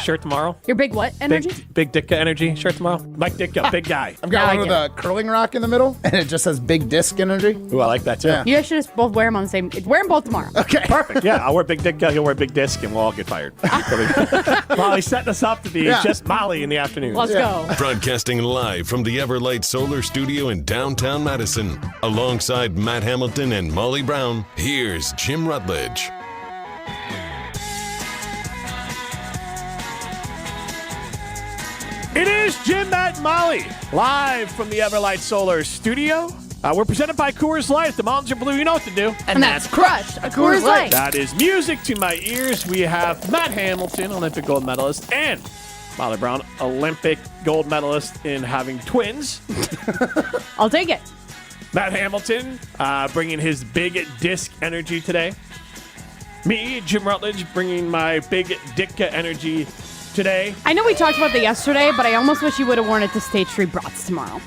shirt tomorrow. Your big what energy? Big Ditka energy shirt tomorrow. Mike Ditka, big guy. I've got Now I one with get a curling rock in the middle, and it just says Big Disc Energy. Ooh, I like that too. Yeah. You guys should just both wear them on the same. Wear them both tomorrow. Okay. Perfect. Yeah, I'll wear Big Ditka. He'll wear Big Disc, and we'll all get fired. Molly's setting us up to be just Molly in the afternoon. Let's go. Broadcasting live from the Everlight Solar Studio in downtown Madison. Alongside Matt Hamilton and Molly Brown, here's Jim Rutledge. It is Jim, Matt, and Molly, live from the Everlight Solar Studio. We're presented by Coors Light. The mountains are blue. You know what to do. And that's crushed. A Coors Light. That is music to my ears. We have Matt Hamilton, Olympic gold medalist, and Molly Brown, Olympic gold medalist in having twins. I'll take it. Matt Hamilton bringing his big disc energy today. Me, Jim Rutledge, bringing my big Ditka energy today. I know we talked about that yesterday, but I almost wish you would have worn it to State Street Brats tomorrow.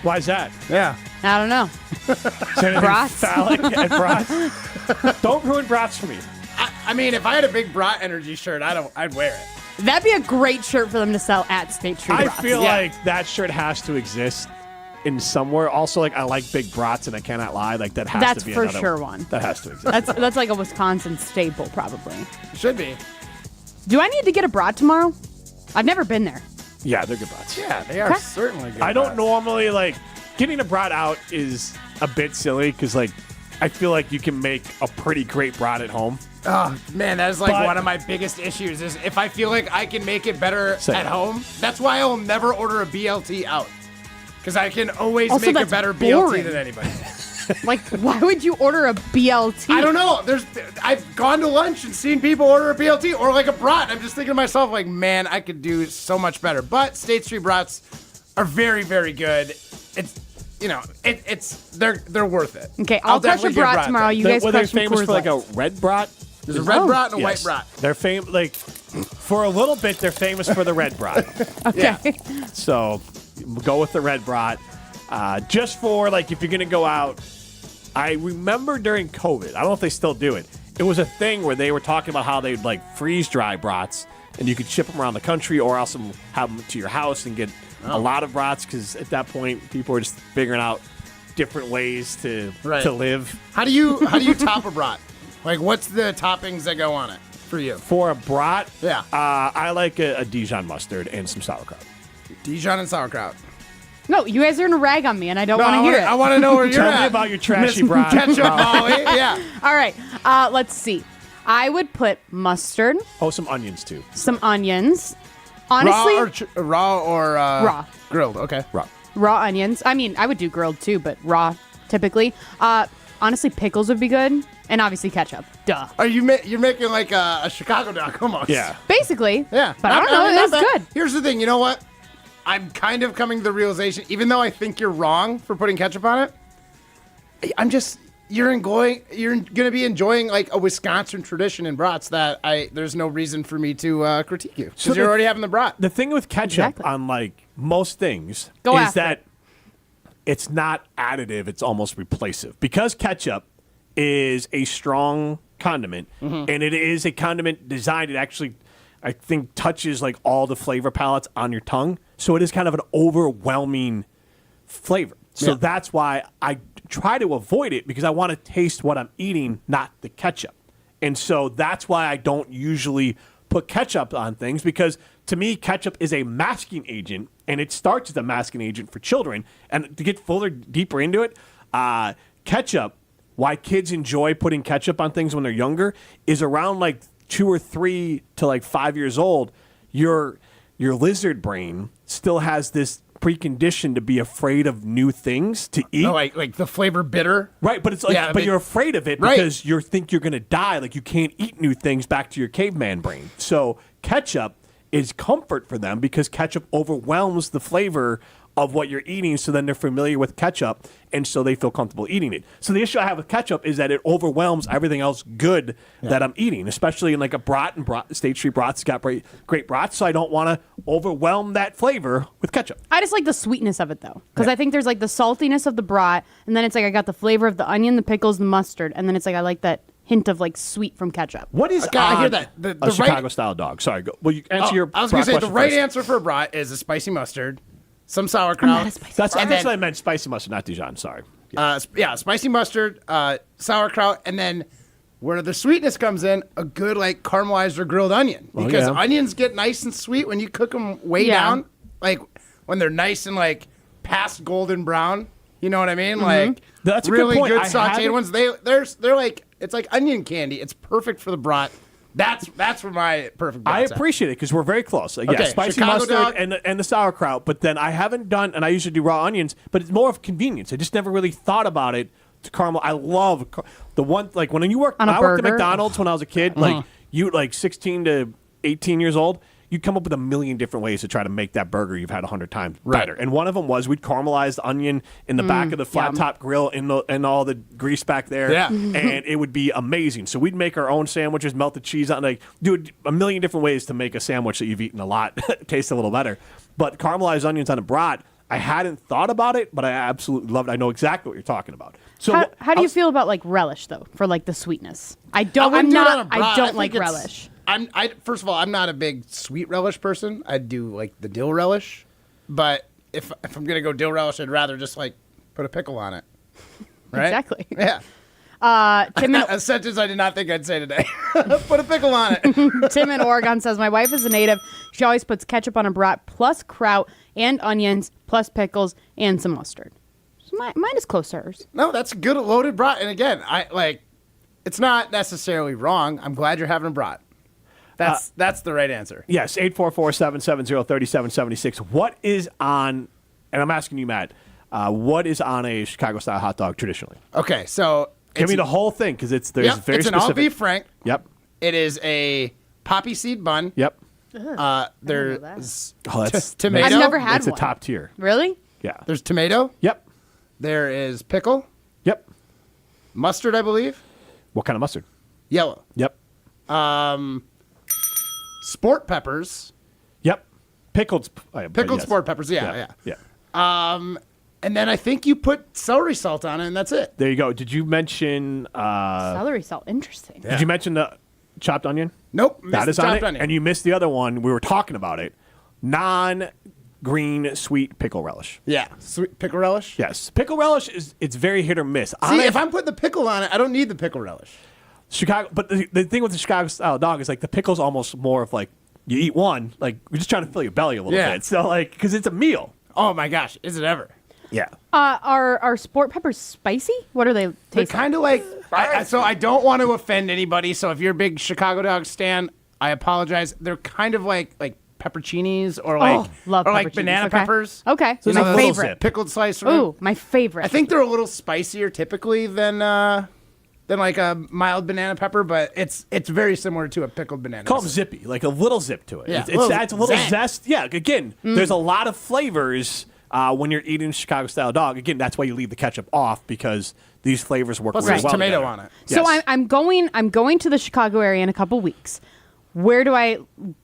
Why is that? Yeah. I don't know. Brats? Phallic at brats? Don't ruin brats for me. I mean, if I had a big Brat Energy shirt, I'd wear it. That'd be a great shirt for them to sell at State Street I Brats. feel like that shirt has to exist in somewhere. Also, like, I like big brats, and I cannot lie. Like, that has That's to be for another sure one. That has to exist. That's like a Wisconsin staple, probably. Should be. Do I need to get a brat tomorrow? I've never been there. Yeah, they're good brats. Yeah, they are certainly good. I don't brats. normally, like, getting a brat out is a bit silly because, like, I feel like you can make a pretty great brat at home. Oh, man, that is like But- one of my biggest issues is if I feel like I can make it better Same. at home, that's why I'll never order a BLT out. Because I can always Also, make a that's better boring. BLT than anybody. Like, why would you order a BLT? I don't know. I've gone to lunch and seen people order a BLT or like a brat. I'm just thinking to myself, like, man, I could do so much better. But State Street Brats are very, very good. It's, you know, they're worth it. Okay, I'll crush a definitely give brat tomorrow. You guys They're crush some famous Coors for, like, a Lights. red brat. There's a red brat and a Yes. white brat. They're famous, like, for a little bit, they're famous for the red brat. Okay. Yeah. So go with the red brat. Just for, like, if you're going to go out. I remember during COVID, I don't know if they still do it. It was a thing where they were talking about how they'd, like, freeze dry brats and you could ship them around the country or also have them to your house and get a lot of brats because at that point people were just figuring out different ways to live. How do you top a brat? Like, what's the toppings that go on it for you? For a brat, Yeah. I like a Dijon mustard and some sauerkraut. Dijon and sauerkraut. No, you guys are going to rag on me, and I don't want to hear it. I want to know where you're Tell at. me about your trashy brat. Ketchup, Molly. Yeah. All right, let's see. I would put mustard, Oh, some onions too. some onions. Honestly, Raw or Raw. Grilled. Okay. raw onions. I mean, I would do grilled too, but raw typically. Honestly, pickles would be good, and obviously ketchup. Duh. Are you're making like a Chicago duck almost? Yeah. Basically. Yeah. But I don't know. not It's bad. good. Here's the thing. You know what? I'm kind of coming to the realization, even though I think you're wrong for putting ketchup on it, you're going to be enjoying like a Wisconsin tradition in brats that there's no reason for me to critique you because you're already having the brat. The thing with ketchup Exactly. on like most things Go is after that it's not additive, it's almost replacive. Because ketchup is a strong condiment and it is a condiment designed, it actually, I think, touches like all the flavor palettes on your tongue. So it is kind of an overwhelming flavor. So that's why I try to avoid it because I want to taste what I'm eating, not the ketchup. And so that's why I don't usually put ketchup on things because to me, ketchup is a masking agent and it starts as a masking agent for children. And to get deeper into it, ketchup, why kids enjoy putting ketchup on things when they're younger is around like 2 or 3 to like 5 years old, your lizard brain still has this precondition to be afraid of new things to eat. Oh, like the flavor bitter. Right, but it's like, but you're afraid of it because you think you're going to die. Like you can't eat new things back to your caveman brain. So ketchup is comfort for them because ketchup overwhelms the flavor of what you're eating. So then they're familiar with ketchup, and so they feel comfortable eating it. So the issue I have with ketchup is that it overwhelms everything else good that I'm eating, especially in like a brat and State Street Brats got great brats. So I don't want to overwhelm that flavor with ketchup. I just like the sweetness of it, though, because I think there's like the saltiness of the brat, and then it's like I got the flavor of the onion, the pickles, the mustard, and then it's like I like that hint of like sweet from ketchup. What is Okay, I hear on that. The a right- Chicago-style dog? Sorry, go. Well, you answer your I was going to brat say the question right first. answer for a brat is a spicy mustard, some I'm sauerkraut. not a spicy. That's And what then- I meant. Spicy mustard, not Dijon. Sorry. Spicy mustard, sauerkraut, and then where the sweetness comes in, a good like caramelized or grilled onion. Because yeah. onions get nice and sweet when you cook them way Yeah. down, like when they're nice and like past golden brown. You know what I mean? Like That's a good really point. good I sauteed haven't- ones. They're like it's like onion candy. It's perfect for the brat. That's where my perfect. I brat's at. appreciate it because we're very close. Yeah, Okay, spicy Chicago mustard dog. and the sauerkraut. But then I haven't done, and I usually do raw onions, but it's more of convenience. I just never really thought about it. To caramel, I love the one like when you work. On When a I worked at burger? McDonald's when I was a kid. Like you, like 16 to 18 years old. You'd come up with a million different ways to try to make that burger you've had 100 times better. And one of them was we'd caramelize the onion in the back of the flat yum. top grill and all the grease back there. Yeah. And it would be amazing. So we'd make our own sandwiches, melt the cheese on, like do a million different ways to make a sandwich that you've eaten a lot taste a little better. But caramelized onions on a brat, I hadn't thought about it, but I absolutely love it. I know exactly what you're talking about. So How do you feel about like relish though for like the sweetness? I don't. wouldn't I'm do it on not. a brat. I don't think like it's- relish. First of all, I'm not a big sweet relish person. I do like the dill relish, but if I'm gonna go dill relish, I'd rather just like put a pickle on it. Right? Exactly. Yeah. Tim in, A sentence I did not think I'd say today. Put a pickle on it. Tim in Oregon says my wife is a native. She always puts ketchup on a brat plus kraut and onions plus pickles and some mustard. So mine is close to hers. No, that's a good loaded brat. And again, it's not necessarily wrong. I'm glad you're having a brat. That's the right answer. yes, 844-770-3776. What is on? And I'm asking you, Matt. What is on a Chicago style hot dog traditionally? Okay, so Give me the whole thing because there's very it's an specific. all beef frank. Yep. It is a poppy seed bun. Yep. There's Oh, that's tomato. I've never had It's a one. top tier. Really? Yeah. There's tomato. Yep. There is pickle, Yep. mustard, I believe, What kind of mustard? yellow, Yep. sport peppers, Yep. Pickled. pickled yes. sport peppers. Yeah. Yeah. And then I think you put celery salt on it, and that's it. There you go. Did you mention? Celery salt. Interesting. Did you mention the chopped onion? Nope, That is on chopped it. onion. And you missed the other one. We were talking about it. Non-green sweet pickle relish. Yeah, sweet pickle relish. Yes, pickle relish it's very hit or miss. See, if I'm putting the pickle on it, I don't need the pickle relish. Chicago, but the thing with the Chicago style dog is like the pickle's almost more of like you eat one, like you're just trying to fill your belly a little Yeah. bit. So like because it's a meal. Oh my gosh, is it ever? Yeah. Are sport peppers spicy? What are they They're taste kind of like. So I don't want to offend anybody. So if you're a big Chicago dog stan, I apologize. They're kind of like pepperoncinis or like love or like pepperoncinis. banana Okay. peppers. Okay. So My it's a little favorite. zip. Pickled slice. Ooh, my favorite. I think they're a little spicier typically than like a mild banana pepper, but it's very similar to a pickled banana. Call them zippy, like a little zip to it. Yeah, It adds a little zang. zest. Yeah, again, there's a lot of flavors when you're eating a Chicago style dog. Again, that's why you leave the ketchup off because these flavors work Plus really there's well tomato together. on it. So Yes. I'm going to the Chicago area in a couple weeks. Where do I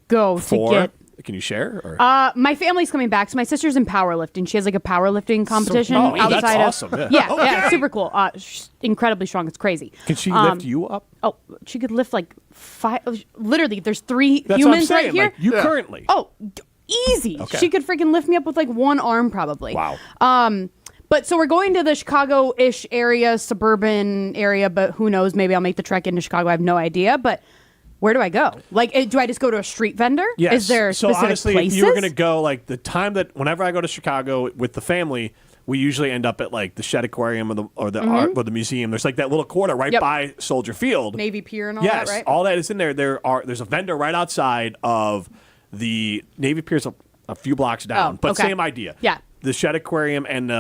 go For, to get? can you share? Or? My family's coming back, so my sister's in powerlifting. She has like a powerlifting competition oh, that's outside awesome, of yeah. yeah, super cool. Incredibly strong. It's crazy. Can she lift you up? Oh, she could lift like 5. Literally, there's 3 That's humans what I'm saying. right here. Like you currently. Oh, easy. Okay. She could freaking lift me up with like one arm probably. Wow. But so we're going to the Chicago-ish area, suburban area, but who knows? Maybe I'll make the trek into Chicago. I have no idea. But where do I go? Like, do I just go to a street vendor? Yes. Is there so specific honestly, places? if you were going to go, like the time that whenever I go to Chicago with the family, we usually end up at like the Shed Aquarium or the art or the museum. There's like that little quarter right Yep. by Soldier Field. Navy Pier and all Yes, that, right? all that is in there. There's a vendor right outside of the Navy Pier's a few blocks down, Oh, but okay. same idea. Yeah. The Shed Aquarium and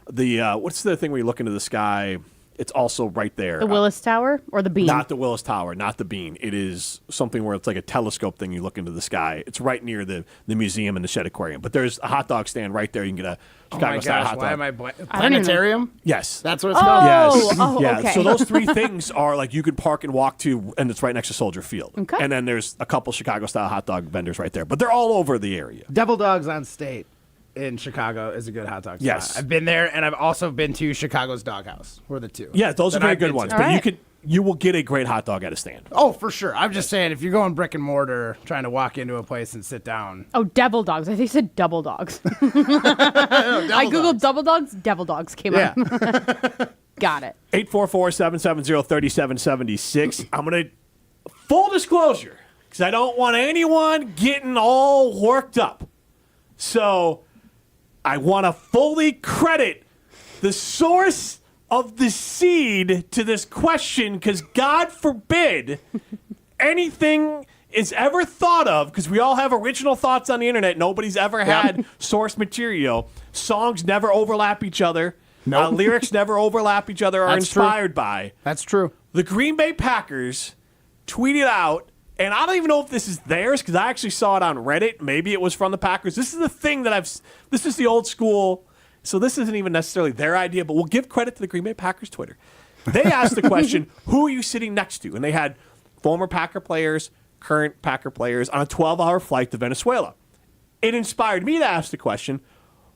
the what's the thing where you look into the sky? It's also right there. The Willis Tower or the Bean? Not the Willis Tower, not the Bean. It is something where it's like a telescope thing. You look into the sky. It's right near the museum and the Shed Aquarium. But there's a hot dog stand right there. You can get a Oh Chicago my style gosh, hot why dog. am I I don't even know. planetarium? Yes. That's what it's called. Yes. Oh, yeah. okay. So those 3 things are like you could park and walk to, and it's right next to Soldier Field. Okay. And then there's a couple Chicago style hot dog vendors right there, but they're all over the area. Devil Dogs on State in Chicago is a good hot dog spot. Yes. I've been there, and I've also been to Chicago's Doghouse. We're the 2. Yeah, those are that very I've been good ones. to. But you Alright. could you will get a great hot dog at a stand. Oh, for sure. I'm just saying, if you're going brick and mortar, trying to walk into a place and sit down. Oh, devil dogs. I think you said double dogs. I Googled double dogs. Devil dogs came up. Got it. 844-770-3776. I'm going to, full disclosure, because I don't want anyone getting all worked up. So I want to fully credit the source of the seed to this question, because God forbid anything is ever thought of, because we all have original thoughts on the internet. Nobody's ever had source material. Songs never overlap each other. Nope. Lyrics never overlap each other or That's inspired true. by. That's true. The Green Bay Packers tweeted out, and I don't even know if this is theirs because I actually saw it on Reddit. Maybe it was from the Packers. This is the thing that this is the old school. So this isn't even necessarily their idea, but we'll give credit to the Green Bay Packers Twitter. They asked the question, who are you sitting next to? And they had former Packer players, current Packer players on a 12-hour flight to Venezuela. It inspired me to ask the question,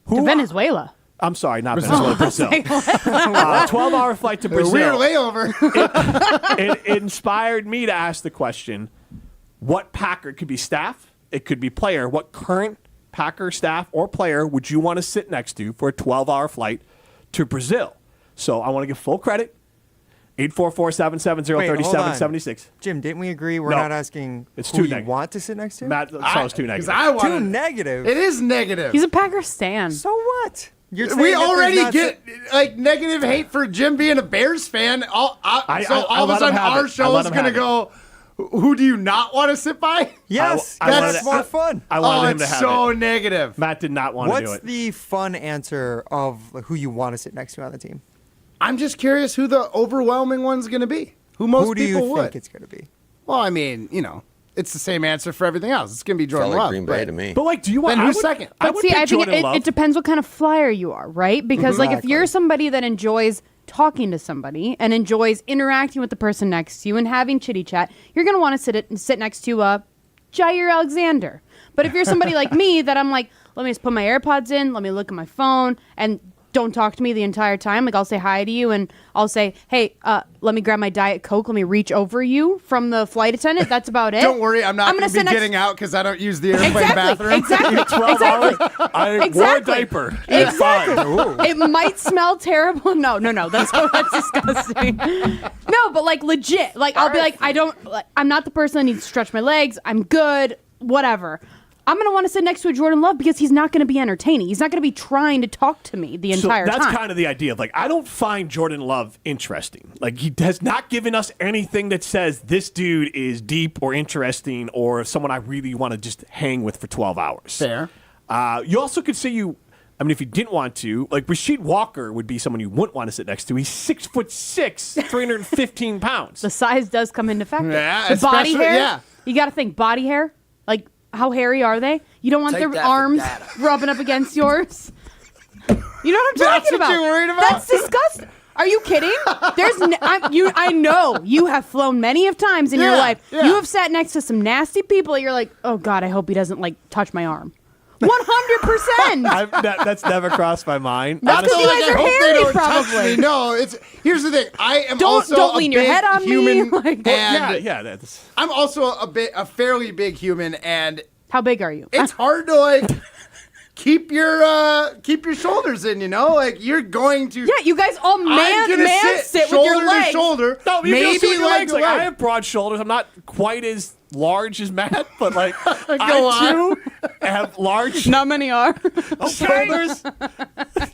To Venezuela. I'm sorry, not Venezuela, Brazil. 12-hour flight to Brazil. Weird layover. It inspired me to ask the question, what Packer, it could be staff, it could be player, what current Packer staff or player would you want to sit next to for a 12-hour flight to Brazil? So I want to give full credit. 844-770-3776. Jim, didn't we agree we're No. not asking It's who too you negative. want to sit next to? Matt, so it's too Because negative. I want Too negative. It is negative. He's a Packer stan. So what? You're saying We that there's already not get like negative hate for Jim being a Bears fan. All of a sudden our show is going to go, who do you not want to sit by? Yes, I wanted that's to- more fun. I wanted him to it's have so it. negative. Matt did not want to do What's it. the fun answer of who you want to sit next to on the team? I'm just curious who the overwhelming one's going to be. Who most Who do you people would. think it's going to be? Well, I mean, it's the same answer for everything else. It's going to be Jordan Felt like Love. Green Bay but- to me. But like, do you want? Then I who's would- second? I But would see, pick I think Jordan Love. it depends what kind of flyer you are, right? Because like if you're somebody that enjoys talking to somebody and enjoys interacting with the person next to you and having chitty chat, you're gonna want to sit next to Jair Alexander. But if you're somebody like me that I'm like, let me just put my AirPods in, let me look at my phone, and don't talk to me the entire time. Like I'll say hi to you and I'll say, hey, let me grab my Diet Coke. Let me reach over you from the flight attendant. That's about it. Don't worry, I'm not going to be sit next- getting out because I don't use the airplane bathroom. Exactly. 12 hours. I wore a Exactly. diaper. Exactly. It might smell terrible. No. That's disgusting. No, but like legit. Like I'll be like, I'm not the person that needs to stretch my legs. I'm good. Whatever. I'm going to want to sit next to a Jordan Love because he's not going to be entertaining. He's not going to be trying to talk to me the entire so that's time. kind of the idea of like, I don't find Jordan Love interesting. Like he has not given us anything that says this dude is deep or interesting or someone I really want to just hang with for 12 hours. Fair. You also could say I mean, if you didn't want to, like Rasheed Walker would be someone you wouldn't want to sit next to. He's 6'6", 315 pounds. The size does come into factor. Yeah, the body especially- hair. yeah. You got to think body hair. Like how hairy are they? You don't want Take their that for arms data. rubbing up against yours. You know what I'm That's talking what about? you're worried about? That's disgusting. Are you kidding? I know you have flown many of times in your Yeah, life. yeah. You have sat next to some nasty people. You're like, oh God, I hope he doesn't like touch my arm. 100%. That's never crossed my mind. That's 'cause Honestly, you guys I are hope they hairy, don't touch probably. me. No, here's the thing. I am also Don't a lean your big head on me, human, like- and yeah, that's. I'm also a fairly big human, and How big are you? it's hard to like keep your shoulders in. Like you're going to. Yeah, you guys all I'm gonna sit with shoulder your legs. to shoulder. No, you maybe maybe your leg legs. to Like, I leg. have broad shoulders. I'm not quite as large as Matt, but like Go I on. too have large Not many are. shoulders,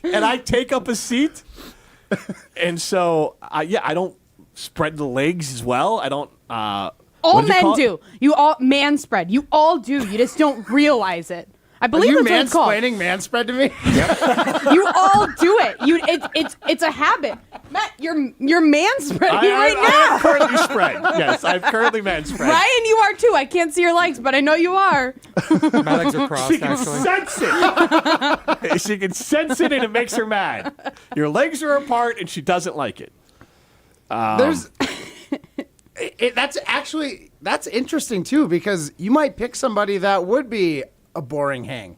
and I take up a seat. And so, I don't spread the legs as well. I don't. All what did you men call it? do. You all man spread. You all do. You just don't realize it. I Are believe you that's what it's called. mansplaining man spread to me? You all do it. It's a habit. Matt, you're man spreading right I now. am currently spread. Yes, I'm currently man spread. Ryan, you are too. I can't see your legs, but I know you are. My legs are crossed, She can actually. sense it. She can sense it, and it makes her mad. Your legs are apart, and she doesn't like it. There's. That's interesting too, because you might pick somebody that would be a boring hang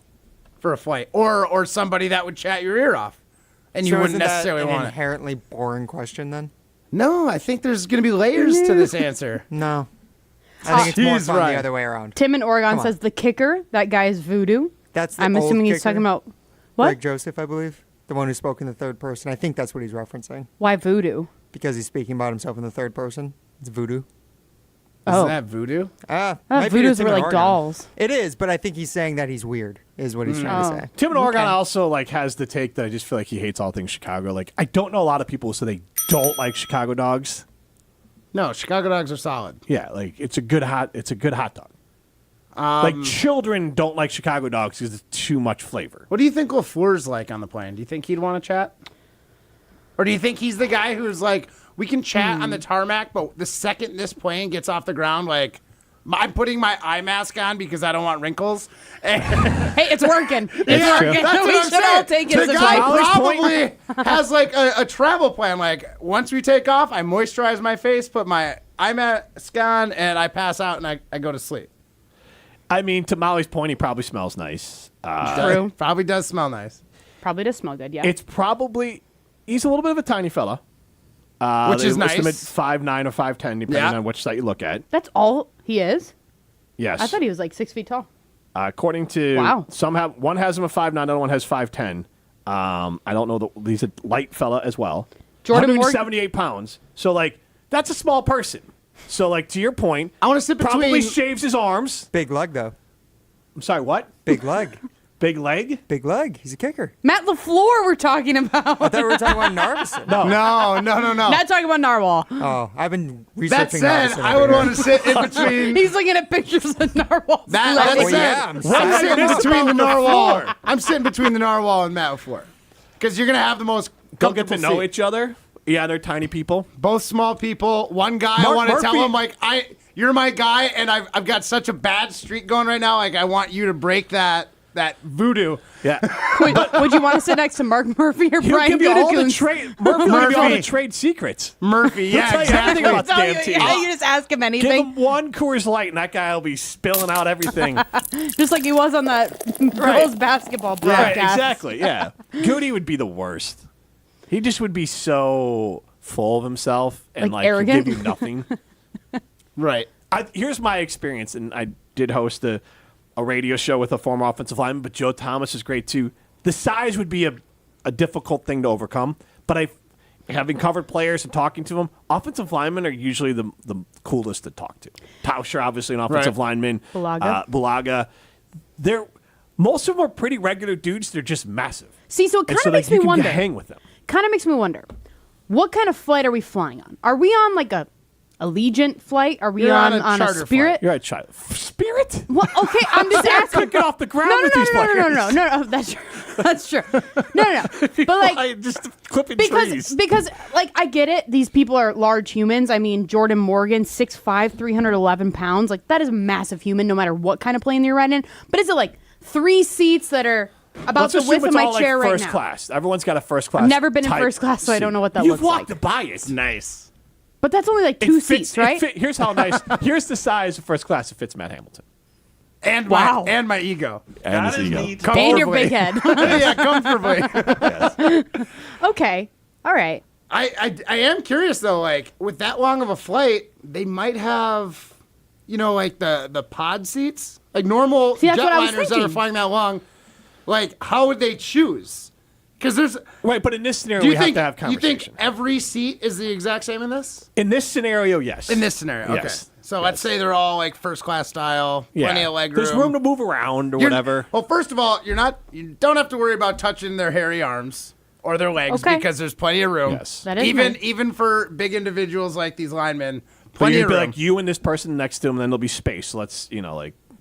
for a flight, or somebody that would chat your ear off, and you So wouldn't isn't that necessarily an want it. inherently boring question then? No, I think there's going to be layers to this answer. No. I think it's more She's fun right. the other way around. Tim in Oregon Come on. says the kicker. That guy is voodoo. That's the I'm old assuming he's kicker, talking about what? Greg Joseph, I believe. The one who spoke in the third person. I think that's what he's referencing. Why voodoo? Because he's speaking about himself in the third person. It's voodoo. Oh. Isn't that voodoo? Voodoos were like dolls. It is, but I think he's saying that he's weird, is what he's trying to say. Tim in Oregon Okay. also like has the take that I just feel like he hates all things Chicago. Like I don't know a lot of people who say they don't like Chicago dogs. No, Chicago dogs are solid. Yeah, like it's a good hot dog. Like children don't like Chicago dogs because it's too much flavor. What do you think LaFleur's like on the plane? Do you think he'd want to chat? Or do you think he's the guy who's like, we can chat on the tarmac, but the second this plane gets off the ground, like, I'm putting my eye mask on because I don't want wrinkles. Hey, it's working. It's That's working. true. That's We what I'm should all saying. take it The as a guy compliment. probably has like a travel plan. Like, once we take off, I moisturize my face, put my eye mask on, and I pass out and I go to sleep. I mean, to Molly's point, he probably smells nice. True. Probably does smell nice. Probably does smell good, yeah. It's probably he's a little bit of a tiny fella, Which is they list him at nice. 5'9" or 5'10", depending Yeah. on which site you look at. That's all he is? Yes, I thought he was like 6 feet tall. according to Wow. some have one has him at 5'9", the other one has 5'10". I don't know he's a light fella as well. Jordan Morgan- 178 pounds. So like that's a small person. So like to your point, I want to sit probably between. shaves his arms. Big leg, though. I'm sorry, what? Big leg. Big leg? Big leg. He's a kicker. Matt LaFleur we're talking about. I thought we were talking about Narvison. No. No. Not talking about narwhal. Oh, I've been That researching said, Narvison I over would here. want to sit in between. He's looking at pictures of narwhals. That legs. Well, said, yeah, I'm I'm sorry. sitting This is between the about narwhal. LaFleur. I'm sitting between the narwhal and Matt LaFleur. Because you're going to have the most Don't get to comfortable know seat. each other. Yeah, they're tiny people. Both small people. One guy, I want to tell Murphy- him, like, you're my guy, and I've got such a bad streak going right now. Like, I want you to break that voodoo. Yeah. Would you want to sit next to Mark Murphy or He'll Brian give you all the Gutekunst? trade. Murphy will give you all the trade secrets. Murphy, yeah, tell you everything exactly. about the Tell damn you, team. yeah, you just ask him Give anything, him one Coors Light, and that guy will be spilling out everything. just like he was on that girls basketball broadcast. Right, exactly. Yeah. Goody would be the worst. He just would be so full of himself and Like like arrogant? give you nothing. Right. Here's my experience, and I did host a radio show with a former offensive lineman, but Joe Thomas is great too. The size would be a difficult thing to overcome, but having covered players and talking to them, offensive linemen are usually the coolest to talk to. Tauscher, obviously an offensive lineman. Bulaga. Most of them are pretty regular dudes. They're just massive. See, so it And kind so of makes you me can wonder. hang with them. Kind of makes me wonder, what kind of flight are we flying on? Are we on like a Allegiant flight? Are we You're on on a a charter Spirit? You're a child. Spirit? Well, okay, I'm just asking. Couldn't get off the ground No, with these players. no. That's true. That's true. No. But like, Just clipping trees. because like I get it. These people are large humans. I mean, Jordan Morgan, 6'5", 311 pounds. Like that is a massive human, no matter what kind of plane you're riding in. But is it like 3 seats that are about Let's the assume width of it's my all, chair like, right first now? class. Everyone's got a first class. I've never been in type first class, so I don't know what that You've looks like. walked by it. Nice. But that's only like It 2 fits- seats, right? Here's how nice. Here's the size of first class. It fits Matt Hamilton. And Wow. my ego. And That his is ego. neat. And your big head. Yeah, comfortably. Okay. All right. I am curious though, like with that long of a flight, they might have, like the pod seats, like normal See, that's what I was jetliners that are thinking. flying that long. Like, how would they choose? Because there's. Right, but in this scenario, Do you we have think to have you conversation. think every seat is the exact same in this? In this scenario, yes. In this scenario, okay. Yes. So let's say they're all like first class style, plenty of leg room. There's room to move around or You're- whatever. Well, first of all, you don't have to worry about touching their hairy arms or their legs Okay. because there's plenty of room. Yes. That is even nice. even for big individuals like these linemen, But plenty you'd of be room. like you and this person next to him, then there'll be space. So let's,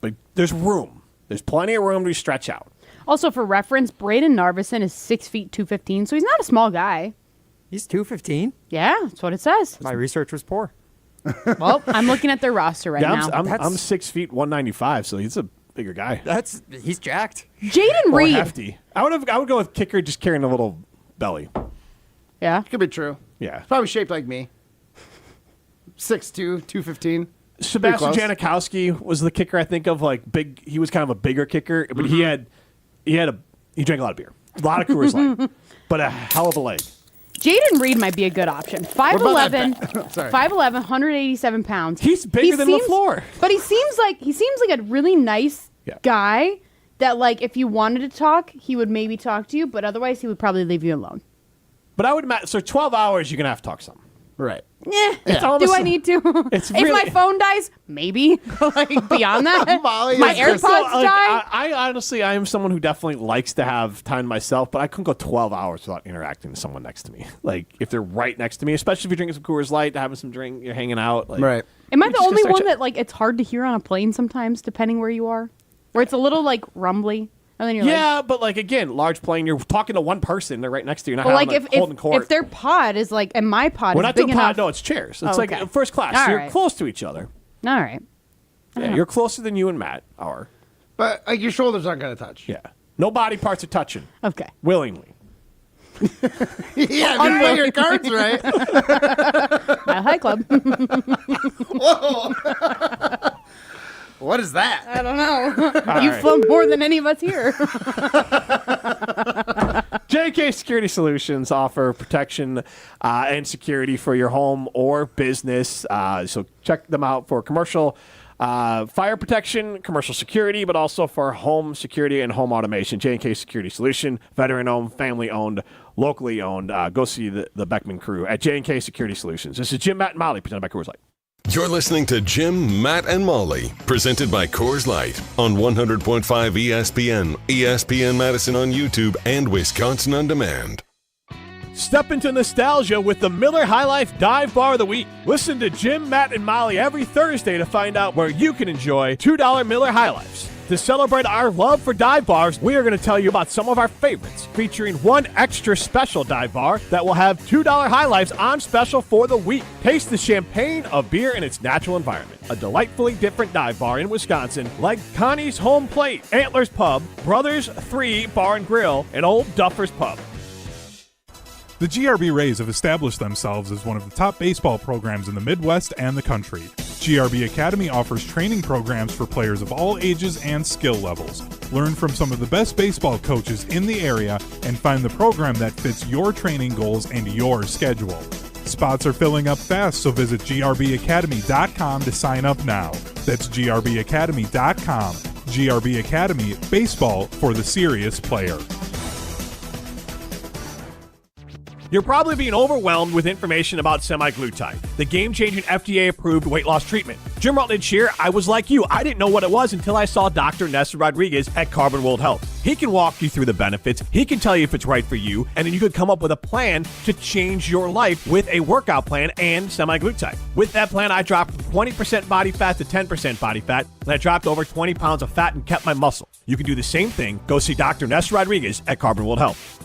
but there's room. There's plenty of room to stretch out. Also, for reference, Braden Narvison is 6 feet 215, so he's not a small guy. He's 215. Yeah, that's what it says. My research was poor. Well, I'm looking at their roster right Yeah, now. I'm That's- 6 feet 195, so he's a bigger guy. He's jacked. Jaden Or Reed. hefty. I would go with kicker just carrying a little belly. Yeah. Could be true. Yeah. Probably shaped like me. 6'2", 215. Sebastian close. Janikowski was the kicker I think of, like big. He was kind of a bigger kicker, but he drank a lot of beer, a lot of Coors Light, but a hell of a leg. Jaden Reed might be a good option. 5'11", Sorry. 5'11", 187 pounds. He's bigger than LaFleur. But he seems like a really nice guy that, like, if you wanted to talk, he would maybe talk to you, but otherwise he would probably leave you alone. But I would imagine, so 12 hours, you're going to have to talk something. Right. Do I need to? It's if really- my phone dies, maybe. Like, beyond that, Molly my is AirPods just die. I honestly, I am someone who definitely likes to have time to myself, but I couldn't go 12 hours without interacting with someone next to me. Like, if they're right next to me, especially if you're drinking some Coors Light, having some drink, you're hanging out. Like, Right. Am I you the just only start one ch- that, like, it's hard to hear on a plane sometimes, depending where you are? Where it's a little, like, rumbly? And then you're like... Yeah, but, like, again, large plane, you're talking to one person, they're right next to you. You're not But, like, having, holding court. if their pod is, like... And my pod We're is not big doing pod, enough... no, it's chairs. It's Okay. like first class. All So you're right. close to each other. All right. Yeah, you're closer than you and Matt are. But like your shoulders aren't going to touch. Yeah. No body parts are touching. Okay. Willingly. Yeah, if you play your cards right. Mile High Club. What is that? I don't know. You've right. flown more than any of us here. JK Security Solutions offer protection and security for your home or business. So check them out for commercial fire protection, commercial security, but also for home security and home automation. J&K Security Solution, veteran-owned, family-owned, locally owned. Go see the Beckman crew at J&K Security Solutions. This is Jim, Matt, and Molly, presented by Coors Light. You're listening to Jim, Matt, and Molly, presented by Coors Light on 100.5 ESPN, ESPN Madison on YouTube, and Wisconsin On Demand. Step into nostalgia with the Miller High Life Dive Bar of the Week. Listen to Jim, Matt, and Molly every Thursday to find out where you can enjoy $2 Miller High Lifes. To celebrate our love for dive bars, we are going to tell you about some of our favorites, featuring one extra special dive bar that will have $2 High Lifes on special for the week. Taste the champagne of beer in its natural environment. A delightfully different dive bar in Wisconsin, like Connie's Home Plate, Antlers Pub, Brothers 3 Bar and Grill, and Old Duffer's Pub. The GRB Rays have established themselves as one of the top baseball programs in the Midwest and the country. GRB Academy offers training programs for players of all ages and skill levels. Learn from some of the best baseball coaches in the area and find the program that fits your training goals and your schedule. Spots are filling up fast, so visit grbacademy.com to sign up now. That's grbacademy.com. GRB Academy, baseball for the serious player. You're probably being overwhelmed with information about semaglutide, the game-changing FDA-approved weight loss treatment. Jim Rutledge here. I was like you. I didn't know what it was until I saw Dr. Nessa Rodriguez at Carbon World Health. He can walk you through the benefits. He can tell you if it's right for you, and then you could come up with a plan to change your life with a workout plan and semaglutide. With that plan, I dropped from 20% body fat to 10% body fat, and I dropped over 20 pounds of fat and kept my muscle. You can do the same thing. Go see Dr. Nessa Rodriguez at Carbon World Health.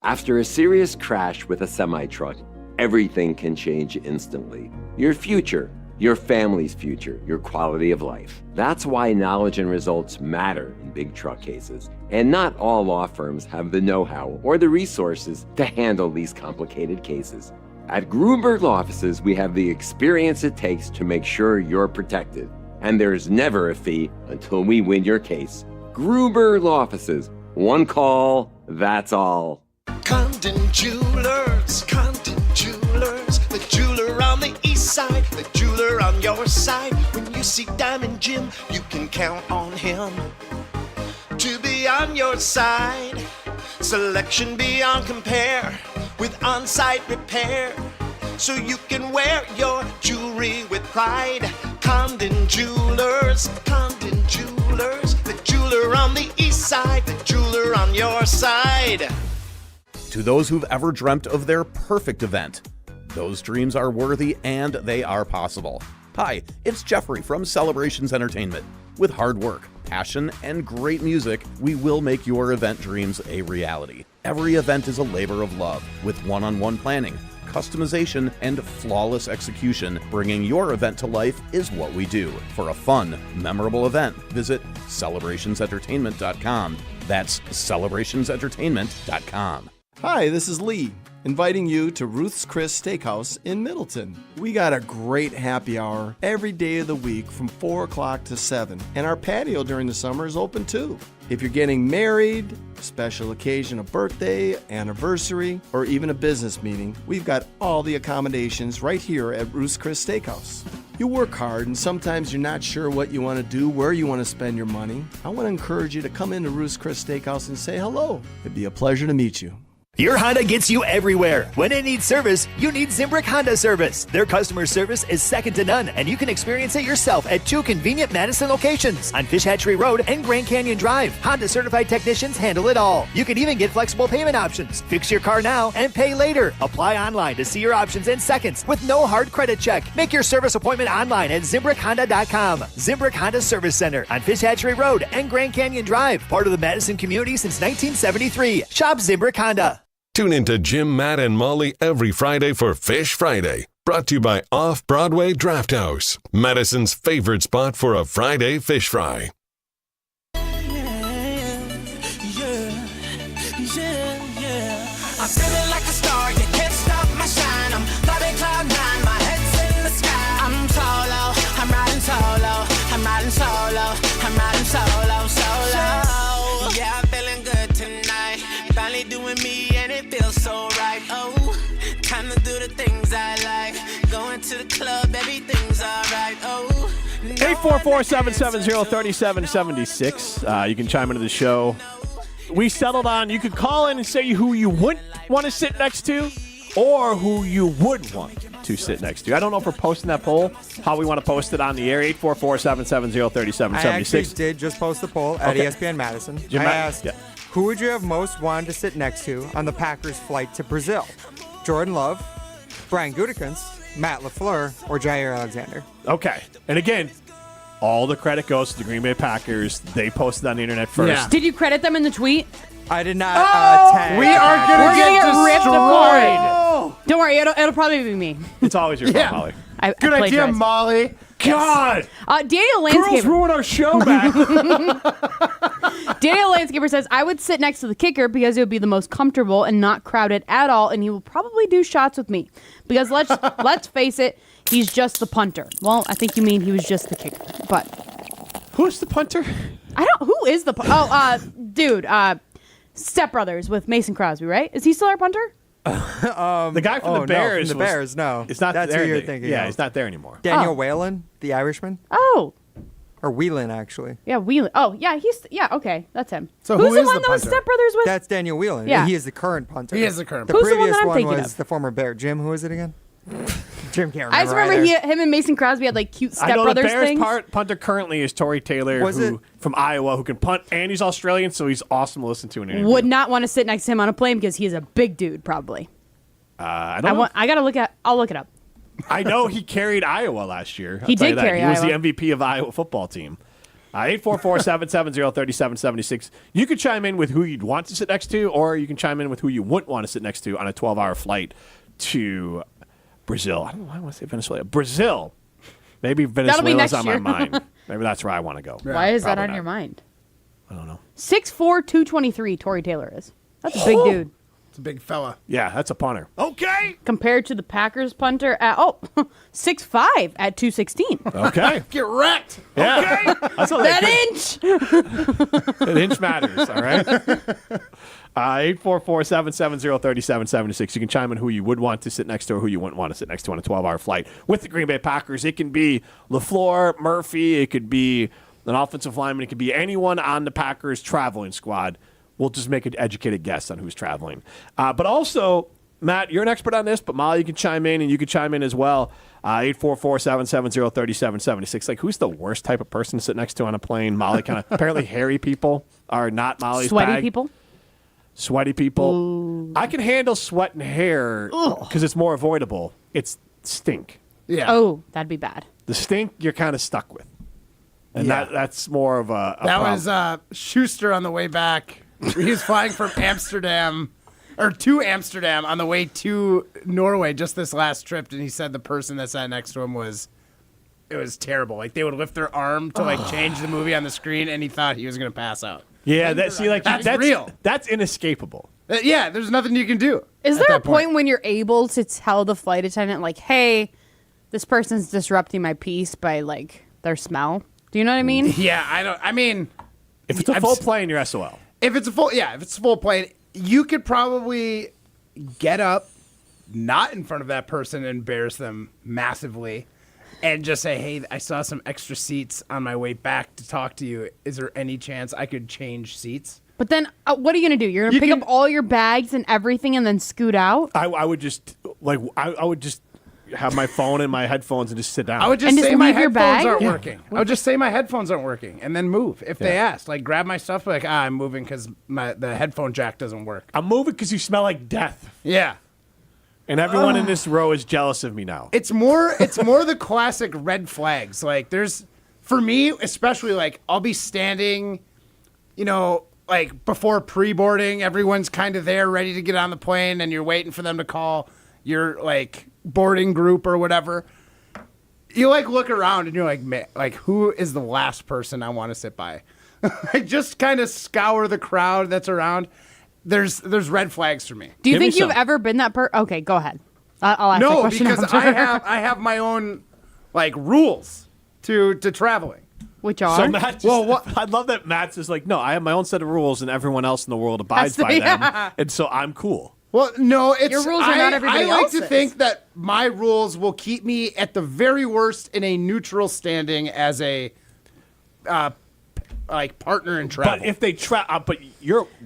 After a serious crash with a semi-truck, everything can change instantly. Your future, your family's future, your quality of life. That's why knowledge and results matter in big truck cases. And not all law firms have the know-how or the resources to handle these complicated cases. At Gruberg Law Offices, we have the experience it takes to make sure you're protected. And there's never a fee until we win your case. Gruberg Law Offices. One call, that's all. Condon Jewelers, the jeweler on the east side, the jeweler on your side. When you see Diamond Jim, you can count on him to be on your side. Selection beyond compare with on-site repair, so you can wear your jewelry with pride. Condon Jewelers, the jeweler on the east side, the jeweler on your side. To those who've ever dreamt of their perfect event, those dreams are worthy and they are possible. Hi, it's Jeffrey from Celebrations Entertainment. With hard work, passion, and great music, we will make your event dreams a reality. Every event is a labor of love, with one-on-one planning, customization, and flawless execution. Bringing your event to life is what we do. For a fun, memorable event, visit celebrationsentertainment.com. That's celebrationsentertainment.com. Hi, this is Lee. inviting you to Ruth's Chris Steakhouse in Middleton. We got a great happy hour every day of the week from 4 o'clock to 7, and our patio during the summer is open too. If you're getting married, special occasion, a birthday, anniversary, or even a business meeting, we've got all the accommodations right here at Ruth's Chris Steakhouse. You work hard and sometimes you're not sure what you want to do, where you want to spend your money. I want to encourage you to come into Ruth's Chris Steakhouse and say hello. It'd be a pleasure to meet you. Your Honda gets you everywhere. When it needs service, you need Zimbrick Honda service. Their customer service is second to none, and you can experience it yourself at 2 convenient Madison locations on Fish Hatchery Road and Grand Canyon Drive. Honda certified technicians handle it all. You can even get flexible payment options. Fix your car now and pay later. Apply online to see your options in seconds with no hard credit check. Make your service appointment online at ZimbrickHonda.com. Zimbrick Honda Service Center on Fish Hatchery Road and Grand Canyon Drive. Part of the Madison community since 1973. Shop Zimbrick Honda. Tune into Jim, Matt, and Molly every Friday for Fish Friday. Brought to you by Off-Broadway Draft House, Madison's favorite spot for a Friday fish fry. I'm feeling like a star, you can't stop my shine. I'm flying cloud nine, my head's in the sky. I'm solo, I'm riding solo, I'm riding solo, I'm riding solo, solo. Yeah, I'm feeling good tonight. Finally doing me and it feels so right. Oh, time to do the things I like. Going to the club, everything's alright. Oh, 844-770-3776. You can chime into the show. We settled on you could call in and say who you wouldn't want to sit next to or who you would want to sit next to. I don't know if we're posting that poll, how we want to post it on the air. 844-770-3776. I actually did just post the poll at ESPN Madison. I asked, who would you have most wanted to sit next to on the Packers' flight to Brazil? Jordan Love, Brian Gutekunst, Matt LaFleur, or Jair Alexander? Okay. And again, all the credit goes to the Green Bay Packers. They posted on the internet first. Yeah. Did you credit them in the tweet? I did not tag. We are going to get ripped destroyed. apart. Don't worry, it'll probably be me. It's always your fault, Molly. Good idea, Molly. God! Daniel Girls Landscaper. ruin our show, man. Daniel Landscaper says, I would sit next to the kicker because it would be the most comfortable and not crowded at all, and he will probably do shots with me. Because let's face it, he's just the punter. Well, I think you mean he was just the kicker. But who's the punter? Who is the punter? Dude, Step Brothers with Mason Crosby, right? Is he still our punter? The guy from the Bears. No, from the Bears, no. It's not That's there. who you're thinking Yeah, of. he's not there anymore. Daniel Whalen, the Irishman? Oh. Or Whelan, actually. Yeah, Whelan. Oh, yeah, okay, that's him. So Who's who the is one the that was punter? Step Brothers with? That's Daniel Whelan. Yeah. He is the current punter. He is the current punter. Who's the one previous that I'm one thinking was of? the former Bear. Jim, who is it again? Jim can't remember. I just remember either. him and Mason Crosby had like cute I Step know Brothers the Bears things. punter currently is Torrey Taylor, from Iowa, who can punt, and he's Australian, so he's awesome to listen to in an interview. Would not want to sit next to him on a plane because he is a big dude, probably. I don't know. I'll look it up. I know he carried Iowa last year. He did carry He was Iowa. the MVP of the Iowa football team. 844-770-3776. You could chime in with who you'd want to sit next to, or you can chime in with who you wouldn't want to sit next to on a 12-hour flight to Brazil. I don't know why I want to say Venezuela. Brazil. Maybe Venezuela's next on year. my mind. Maybe that's where I want to go. Why is that Probably on not. your mind? I don't know. 6'4", 223, Torrey Taylor is. That's a big dude. It's a big fella. Yeah, that's a punter. Okay. Compared to the Packers punter at 6'5" at 216. Okay. Get wrecked. Yeah. Okay. That's what That they- inch. An inch matters, all right? 844-770-3776. You can chime in who you would want to sit next to or who you wouldn't want to sit next to on a 12-hour flight with the Green Bay Packers. It can be LaFleur, Murphy. It could be an offensive lineman. It could be anyone on the Packers traveling squad. We'll just make an educated guess on who's traveling. But also, Matt, you're an expert on this, but Molly, you can chime in, and you can chime in as well. 844-770-3776. Like, who's the worst type of person to sit next to on a plane? Molly, kind of apparently hairy people are not Molly's Sweaty bag. people? Sweaty people. I can handle sweat and hair because it's more avoidable. It's stink. Yeah. Oh, that'd be bad. The stink you're kind of stuck with. And Yeah. that's more of a That problem. was Schuster on the way back. He was flying from Amsterdam, or to Amsterdam on the way to Norway just this last trip, and he said the person that sat next to him it was terrible. Like, they would lift their arm to change the movie on the screen, and he thought he was going to pass out. Yeah, that's real. real. That's inescapable. Yeah, there's nothing you can do. Is there a point when you're able to tell the flight attendant, like, hey, this person's disrupting my peace by, like, their smell? Do you know what I mean? Yeah, if it's a full plane, you're SOL. If it's a full plane, you could probably get up, not in front of that person, and embarrass them massively, and just say, hey, I saw some extra seats on my way back to talk to you. Is there any chance I could change seats? But then what are you going to do? You're going to pick up all your bags and everything and then scoot out? I would just, I would just have my phone and my headphones and just sit down. I would just say my headphones aren't working. I would just say my headphones aren't working and then move. If they ask, like, grab my stuff, like, I'm moving because the headphone jack doesn't work. I'm moving because you smell like death. Yeah. And everyone in this row is jealous of me now. It's more the classic red flags. Like, for me, especially, like, I'll be standing, like, before pre-boarding, everyone's kind of there ready to get on the plane, and you're waiting for them to call your, like, boarding group or whatever. You, like, look around, and you're like, man, like, who is the last person I want to sit by? Like, just kind of scour the crowd that's around. There's red flags for me. Do you think you've ever been that person? Okay, go ahead. I'll ask that question because after. I have my own, like, rules to traveling. Which are? So Matt I love that Matt's is like, no, I have my own set of rules and everyone else in the world abides by them. And so I'm cool. Well, no, it's your rules are not everybody I like else's. to think that my rules will keep me at the very worst in a neutral standing as a like partner in travel. But if they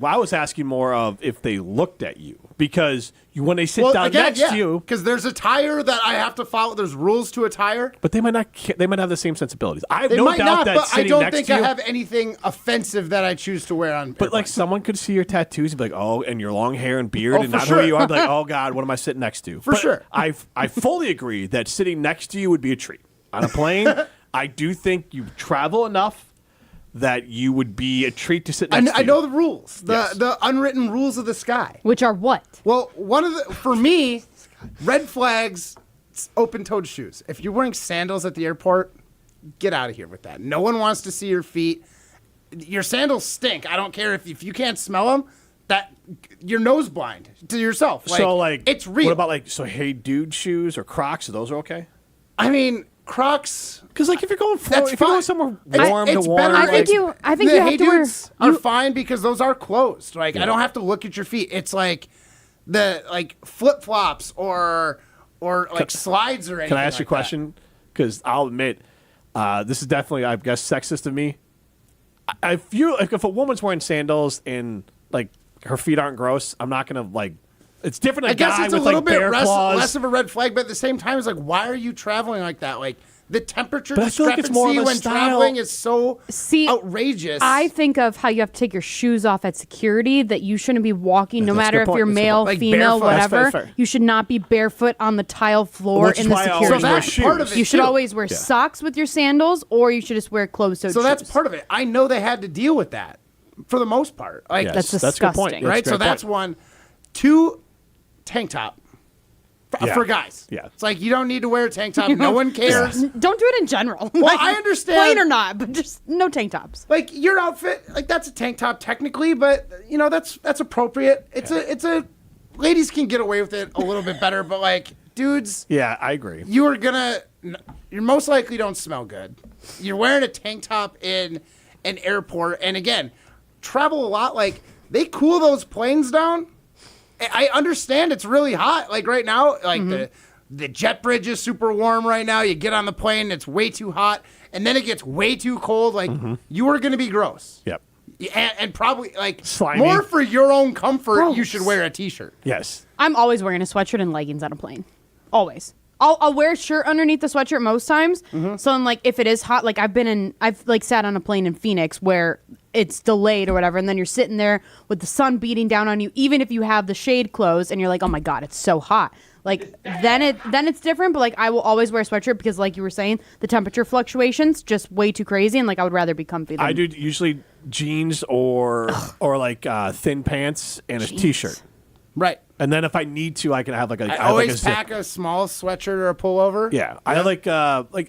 I was asking more of if they looked at you, because when they sit down next to you, because there's attire that I have to follow. There's rules to attire. But they might not. They might have the same sensibilities. I have They no might doubt not, that but I sitting don't next think to I you, have anything offensive that I choose to wear on. But like someone could see your tattoos and be like, oh, and your long hair and beard, and for not sure. who you are. And be like, oh God, what am I sitting next to? For sure. I fully agree that sitting next to you would be a treat on a plane. I do think you travel enough that you would be a treat to sit next to. I know the rules, the unwritten rules of the sky. Which are what? Well, for me, red flags, open-toed shoes. If you're wearing sandals at the airport, get out of here with that. No one wants to see your feet. Your sandals stink. I don't care if you can't smell them. That you're nose blind to yourself. It's real. What about Hey Dude shoes or Crocs? Those are okay. I mean, Crocs. Because if you're going you're going somewhere warm it's to warm, better. I think you have to wear. Are fine because those are closed. Like I don't have to look at your feet. It's like the flip flops or slides or anything. Can I ask you a question? Because I'll admit, this is definitely, I guess, sexist of me. I feel like if a woman's wearing sandals and her feet aren't gross, I'm not gonna It's different. I guess it's a little bit less of a a red flag, but at the same time, it's why are you traveling like that? Like the temperature But I feel like discrepancy it's more of a when style. traveling is so outrageous. I think of how you have to take your shoes off at security, that you shouldn't be walking, no That's a matter good if point. you're That's a good male, point. female, barefoot. That's whatever. fair. You should not be barefoot on the tile floor Which in is the why I security. always wear that's part of it. You should too. always wear socks with your sandals, or you should just wear closed-toed So shoes. that's part of it. I know they had to deal with that for the most part. Yes, That's that's a good point. disgusting. right? That's a So great that's point. one. Two, tank top. For guys. Yeah. It's you don't need to wear a tank top. No one cares. Don't do it in general. Well, I understand. Plain or not, but just no tank tops. Your outfit, that's a tank top technically, but that's appropriate. It's a ladies can get away with it a little bit better, but dudes, Yeah, I agree. you're most likely don't smell good. You're wearing a tank top in an airport, and again, travel a lot. They cool those planes down. I understand it's really hot. Right now, the jet bridge is super warm right now. You get on the plane, it's way too hot, and then it gets way too cold. You are going to be gross. Yep. And probably Slimy. more for your own comfort, you should wear a t-shirt. Yes. I'm always wearing a sweatshirt and leggings on a plane. Always. I'll wear a shirt underneath the sweatshirt most times. So I'm if it is hot, I've sat on a plane in Phoenix where it's delayed or whatever, and then you're sitting there with the sun beating down on you, even if you have the shade closed, and you're like, oh my God, it's so hot. Then it's different, but I will always wear a sweatshirt because you were saying, the temperature fluctuations just way too crazy, and I would rather be comfy than I do usually jeans or thin pants and a t-shirt. Right. And then if I need to, I can have I always pack a small sweatshirt or a pullover. Yeah, I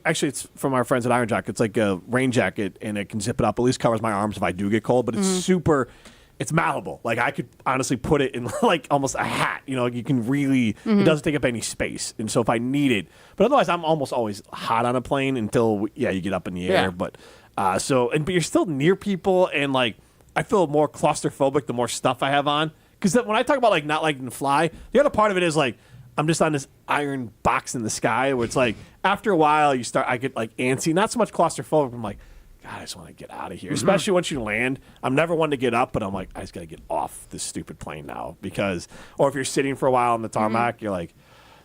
actually it's from our friends at Iron Jacket. It's like a rain jacket, and it can zip it up. At least covers my arms if I do get cold. But it's super. it's malleable. Like I could honestly put it in like almost a hat. You know, you can really. It doesn't take up any space. And so if I need it, but otherwise I'm almost always hot on a plane until you get up in the air. But but you're still near people, and like I feel more claustrophobic the more stuff I have on. Because when I talk about like not liking to fly, the other part of it is like I'm just on this iron box in the sky where it's like after a while I get like antsy, not so much claustrophobic. I'm like, God, I just want to get out of here. Especially once you land. I'm never one to get up, but I'm like, I just got to get off this stupid plane now. Or if you're sitting for a while on the tarmac, you're like,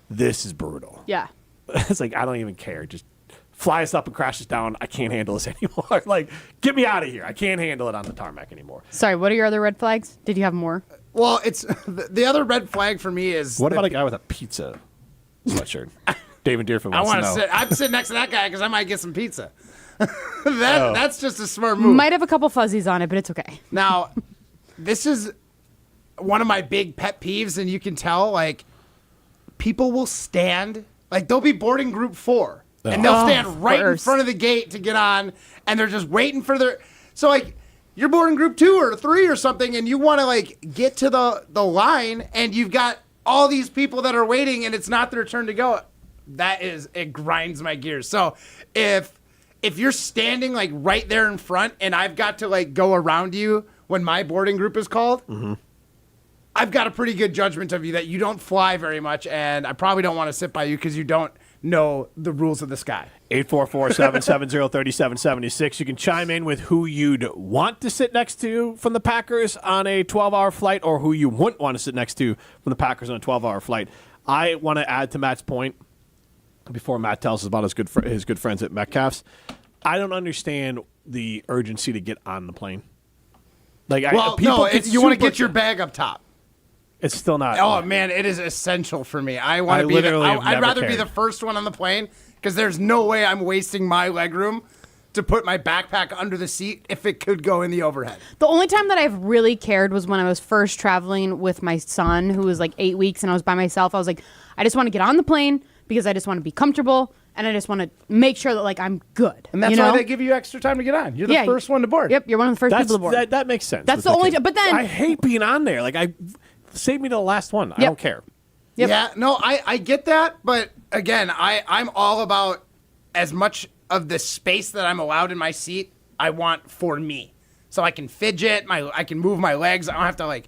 this is brutal. Yeah. It's like, I don't even care. Just fly us up and crash us down. I can't handle this anymore. Like, get me out of here. I can't handle it on the tarmac anymore. Sorry, what are your other red flags? Did you have more? Well, it's the other red flag for me is... What about a guy with a pizza sweatshirt? David Deerfield wants to know. I'm sitting next to that guy because I might get some pizza. That's just a smart move. Might have a couple fuzzies on it, but it's okay. Now, this is one of my big pet peeves, and you can tell, like, people will stand, like, they'll be boarding group 4, and they'll stand right in front of the gate to get on, and they're just waiting for their... So, like, you're boarding group 2 or 3 or something, and you want to, like, get to the line, and you've got all these people that are waiting, and it's not their turn to go. It grinds my gears. So, if you're standing like right there in front and I've got to like go around you when my boarding group is called, I've got a pretty good judgment of you that you don't fly very much, and I probably don't want to sit by you because you don't know the rules of the sky. 844-770-3776. You can chime in with who you'd want to sit next to from the Packers on a 12-hour flight or who you wouldn't want to sit next to from the Packers on a 12-hour flight. I want to add to Matt's point before Matt tells us about his good friends at Metcalf's. I don't understand the urgency to get on the plane. Like, you want to get your bag up top. It's still not. Oh man, it is essential for me. I want to be. I'd rather be the first one on the plane because there's no way I'm wasting my legroom to put my backpack under the seat if it could go in the overhead. The only time that I've really cared was when I was first traveling with my son, who was like 8 weeks, and I was by myself. I was like, I just want to get on the plane because I just want to be comfortable, and I just want to make sure that like I'm good. And that's why they give you extra time to get on. You're the first one to board. Yep, you're one of the first people to board. That makes sense. That's the only. But then I hate being on there. Like save me to the last one. I don't care. Yep. Yeah, no, I get that, but again, I'm all about as much of the space that I'm allowed in my seat. I want for me, so I can fidget. I can move my legs. I don't have to like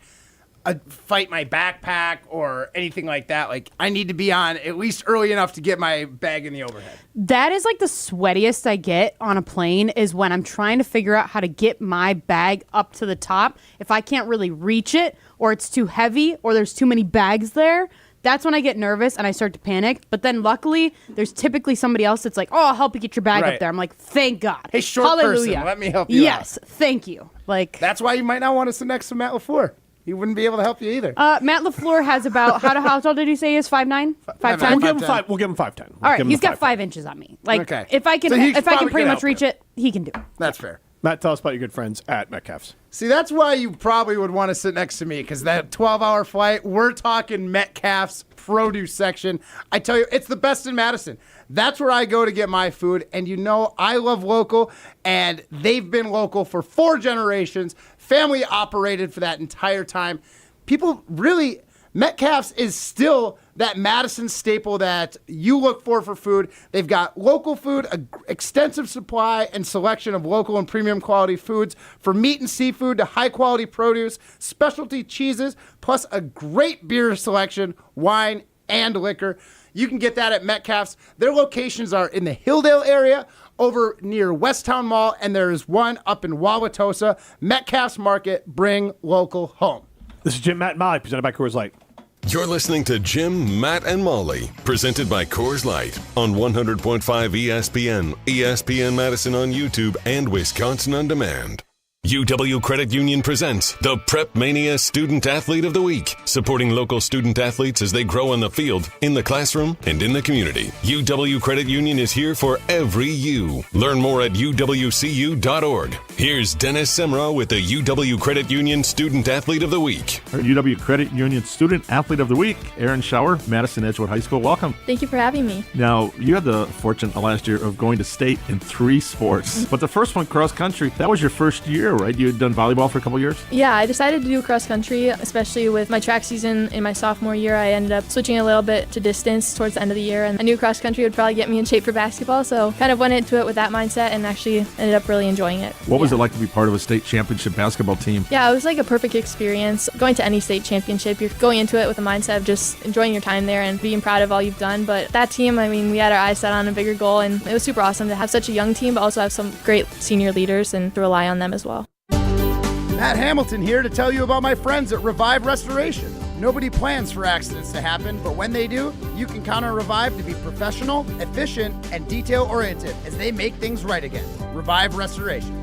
fight my backpack or anything like that. Like I need to be on at least early enough to get my bag in the overhead. That is like the sweatiest I get on a plane is when I'm trying to figure out how to get my bag up to the top. If I can't really reach it or it's too heavy or there's too many bags there, that's when I get nervous and I start to panic. But then luckily there's typically somebody else that's like, oh, I'll help you get your bag up there. I'm like, thank God. Hey, short Hallelujah. person, let me help you out. Yes, thank you. Like that's why you might not want to sit next to Matt LaFleur. He wouldn't be able to help you either. Matt LaFleur has about how tall did you say he is? 5'9"? 5'10"? We'll give him 5'10". All right, he's got 5 inches on me. Like okay. if I can pretty much reach it, he can do it. That's fair. Matt, tell us about your good friends at Metcalf's. See, that's why you probably would want to sit next to me, because that 12-hour flight, we're talking Metcalf's produce section. I tell you, it's the best in Madison. That's where I go to get my food, and you know I love local, and they've been local for 4 generations, family operated for that entire time. People really... Metcalf's is still that Madison staple that you look for food. They've got local food, an extensive supply and selection of local and premium quality foods, from meat and seafood to high quality produce, specialty cheeses, plus a great beer selection, wine, and liquor. You can get that at Metcalf's. Their locations are in the Hilldale area, over near Westtown Mall, and there is one up in Wauwatosa. Metcalf's Market, bring local home. This is Jim, Matt, and Molly, presented by Coors Light. You're listening to Jim, Matt, and Molly, presented by Coors Light on 100.5 ESPN, ESPN Madison on YouTube, and Wisconsin On Demand. UW Credit Union presents the Prep Mania Student Athlete of the Week, supporting local student athletes as they grow on the field, in the classroom, and in the community. UW Credit Union is here for every you. Learn more at uwcu.org. Here's Dennis Semrau with the UW Credit Union Student Athlete of the Week. Our UW Credit Union Student Athlete of the Week, Aaron Schauer, Madison Edgewood High School. Welcome. Thank you for having me. Now, you had the fortune last year of going to state in 3 sports, but the first one, cross country, that was your first year, right? You had done volleyball for a couple years? Yeah, I decided to do cross country, especially with my track season in my sophomore year. I ended up switching a little bit to distance towards the end of the year, and I knew cross country would probably get me in shape for basketball, so kind of went into it with that mindset and actually ended up really enjoying it. What was it like to be part of a state championship basketball team? Yeah, it was like a perfect experience. Going to any state championship, you're going into it with a mindset of just enjoying your time there and being proud of all you've done. But that team, I mean, we had our eyes set on a bigger goal, and it was super awesome to have such a young team, but also have some great senior leaders and to rely on them as well. Matt Hamilton here to tell you about my friends at Revive Restoration. Nobody plans for accidents to happen, but when they do, you can count on Revive to be professional, efficient, and detail-oriented as they make things right again. Revive Restoration.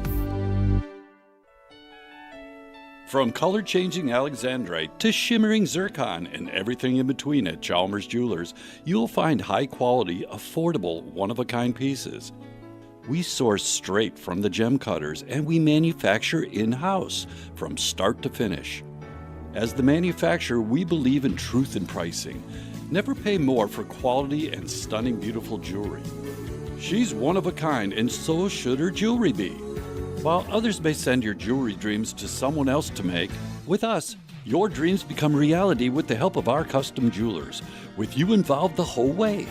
From color-changing alexandrite to shimmering zircon and everything in between at Chalmers Jewelers, you'll find high-quality, affordable, one-of-a-kind pieces. We source straight from the gem cutters, and we manufacture in-house from start to finish. As the manufacturer, we believe in truth in pricing. Never pay more for quality and stunning, beautiful jewelry. She's one of a kind, and so should her jewelry be. While others may send your jewelry dreams to someone else to make, with us, your dreams become reality with the help of our custom jewelers, with you involved the whole way.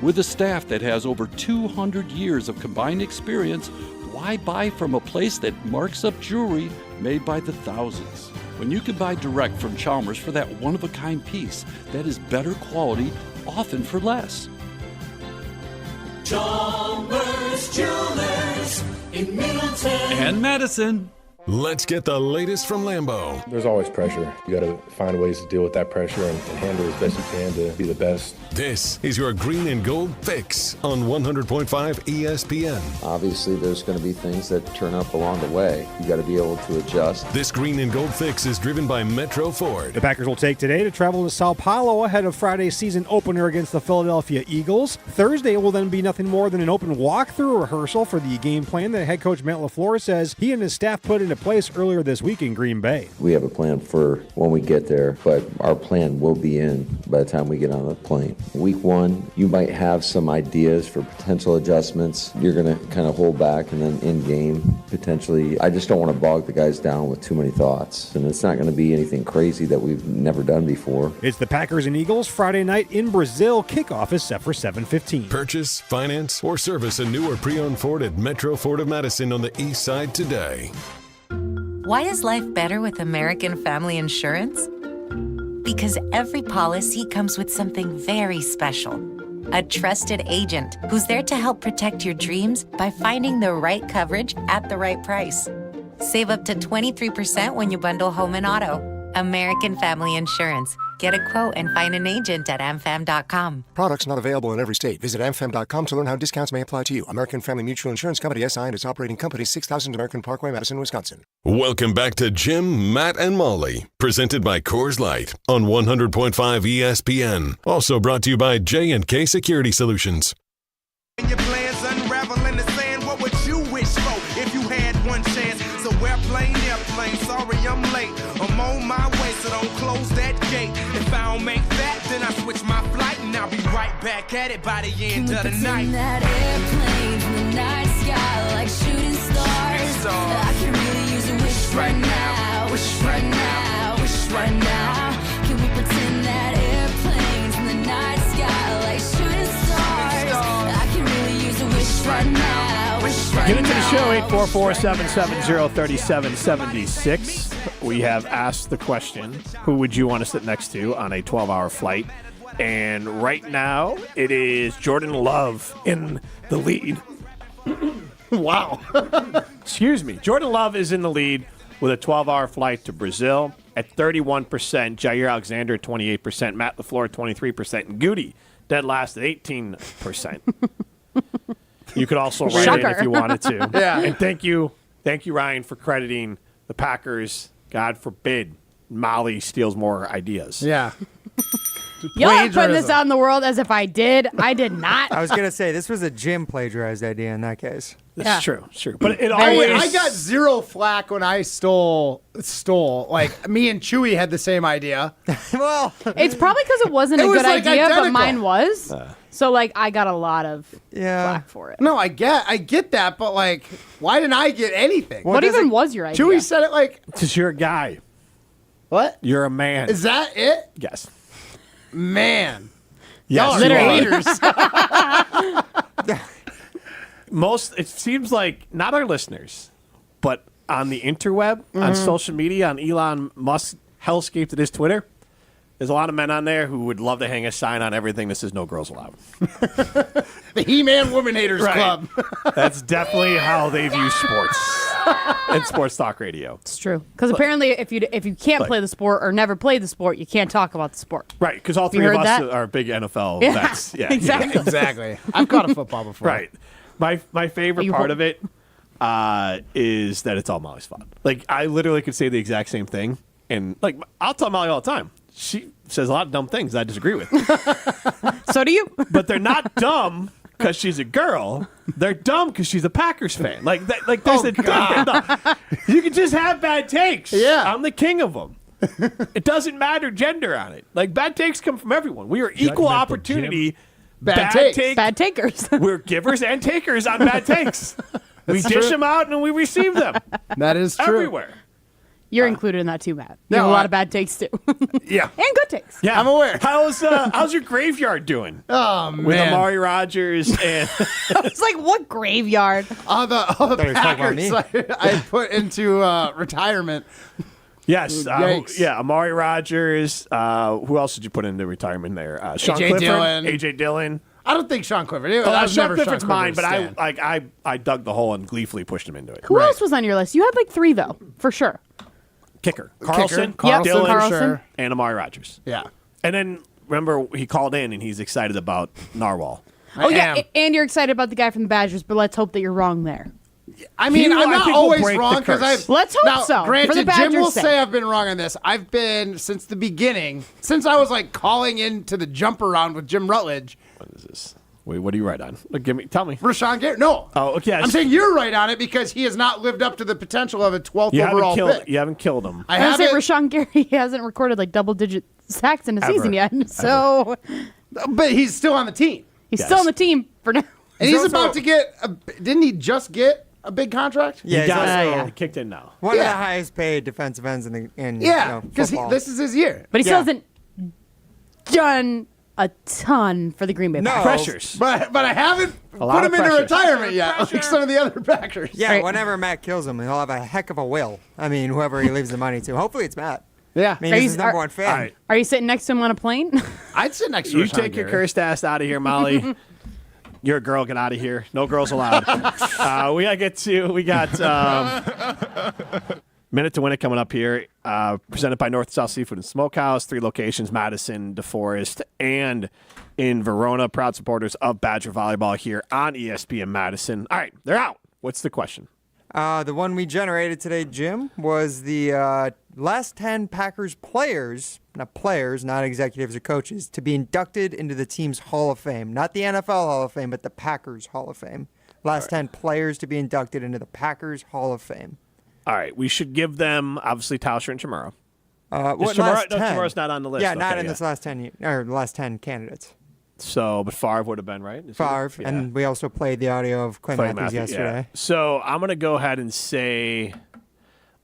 With a staff that has over 200 years of combined experience, why buy from a place that marks up jewelry made by the thousands? When you can buy direct from Chalmers for that one-of-a-kind piece that is better quality, often for less. Chalmers Jewelers in Middleton and Madison. Let's get the latest from Lambeau. There's always pressure. You got to find ways to deal with that pressure and handle it as best you can to be the best. This is your Green and Gold Fix on 100.5 ESPN. Obviously, there's going to be things that turn up along the way. You got to be able to adjust. This Green and Gold Fix is driven by Metro Ford. The Packers will take today to travel to Sao Paulo ahead of Friday's season opener against the Philadelphia Eagles. Thursday will then be nothing more than an open walkthrough rehearsal for the game plan that head coach Matt LaFleur says he and his staff put into place earlier this week in Green Bay. We have a plan for when we get there, but our plan will be in by the time we get on the plane. Week 1, you might have some ideas for potential adjustments. You're going to kind of hold back, and then in game, potentially. I just don't want to bog the guys down with too many thoughts, and it's not going to be anything crazy that we've never done before. It's the Packers and Eagles Friday night in Brazil. Kickoff is set for 7:15. Purchase, finance, or service a new or pre-owned Ford at Metro Ford of Madison on the east side today. Why is life better with American Family Insurance? Because every policy comes with something very special. A trusted agent who's there to help protect your dreams by finding the right coverage at the right price. Save up to 23% when you bundle home and auto. American Family Insurance. Get a quote and find an agent at amfam.com. Products not available in every state. Visit amfam.com to learn how discounts may apply to you. American Family Mutual Insurance Company, SI, and its operating company, 6000 American Parkway, Madison, Wisconsin. Welcome back to Jim, Matt, and Molly, presented by Coors Light on 100.5 ESPN. Also brought to you by J&K Security Solutions. When your plans unravel in the sand, what would you wish for if you had one chance? So airplane, sorry I'm late. I'm on my way, so don't close that gate. If I don't make that, then I switch my flight, and I'll be right back at it by the end of the night. That airplane from the night sky like shooting stars. I can really use a wish right now, wish right now, wish right now. Can we pretend that airplanes from the night sky like shooting stars? I can really use a wish right now, wish right now. Get into the show, 844-770-3776. We have asked the question, who would you want to sit next to on a 12-hour flight? And right now, it is Jordan Love in the lead. Wow. Excuse me. Jordan Love is in the lead with a 12-hour flight to Brazil at 31%. Jair Alexander at 28%. Matt LaFleur at 23%. And Goody dead last at 18%. You could also write in if you wanted to. Yeah. And thank you, Ryan, for crediting the Packers. God forbid Molly steals more ideas. Yeah. Y'all are putting this out in the world as if I did. I did not. I was going to say, this was a Jim plagiarized idea in that case. That's true. It's true. But it I always... got zero flack when I stole. Like, me and Chewy had the same idea. Well, it's probably because it wasn't a was, good like, idea, identical. but mine was. So, like, I got a lot of flack for it. No, I get that, but, like, why didn't I get anything? What even was your idea? Chewy said it like... Because you're a guy. What? You're a man. Is that it? Yes. Man. Yes, Y'all are haters. It seems like, not our listeners, but on the interweb, on social media, on Elon Musk's hellscape that is Twitter, there's a lot of men on there who would love to hang a sign on everything that says no girls allowed. The He-Man Woman Haters Club. That's definitely how they view sports and sports talk radio. It's true. Because apparently if you can't play the sport or never played the sport, you can't talk about the sport. Right, because all Have you three of heard us that? are big NFL Yeah, vets. Yeah, exactly. Exactly. I've caught a football before. Right. My favorite part of it is that it's all Molly's fault. Like, I literally could say the exact same thing. And, like, I'll tell Molly all the time. She says a lot of dumb things I disagree with. So do you. But they're not dumb because she's a girl. They're dumb because she's a Packers fan. Like, there's a difference. You can just have bad takes. Yeah. I'm the king of them. It doesn't matter gender on it. Like, bad takes come from everyone. We are equal opportunity. Bad takes. Bad takers. We're givers and takers on bad takes. We dish them out and we receive them. That is true. Everywhere. You're included in that too, Matt. You No, have a lot of bad takes too. Yeah. And good takes. Yeah, I'm aware. How's your graveyard doing? Oh, man. With Amari Rogers and It's like, what graveyard? All the Thought he was talking about Packers I put into retirement. yes, Yikes. Amari Rogers. Who else did you put into retirement there? Sean A.J. Clifford, Dillon. AJ Dillon. I don't think Sean Clifford. That was Sean never Clifford's Sean mine, Clifford's but stand. I dug the hole and gleefully pushed him into it. Who else was on your list? You had like 3 though, for sure. Kicker Carlson, Carlson, Dillon, for sure. and Amari Rogers. Yeah. And then remember he called in and he's excited about Narwhal. Oh yeah, and you're excited about the guy from the Badgers, but let's hope that you're wrong there. I mean, I'm not always wrong because I've. Let's hope now, so. Granted, for the Badgers' Jim will sake. say I've been wrong on this. I've been since the beginning, since I was like calling into the jump around with Jim Rutledge. What is this? Wait, what are you right on? Tell me. Rashawn Gary. No. Oh, okay. I'm saying you're right on it because he has not lived up to the potential of a 12th overall pick. You haven't killed him. I I was say haven't. Rashawn Gary hasn't recorded like double-digit sacks in a season yet, so But he's still on the team. he's still on the team for now. And he's about to get. Didn't he just get a big contract? Yeah, He got he's it. also He kicked in now. one of the highest paid defensive ends in Yeah, because football. this is his year. But he still hasn't done a ton for the Green Bay Packers. Pressures. But I haven't lot put of him into pressure. retirement yet, like some of the other Packers. Yeah, Right. whenever Matt kills him, he'll have a heck of a will. I mean, whoever he leaves the money to. Hopefully it's Matt. Yeah. I mean, Are he's you- his number are- one fan. All right. Are you sitting next to him on a plane? I'd sit next to You Rashawn take your Gary. cursed ass out of here, Molly. You're a girl. Get out of here. No girls allowed. We gotta get to. We got Minute to Win It coming up here. Presented by North and South Seafood and Smokehouse. 3 locations: Madison, DeForest, and in Verona. Proud supporters of Badger volleyball here on ESPN Madison. All right, they're out. What's the question? The one we generated today, Jim, was the last 10 Packers players, not executives or coaches, to be inducted into the team's Hall of Fame. Not the NFL Hall of Fame, but the Packers Hall of Fame. Last 10 players to be inducted into the Packers Hall of Fame. All right, we should give them, obviously, Tauscher and Chamorro. What, Chamorro- last no, 10? Chamorro's not on the list. Yeah, not Okay, in this last 10, or the last 10 candidates. So, but Favre would have been, right? Is he? Favre, Yeah. and we also played the audio of Clay Matthews yesterday. Yeah. So I'm going to go ahead and say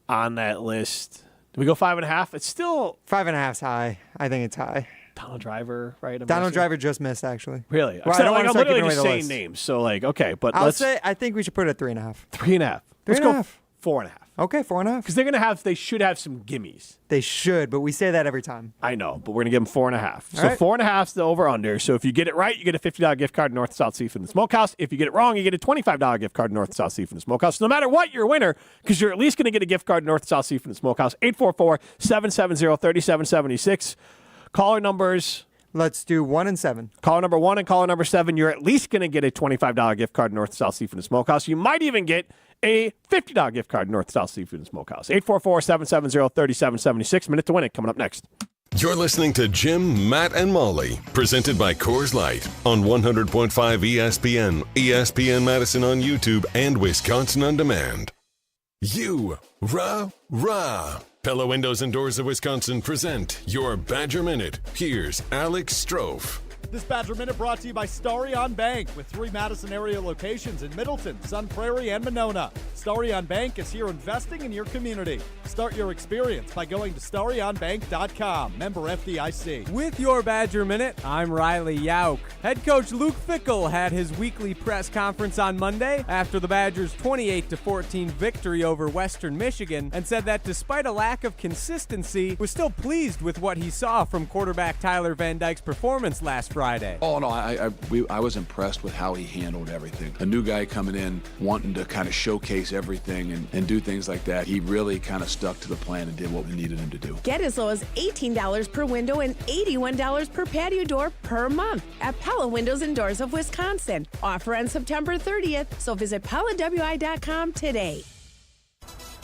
on that list, do we go 5.5? It's still 5.5's high. I think it's high. Donald Driver, right? I'm Donald guessing? Driver just missed, actually. Really? Well, I So, don't like, wanna I'm start literally giving just away the saying list. names. So, like, okay, but I think we should put it at 3.5. 3.5. Let's 3.5. go 4.5. Okay, 4.5. Because they should have some gimmies. They should, but we say that every time. I know, but we're going to give them 4.5. So All right. 4.5 is the over-under. So if you get it right, you get a $50 gift card to North and South Seafood and Smokehouse. If you get it wrong, you get a $25 gift card to North and South Seafood and Smokehouse. No matter what, you're a winner because you're at least going to get a gift card to North and South Seafood and Smokehouse. 844-770-3776. Caller numbers. Let's do 1 and 7. Caller number 1 and caller number 7, you're at least going to get a $25 gift card to North and South Seafood and Smokehouse. You might even get a $50 gift card to North and South Seafood and Smokehouse. 844-770-3776. Minute to Win It coming up next. You're listening to Jim, Matt, and Molly, presented by Coors Light on 100.5 ESPN, ESPN Madison on YouTube, and Wisconsin On Demand. Rah. Pella Windows and Doors of Wisconsin present your Badger Minute. Here's Alex Strofe. This Badger Minute brought to you by Starry on Bank, with 3 Madison area locations in Middleton, Sun Prairie, and Monona. Starry on Bank is here investing in your community. Start your experience by going to starryonbank.com. Member FDIC. With your Badger Minute, I'm Riley Yauk. Head coach Luke Fickell had his weekly press conference on Monday after the Badgers' 28-14 victory over Western Michigan, and said that despite a lack of consistency, was still pleased with what he saw from quarterback Tyler Van Dyke's performance last Friday. Oh, no, I was impressed with how he handled everything. A new guy coming in, wanting to kind of showcase everything and do things like that. He really kind of stuck to the plan and did what we needed him to do. Get as low as $18 per window and $81 per patio door per month at Pella Windows and Doors of Wisconsin. Offer on September 30th, so visit PellaWI.com today.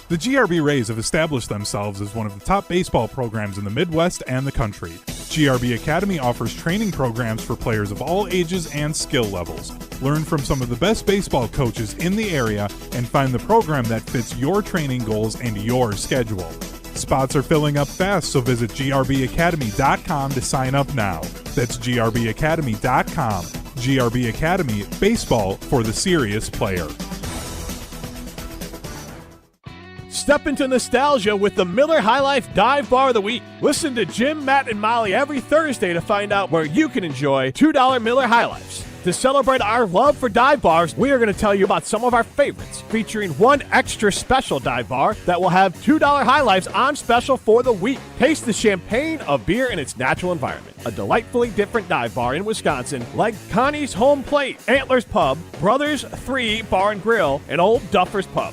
The GRB Rays have established themselves as one of the top baseball programs in the Midwest and the country. GRB Academy offers training programs for players of all ages and skill levels. Learn from some of the best baseball coaches in the area and find the program that fits your training goals and your schedule. Spots are filling up fast, so visit grbacademy.com to sign up now. That's grbacademy.com. GRB Academy, baseball for the serious player. Step into nostalgia with the Miller High Life Dive Bar of the Week. Listen to Jim, Matt, and Molly every Thursday to find out where you can enjoy $2 Miller High Lifes. To celebrate our love for dive bars, we are going to tell you about some of our favorites, featuring one extra special dive bar that will have $2 High Lifes on special for the week. Taste the champagne of beer in its natural environment. A delightfully different dive bar in Wisconsin, like Connie's Home Plate, Antlers Pub, Brothers 3 Bar and Grill, and Old Duffer's Pub.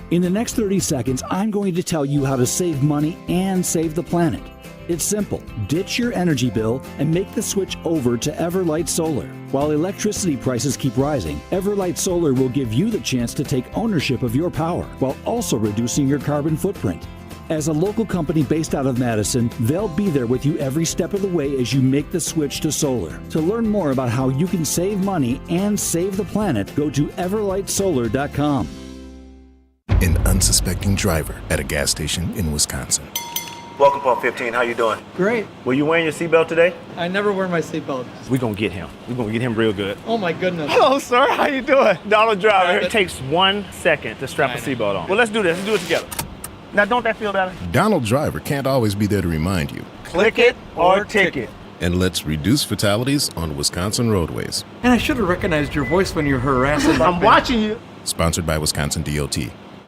In the next 30 seconds, I'm going to tell you how to save money and save the planet. It's simple. Ditch your energy bill and make the switch over to Everlight Solar. While electricity prices keep rising, Everlight Solar will give you the chance to take ownership of your power while also reducing your carbon footprint. As a local company based out of Madison, they'll be there with you every step of the way as you make the switch to solar. To learn more about how you can save money and save the planet, go to everlightsolar.com. An unsuspecting driver at a gas station in Wisconsin. Welcome, Pump 15. How you doing? Great. Were you wearing your seatbelt today? I never wear my seatbelt. We're going to get him. We're going to get him real good. Oh, my goodness. Hello, sir. How you doing? Donald Driver. It takes 1 second to strap a seatbelt on. Well, let's do this. Let's do it together. Now, don't that feel better? Donald Driver can't always be there to remind you. Click it or ticket. And let's reduce fatalities on Wisconsin roadways. And I should have recognized your voice when you're harassing. I'm watching you. Sponsored by Wisconsin DOT.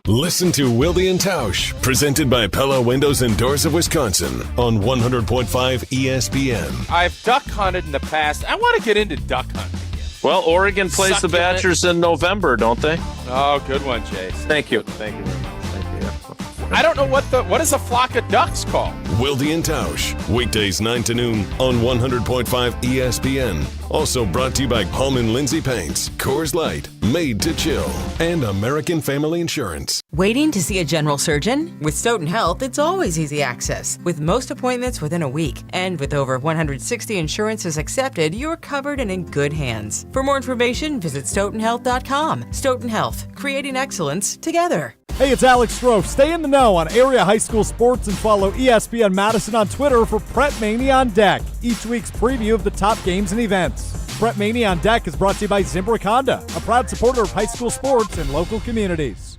Listen to Wilde and Tausch, presented by Pella Windows and Doors of Wisconsin on 100.5 ESPN. I've duck hunted in the past. I want to get into duck hunting again. Well, Oregon plays the Badgers in November, don't they? Oh, good one, Chase. Thank you. Thank you. Thank you. I don't know what is a flock of ducks called? Wilde and Tausch, weekdays 9 to noon on 100.5 ESPN. Also brought to you by Hallman Lindsay Paints, Coors Light, Made to Chill, and American Family Insurance. Waiting to see a general surgeon? With Stoughton Health, it's always easy access, with most appointments within a week. And with over 160 insurances accepted, you're covered and in good hands. For more information, visit stoughtonhealth.com. Stoughton Health, creating excellence together. Hey, it's Alex Strofe. Stay in the know on area high school sports and follow ESPN Madison on Twitter for Prep Mania on Deck, each week's preview of the top games and events. Prep Mania on Deck is brought to you by Zimbrick Honda, a proud supporter of high school sports and local communities.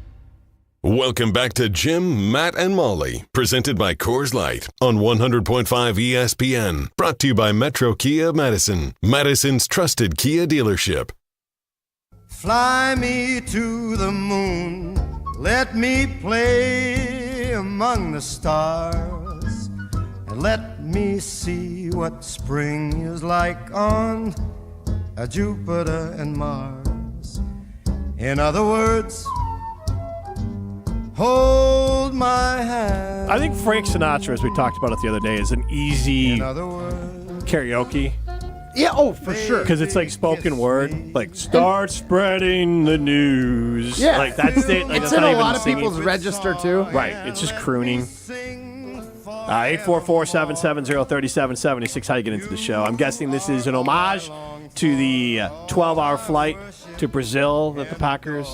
Welcome back to Jim, Matt, and Molly, presented by Coors Light on 100.5 ESPN. Brought to you by Metro Kia Madison, Madison's trusted Kia dealership. Fly me to the moon, let me play among the stars, and let me see what spring is like on Jupiter and Mars. In other words, hold my hand. I think Frank Sinatra, as we talked about it the other day, is an easy karaoke. Yeah, oh, for sure. Because it's like spoken word. Like, start spreading the news. Yeah. Like, that's it. Like, It's that's in not a even lot of singing. people's register, too. Right. It's just crooning. 844-770-3776. How you get into the show? I'm guessing this is an homage to the 12-hour flight to Brazil that the Packers.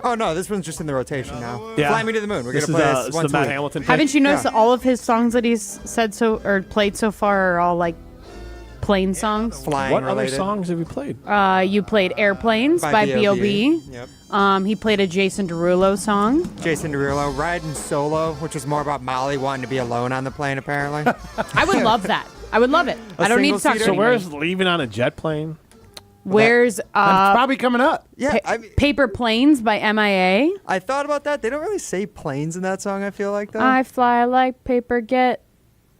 Oh no, this one's just in the rotation now. Yeah. Fly Me to the Moon. We're This gonna play is this the once a Matt week. Hamilton. Haven't you noticed that all of his songs that he's said so or played so far are all like plane songs? Flying What related. other songs have we played? You played Airplanes by B.O.B. Yep. He played a Jason Derulo song. Jason Derulo, Riding Solo, which was more about Molly wanting to be alone on the plane, apparently. I would love that. I would love it. I don't need to talk to So anybody. where's Leaving on a Jet Plane? Where's That's probably coming up. Yeah, Paper Planes by MIA? I thought about that. They don't really say planes in that song, I feel like, though. I fly like paper, get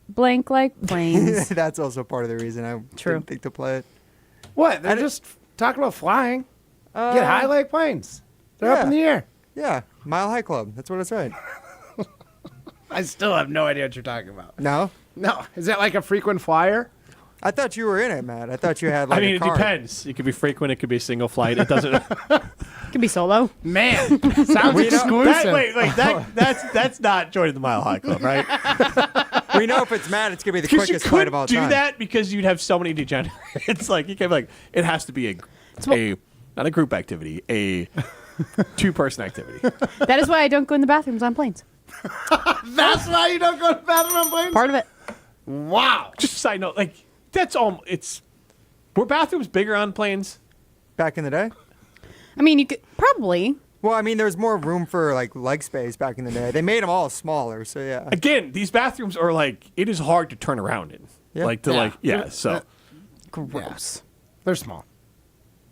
blank like planes. That's also part of the reason I didn't think to play it. What? They're just talking about flying. Get high like planes. They're up in the air. Yeah, Mile High Club. That's what it's right. I still have no idea what you're talking about. No? No. Is that like a frequent flyer? I thought you were in it, Matt. I thought you had like I mean, a it card. depends. It could be frequent. It could be a single flight. It doesn't. Could be solo. Man, sounds We know- exclusive. That's not joining the Mile High Club, right? We know if it's Matt, it's going to be the Because you quickest flight of all couldn't time. do that because you'd have so many degenerates. It's like you can be like it has to be a not a group activity, a two-person activity. That is why I don't go in the bathrooms on planes. That's why you don't go to the bathroom on planes? Part of it. Wow. Just a side note, like that's all. Were bathrooms bigger on planes back in the day? I mean, you could probably. Well, I mean, there's more room for like leg space back in the day. They made them all smaller, so yeah. Again, these bathrooms are like it is hard to turn around in. Yeah. So gross. They're small.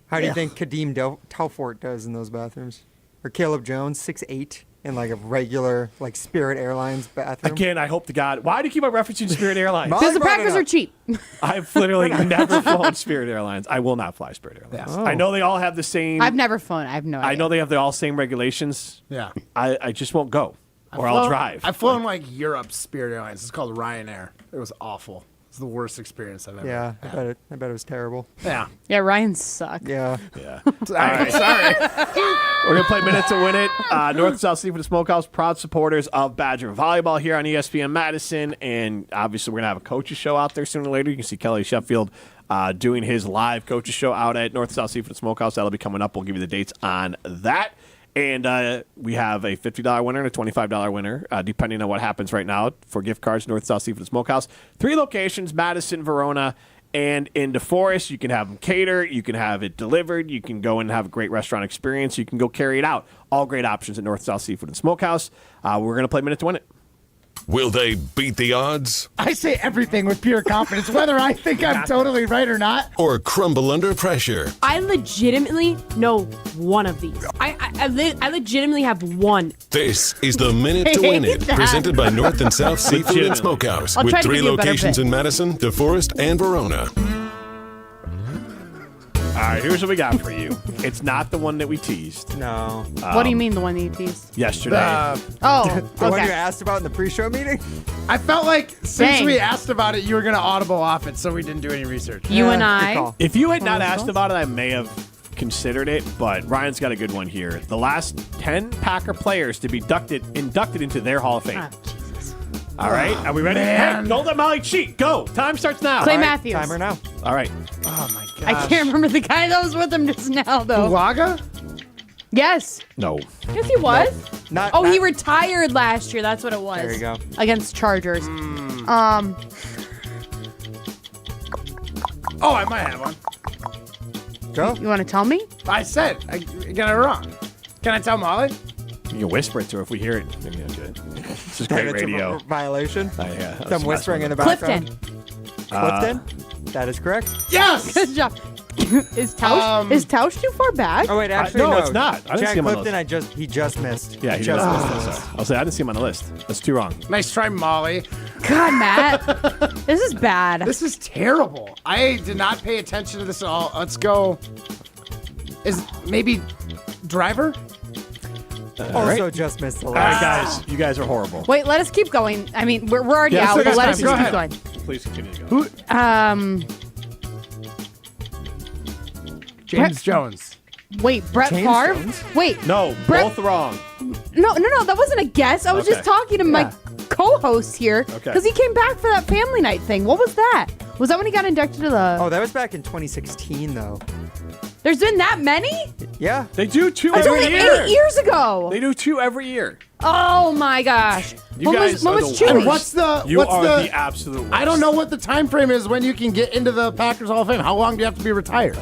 How do you think Kadeem Telfort does in those bathrooms? Or Caleb Jones, 6'8", in like a regular like Spirit Airlines bathroom? Again, I hope to God. Why do you keep on referencing Spirit Airlines? Because the Packers are cheap. I've literally never flown Spirit Airlines. I will not fly Spirit Airlines. Yeah. I know they all have the same. I've never flown. I have no idea. I know they have the all same regulations. Yeah. I just won't go, or I'll drive. I've flown like Europe Spirit Airlines. It's called Ryanair. It was awful. It's the worst experience I've ever Yeah, had. I bet it was terrible. Yeah. Yeah, Ryan sucked. Yeah. Yeah. Sorry. We're going to play Minute to Win It. North and South Seafood Smokehouse, proud supporters of Badger Volleyball here on ESPN Madison. And obviously, we're going to have a coaches show out there sooner or later. You can see Kelly Sheffield doing his live coaches show out at North and South Seafood Smokehouse. That'll be coming up. We'll give you the dates on that. And we have a $50 winner and a $25 winner, depending on what happens right now, for gift cards, North South Seafood Smokehouse. 3 locations, Madison, Verona, and in DeForest. You can have them cater. You can have it delivered. You can go and have a great restaurant experience. You can go carry it out. All great options at North South Seafood and Smokehouse. We're going to play Minute to Win It. Will they beat the odds I say everything with pure confidence, whether I think I'm totally right or not. or crumble under pressure? I legitimately know one of these. I legitimately have one. This is the Minute to Win It, presented by North and South Seafood and Smokehouse, I'll with try to 3 give you a better locations pick. in Madison, DeForest, and Verona. All right, here's what we got for you. It's not the one that we teased. No. What do you mean the one that you teased? Yesterday. Oh, The one you okay. asked about in the pre-show meeting? I felt like since Dang. we asked about it, you were going to audible off it, so we didn't do any research. You and good I. call. If you had not asked about it, I may have considered it, but Ryan's got a good one here. The last 10 Packer players to be inducted into their Hall of Fame. Oh, Jesus. All right, are we ready? Man. Hey, don't let Molly cheat. Go. Time starts now. Clay All right. Matthews. Timer now. All right. Oh, my gosh. I can't remember the guy that was with him just now, though. Ulaga? Yes. No. Yes, he was. Not, Oh, not, he retired last year. That's what it was. There you go. Against Chargers. Oh, I might have one. Go. You want to tell me? I said. I got it wrong. Can I tell Molly? You can whisper it to her if we hear it. Maybe that's good. This is great It's a radio. violation. Yeah, Some whispering in the background. Clifton. Clifton? That is correct. Yes! Good job. Is Tausch too far back? Oh, wait, actually, no, no. it's not. I didn't Jack see him on Clifton, he just missed. Yeah, he just does. missed. I'll say I didn't see him on the list. That's too wrong. Nice try, Molly. God, Matt. This is bad. This is terrible. I did not pay attention to this at all. Let's go. Is maybe driver? Also just missed the All right, last. guys. You guys are horrible. Wait, let us keep going. I mean, we're already Yeah, out, still but got let time. us Go just keep ahead. going. Please continue to go. James Jones. Wait, Brett James Favre? Jones? Wait. No, Brett- both wrong. No, that wasn't a guess. I was just Okay. talking to my co-host here because he came back for that family night thing. What was that? Was that when he got inducted to the? Oh, that was back in 2016, though. There's been that many? Yeah. They do 2 That's every only year. 8 years ago. They do 2 every year. Oh my gosh. You guys when are was the Chewy? worst. What's the? You what's are the, the absolute worst. I don't know what the time frame is when you can get into the Packers Hall of Fame. How long do you have to be retired?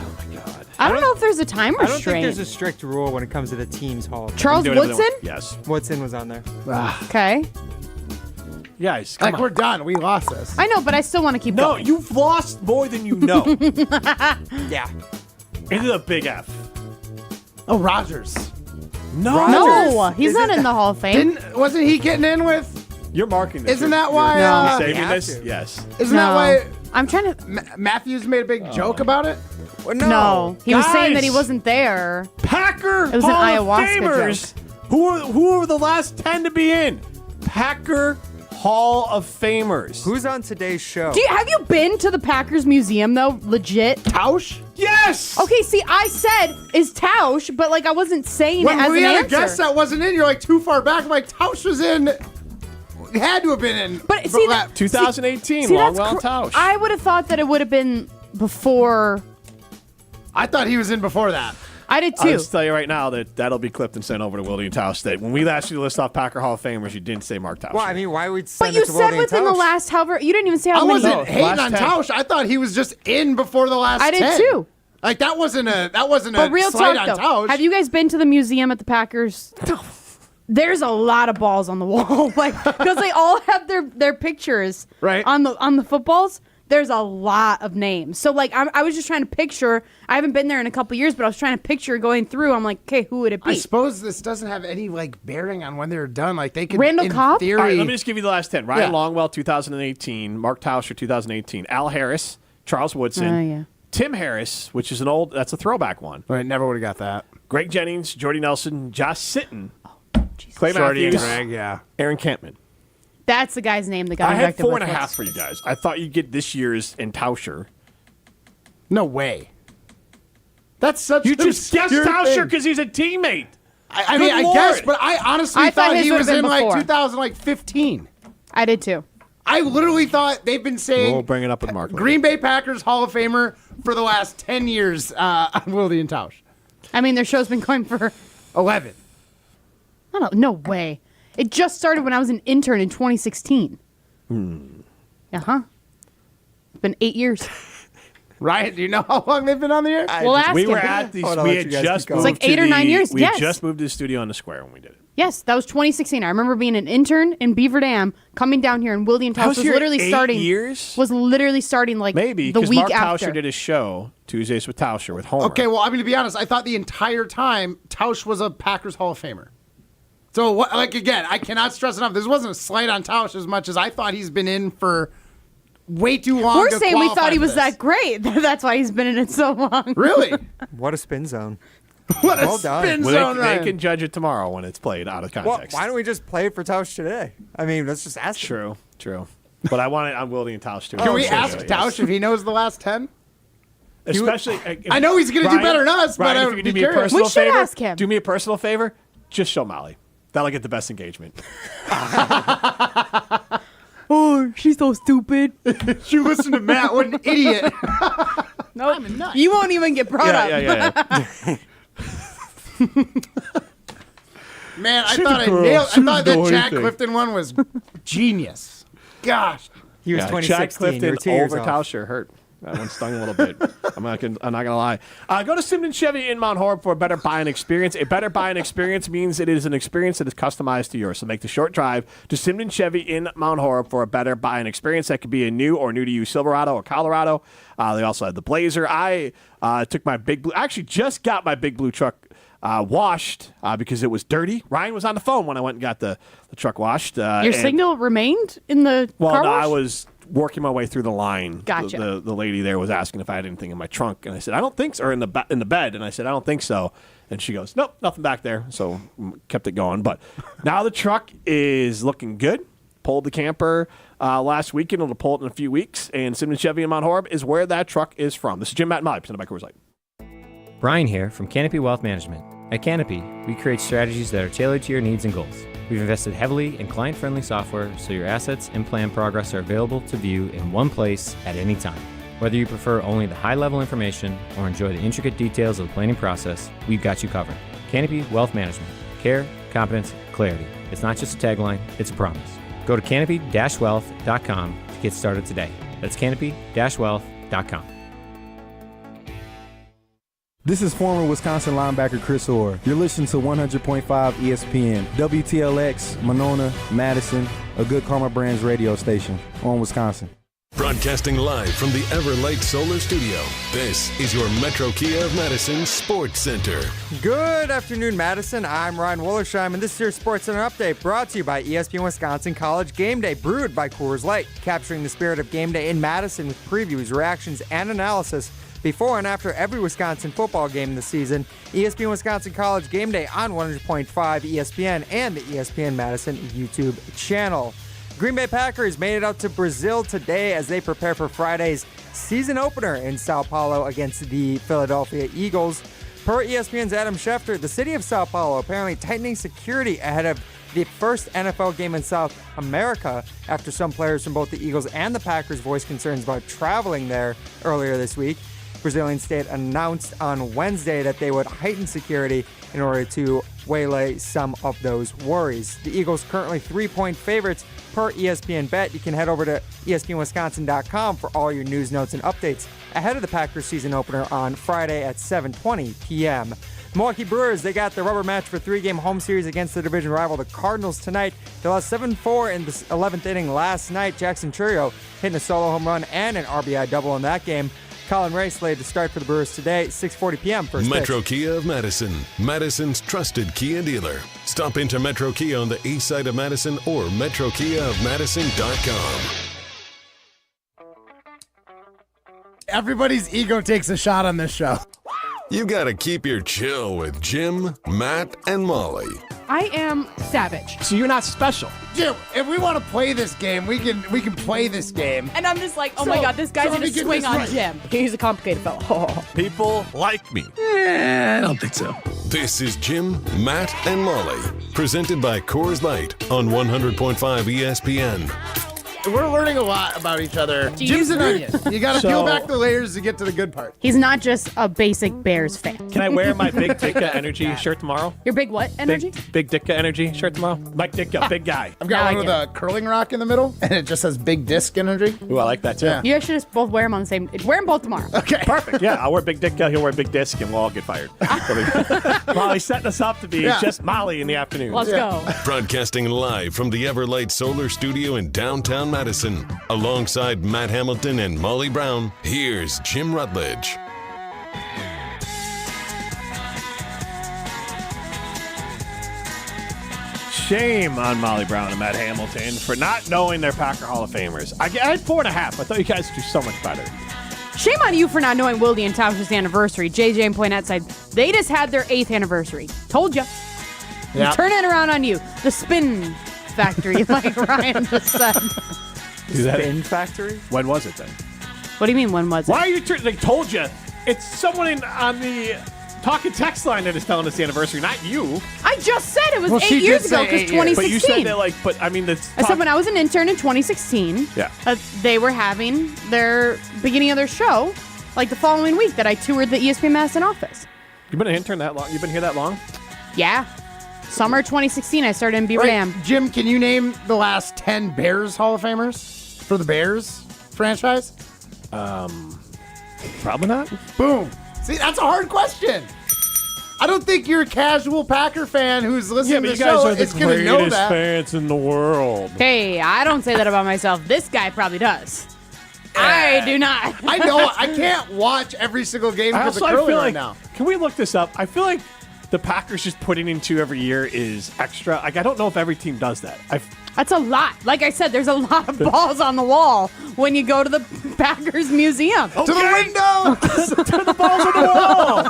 I don't know if there's a time I don't think restraint. there's a strict rule when it comes to the team's Hall of Fame. Charles Woodson? Yes. Woodson was on there. Okay. Guys, come on. We're done. We lost this. I know, but I still want to keep No, going. you've lost more than you know. Yeah. Into the big F. Oh, Rodgers. No. No, he's not in the Hall of Fame. Wasn't he getting in with? You're marking this. Isn't that why? You're saving have this? to. Yes. Isn't that why I'm trying to. Matthews made a big joke about it? Well, No, he was saying that he Guys. wasn't there. Packer It was an Hall of ayahuasca Famers. Who are the last 10 to be in? Packer Hall of Famers. Who's on today's show? Have you been to the Packers Museum though? Legit. Tausch? Yes. Okay, see, I said is Tausch, but like I wasn't saying it as we an had answer. a guest that wasn't in, you're like too far back. I'm like, Tausch was in. Had to have been in. But see, that, 2018, see, that's Longwell and Tausch. I would have thought that it would have been before. I thought he was in before that. I did I'll too. just tell you right now that that'll be clipped and sent over to Willie and Tausch. That when we asked you to list off Packer Hall of Famers, you didn't say Mark Tausch. Well, I mean, why would But send you it to said Willie within the and Tausch? last however. You didn't even say how I many. wasn't hating last on 10. Tausch. I thought he was just in before the last I did 10. too. Like that wasn't a But real slight talk on though, Tausch. have you guys been to the museum at the Packers? There's a lot of balls on the wall, like because they all have their pictures Right. on the footballs. There's a lot of names. So like I was just trying to picture. I haven't been there in a couple years, but I was trying to picture going through. I'm like, okay, who would it be? I suppose this doesn't have any like bearing on when they're done. Like they could Randall in Cobb? theory. All right, let me just give you the last 10. Ryan Yeah. Longwell, 2018. Mark Tauscher, 2018. Al Harris, Charles Woodson. Oh, yeah. Tim Harris, which is that's a throwback one. Right, never would have got that. Greg Jennings, Jordy Nelson, Josh Sitton, Clay Shorty and Matthews, Greg, yeah. Aaron Campman. That's the guy's name that got I had inducted. 4.5 for you guys. I thought you'd get this year's in Tauscher. No way. That's such You a just guessed obscure Tauscher thing. because he's a teammate. I mean, I Good guess, Lord. but I honestly I thought thought his he would've was been in before. like 2015. I did too. I literally thought they've been saying We'll bring it up with Mark later. Green Bay Packers Hall of Famer for the last 10 years on Willie and Tausch. I mean, their show's been going for 11. no way. It just started when I was an intern in 2016. Uh-huh. It's been 8 years. Ryan, do you know how long they've been on the air? We'll ask We him. were at these. Hold on, We let had you guys just keep moved going. It's like 8 or 9 years, We yes. had just moved to the studio on the square when we did it. Yes, that was 2016. I remember being an intern in Beaver Dam, coming down here, and Willie and I Tausch was was here literally 8 starting. years? Was literally starting like Maybe the because week Mark after. Tauscher did his show Tuesdays with Tauscher with Homer. Okay, well, I mean, to be honest, I thought the entire time Tausch was a Packers Hall of Famer. So, like, again, I cannot stress enough. This wasn't a slight on Tausch as much as I thought he's been in for way too long. We're to saying we qualify thought he for was this. that great. That's why he's been in it so long. Really? What a spin zone. What a Well done. spin Well, zone, they Ryan. can judge it tomorrow when it's played out of Well, context. why don't we just play it for Tausch today? I mean, let's just ask him. True. But I want it on Willie and Tausch too. Can we Sure, ask yes. Tausch if he knows the last 10? Especially, I know he's going to do better than us, but Ryan, I if would you be do me a curious. personal We should favor, ask him. Do me a personal favor. Just show Molly. That'll get the best engagement. Oh, she's so stupid. You listen to Matt, what an idiot. No, you won't even get brought up. Yeah. Man, I She's thought a I girl. nailed. I She thought doesn't that know Jack anything. Clifton one was genius. Gosh. He was Yeah, 2016. Jack Clifton you were 2 years over off. Tauscher hurt. That one stung a little bit. I'm not gonna lie. Go to Simden Chevy in Mount Horeb for a better buying experience. A better buying experience means it is an experience that is customized to yours. So make the short drive to Simden Chevy in Mount Horeb for a better buying experience. That could be a new or new to you Silverado or Colorado. They also had the Blazer. I took my big blue. I actually just got my big blue truck washed because it was dirty. Ryan was on the phone when I went and got the truck washed. Your signal remained in the car wash? I was working my way through the line. Gotcha. The lady there was asking if I had anything in my trunk, and I said I don't think so. Or in the bed, and I said I don't think so. And she goes, nope, nothing back there. So kept it going. But now the truck is looking good. Pulled the camper last weekend. It'll pull it in a few weeks. And Simon Chevy in Mount Horeb is where that truck is from. This is Jim, Matt, and Molly, presented by Coors Light. Brian here from Canopy Wealth Management. At Canopy, we create strategies that are tailored to your needs and goals. We've invested heavily in client-friendly software so your assets and plan progress are available to view in one place at any time. Whether you prefer only the high-level information or enjoy the intricate details of the planning process, we've got you covered. Canopy Wealth Management. Care, competence, clarity. It's not just a tagline, it's a promise. Go to canopy-wealth.com to get started today. That's canopy-wealth.com. This is former Wisconsin linebacker Chris Orr. You're listening to 100.5 ESPN, WTLX, Monona, Madison, a Good Karma Brands radio station on Wisconsin. Broadcasting live from the Everlight Solar Studio, this is your Metro Kia of Madison Sports Center. Good afternoon, Madison. I'm Ryan Wollersheim, and this is your Sports Center update brought to you by ESPN Wisconsin College Game Day, brewed by Coors Light, capturing the spirit of game day in Madison with previews, reactions, and analysis before and after every Wisconsin football game this season. ESPN Wisconsin College Game Day on 100.5 ESPN and the ESPN Madison YouTube channel. Green Bay Packers made it out to Brazil today as they prepare for Friday's season opener in Sao Paulo against the Philadelphia Eagles. Per ESPN's Adam Schefter, the city of Sao Paulo apparently tightening security ahead of the first NFL game in South America after some players from both the Eagles and the Packers voiced concerns about traveling there earlier this week. Brazilian state announced on Wednesday that they would heighten security in order to waylay some of those worries. The Eagles currently 3-point favorites per ESPN Bet. You can head over to ESPNWisconsin.com for all your news, notes, and updates ahead of the Packers season opener on Friday at 7:20 p.m. Milwaukee Brewers, they got the rubber match for 3-game home series against the division rival, the Cardinals, tonight. They lost 7-4 in the 11th inning last night. Jackson Chourio hitting a solo home run and an RBI double in that game. Colin Ray slated to start for the Brewers today, 6:40 p.m. first Metro pitch. Kia of Madison, Madison's trusted Kia dealer. Stop into Metro Kia on the east side of Madison or metrokiaofmadison.com. Everybody's ego takes a shot on this show. You gotta keep your chill with Jim, Matt, and Molly. I am savage. So you're not special. Jim, if we want to play this game, we can play this game. And I'm just like, oh my God, this guy's gonna swing on Jim. He's a complicated fellow. People like me. I don't think so. This is Jim, Matt, and Molly, presented by Coors Light on 100.5 ESPN. We're learning a lot about each other. Jim's an onion. You got to peel back the layers to get to the good part. He's not just a basic Bears fan. Can I wear my Big Ditka Energy shirt tomorrow? Your big what energy? Big Ditka Energy shirt tomorrow? Mike Ditka, big guy. I've got one with a curling rock in the middle, and it just says Big Disc Energy. Ooh, I like that too. Yeah. You guys should just both wear them on the same. Wear them both tomorrow. Okay. Perfect. Yeah, I'll wear Big Ditka, he'll wear Big Disc, and we'll all get fired. Molly's setting us up to be just Molly in the afternoon. Let's go. Broadcasting live from the Everlight Solar Studio in downtown Madison. Alongside Matt Hamilton and Molly Brown, here's Jim Rutledge. Shame on Molly Brown and Matt Hamilton for not knowing their Packer Hall of Famers. I had 4.5. I thought you guys would do so much better. Shame on you for not knowing Wildy and Tauscher's anniversary. JJ and Poinette side, they just had their 8th anniversary. Told you. Yeah. Turn it around on you. The spin factory, like Ryan just said. Spin Factory? When was it then? What do you mean, when was it? Why are you? They told you. It's someone on the talking text line that is telling us the anniversary, not you. I just said it was 8 years ago because 2016. But you said that, but I mean, that's. I said when I was an intern in 2016. Yeah. They were having their beginning of their show, like the following week that I toured the ESPN Madison office. You've been an intern that long? You've been here that long? Yeah. Summer 2016, I started in Beaver Dam. Jim, can you name the last 10 Bears Hall of Famers for the Bears franchise? Probably not. Boom. See, that's a hard question. I don't think you're a casual Packer fan who's listening to the show is going to know that. Fans in the world. Hey, I don't say that about myself. This guy probably does. I do not. I know. I can't watch every single game for the curling right now. Can we look this up? I feel like the Packers just putting in 2 every year is extra. Like, I don't know if every team does that. That's a lot. Like I said, there's a lot of balls on the wall when you go to the Packers Museum. Okay. To the window! To the balls on the wall!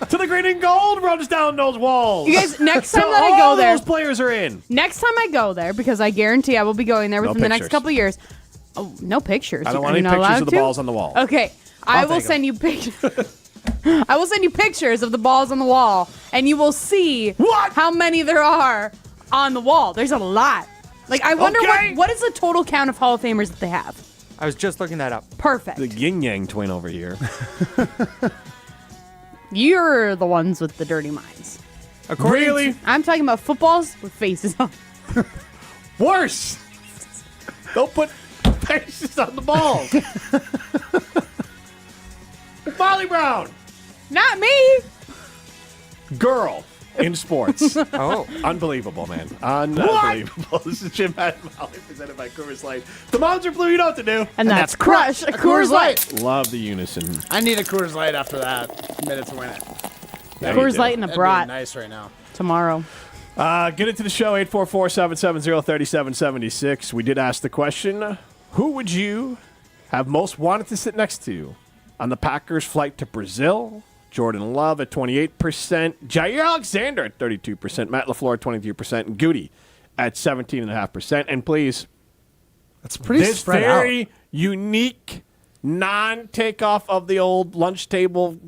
To the green and gold runs down those walls. You guys, next time that I go there, those players are in. Next time I go there, because I guarantee I will be going there within the next couple of years. Oh, no pictures. I don't want any pictures of the balls on the wall. Okay. I will send you pictures. I will send you pictures of the balls on the wall, and you will see how many there are on the wall. There's a lot. Like, I wonder what is the total count of Hall of Famers that they have? I was just looking that up. Perfect. The yin yang twin over here. You're the ones with the dirty minds. Really? I'm talking about footballs with faces on. Worse. Don't put faces on the balls. Molly Brown. Not me. Girl in sports. Oh. Unbelievable, man. Unbelievable. This is Jim Matt and Molly presented by Coors Light. The moms are blue, you know what to do. And that's Crush, a Coors Light. Love the unison. I need a Coors Light after that minute to win it. Coors Light and a That'd be brat. nice right now. Tomorrow. Get into the show, 844-770-3776. We did ask the question, who would you have most wanted to sit next to on the Packers' flight to Brazil? Jordan Love at 28%, Jair Alexander at 32%, Matt LaFleur at 22%, and Goody at 17.5%. And please, that's pretty this spread very out. unique non-takeoff of the old lunch table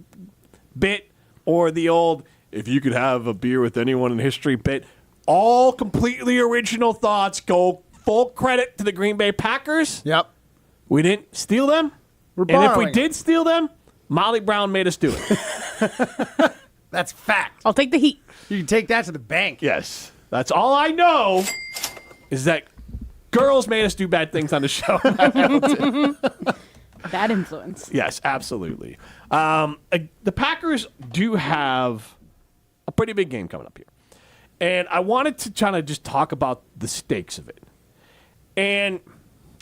bit or the old if you could have a beer with anyone in history bit. All completely original thoughts. Go full credit to the Green Bay Packers. Yep. We didn't steal them. We're and if we borrowing did steal them, Molly Brown made us do it. That's fact. I'll take the heat. You can take that to the bank. Yes. That's all I know is that girls made us do bad things on the show. Bad influence. Yes, absolutely. The Packers do have a pretty big game coming up here. And I wanted to try to just talk about the stakes of it. And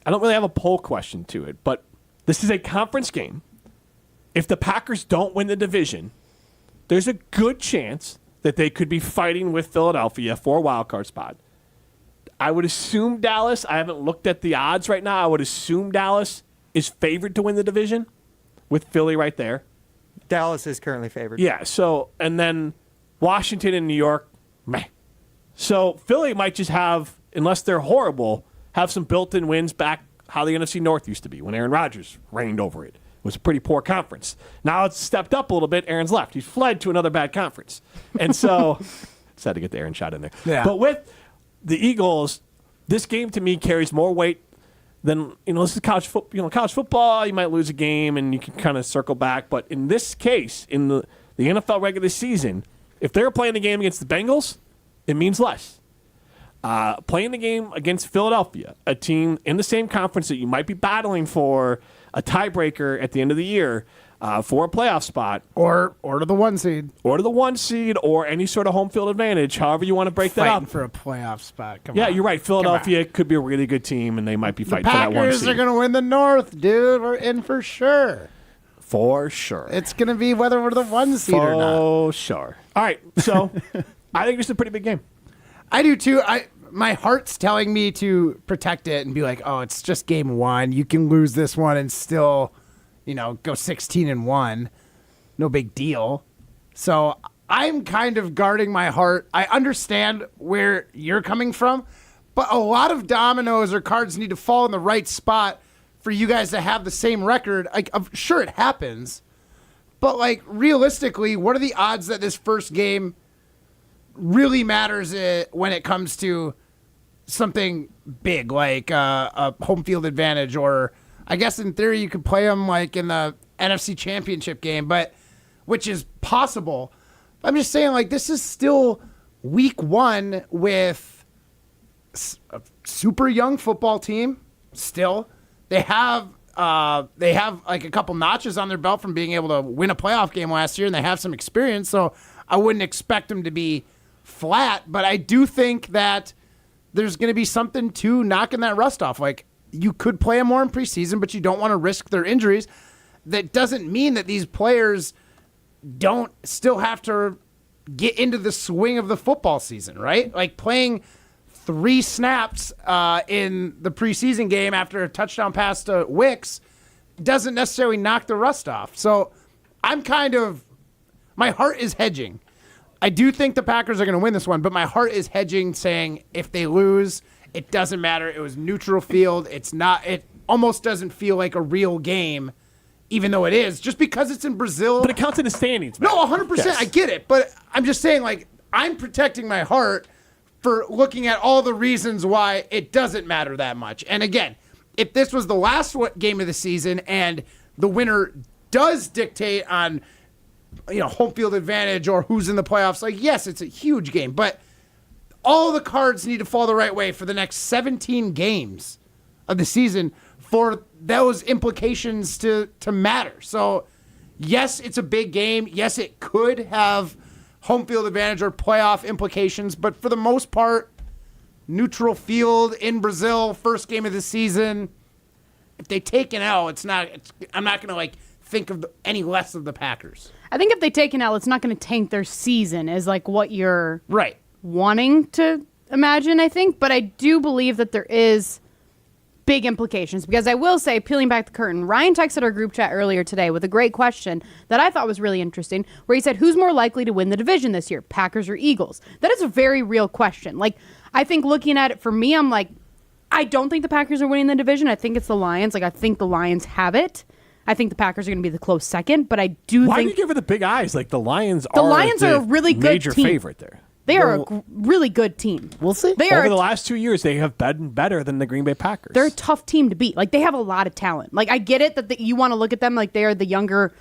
I don't really have a poll question to it, but this is a conference game. If the Packers don't win the division, there's a good chance that they could be fighting with Philadelphia for a wild card spot. I would assume Dallas, I haven't looked at the odds right now, I would assume Dallas is favored to win the division with Philly right there. Dallas is currently favored. Yeah, so, and then Washington and New York, meh. So Philly might just have, unless they're horrible, have some built-in wins back how the NFC North used to be when Aaron Rodgers reigned over it. It was a pretty poor conference. Now it's stepped up a little bit. Aaron's left. He's fled to another bad conference. And so, just had to get the Aaron shot in there. Yeah. But with the Eagles, this game to me carries more weight than, this is college football. College football, you might lose a game and you can kind of circle back. But in this case, in the NFL regular season, if they're playing the game against the Bengals, it means less. Playing the game against Philadelphia, a team in the same conference that you might be battling for a tiebreaker at the end of the year for a playoff spot. Or to the 1 seed. Or to the 1 seed or any sort of home field advantage, however you want to break that Fighting up. for a playoff spot. Come Yeah, on. you're right. Philadelphia could be a really good team, and they might be The fighting for that 1 Packers seed. are going to win the North, dude. We're in for sure. For sure. It's going to be whether we're the 1 seed or not. For sure. All right, so I think it's a pretty big game. I do too. My heart's telling me to protect it and be like, oh, it's just game 1. You can lose this one and still, go 16-1. No big deal. So I'm kind of guarding my heart. I understand where you're coming from, but a lot of dominoes or cards need to fall in the right spot for you guys to have the same record. Like, sure, it happens, but realistically, what are the odds that this first game really matters when it comes to something big like a home field advantage, or I guess in theory you could play them in the NFC Championship game, but which is possible. I'm just saying this is still week 1 with a super young football team. Still, they have a couple notches on their belt from being able to win a playoff game last year, and they have some experience. So I wouldn't expect them to be flat, but I do think that there's going to be something to knocking that rust off. You could play them more in preseason, but you don't want to risk their injuries. That doesn't mean that these players don't still have to get into the swing of the football season, right? Playing 3 snaps in the preseason game after a touchdown pass to Wicks doesn't necessarily knock the rust off. So my heart is hedging. I do think the Packers are going to win this one, but my heart is hedging, saying if they lose, it doesn't matter. It was neutral field. It almost doesn't feel like a real game, even though it is, just because it's in Brazil. But it counts in the standings, man. No, 100%. Yes. I get it. But I'm just saying, I'm protecting my heart for looking at all the reasons why it doesn't matter that much. And again, if this was the last game of the season and the winner does dictate on, home field advantage or who's in the playoffs, like, yes, it's a huge game, but all the cards need to fall the right way for the next 17 games of the season for those implications to matter. So, yes, it's a big game. Yes, it could have home field advantage or playoff implications, but for the most part, neutral field in Brazil, first game of the season. If they take an L, I'm not going to think of any less of the Packers. I think if they take an L, it's not going to tank their season as what you're right wanting to imagine, I think. But I do believe that there is big implications, because I will say, peeling back the curtain, Ryan texted our group chat earlier today with a great question that I thought was really interesting, where he said, who's more likely to win the division this year, Packers or Eagles? That is a very real question. I think looking at it for me, I'm I don't think the Packers are winning the division. I think it's the Lions. I think the Lions have it. I think the Packers are going to be the close second, but I do think... Why do you give her the big eyes? The Lions are a really good major team. favorite there. They are a really good team. We'll see. Over the last 2 years, they have been better than the Green Bay Packers. They're a tough team to beat. They have a lot of talent. I get it that you want to look at them like they are the younger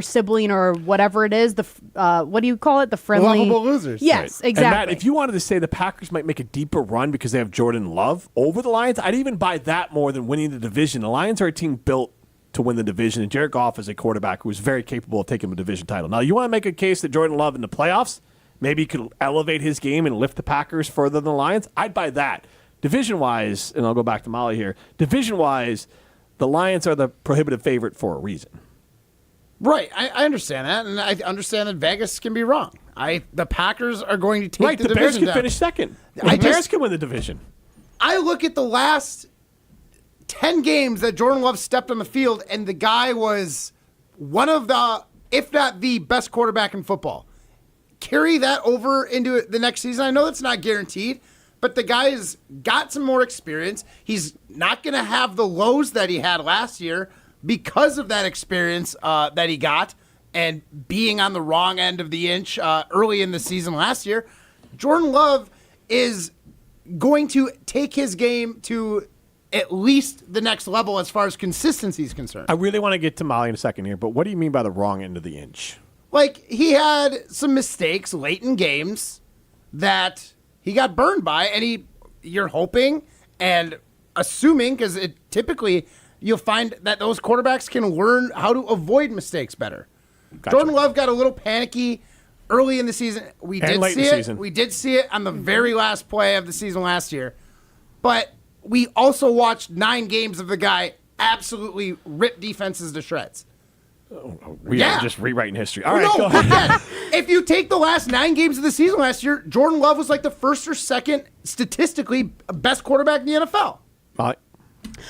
sibling or whatever it is. The what do you call it? The friendly... lovable losers. Yes, right. exactly. And Matt, if you wanted to say the Packers might make a deeper run because they have Jordan Love over the Lions, I'd even buy that more than winning the division. The Lions are a team built to win the division, and Jared Goff is a quarterback who is very capable of taking a division title. Now, you want to make a case that Jordan Love in the playoffs... maybe he could elevate his game and lift the Packers further than the Lions. I'd buy that. Division-wise, and I'll go back to Molly here, division-wise, the Lions are the prohibitive favorite for a reason. Right. I understand that, and I understand that Vegas can be wrong. The Packers are going to take the division Bears can down. finish second. The Bears can win the division. I look at the last 10 games that Jordan Love stepped on the field, and the guy was one of the, if not the best quarterback in football. Carry that over into the next season. I know that's not guaranteed, but the guy has got some more experience. He's not going to have the lows that he had last year because of that experience that he got and being on the wrong end of the inch early in the season last year. Jordan Love is going to take his game to at least the next level as far as consistency is concerned. I really want to get to Molly in a second here, but what do you mean by the wrong end of the inch? He had some mistakes late in games that he got burned by, and you're hoping and assuming, because typically you'll find that those quarterbacks can learn how to avoid mistakes better. Gotcha. Jordan Love got a little panicky early in the season. We did see it on the very last play of the season last year, but we also watched 9 games of the guy absolutely rip defenses to shreds. We are just rewriting history. All right, go ahead. Again, if you take the last 9 games of the season last year, Jordan Love was the first or second statistically best quarterback in the NFL.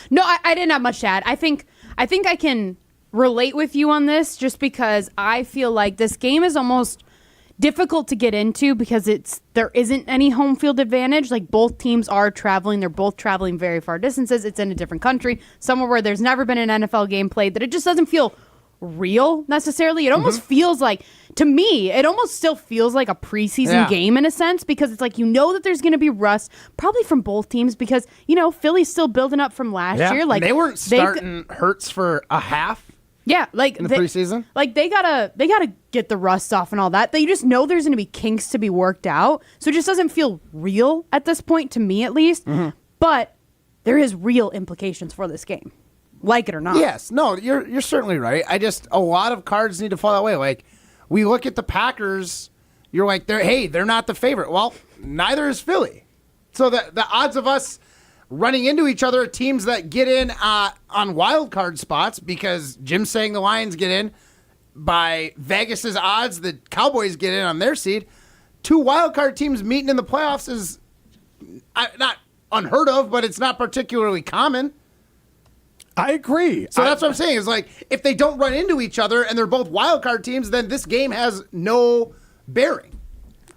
No, I didn't have much to add. I think I can relate with you on this just because I feel like this game is almost difficult to get into because there isn't any home field advantage. Both teams are traveling. They're both traveling very far distances. It's in a different country, somewhere where there's never been an NFL game played, that it just doesn't feel real necessarily. It almost feels to me, it almost still feels like a preseason game in a sense, because it's that there's going to be rust probably from both teams because, Philly's still building up from last year. They weren't starting Hurts for a half. Yeah, in the preseason. They gotta get the rust off and all that. They just know there's going to be kinks to be worked out. So it just doesn't feel real at this point, to me at least. Mm-hmm. But there is real implications for this game. Like it or not. Yes. No, you're certainly right. A lot of cards need to fall that way. We look at the Packers, you're they're not the favorite. Well, neither is Philly. So the odds of us running into each other are teams that get in on wild card spots, because Jim's saying the Lions get in. By Vegas's odds, the Cowboys get in on their seed. 2 wild card teams meeting in the playoffs is not unheard of, but it's not particularly common. I agree. So that's what I'm saying is if they don't run into each other and they're both wild card teams, then this game has no bearing.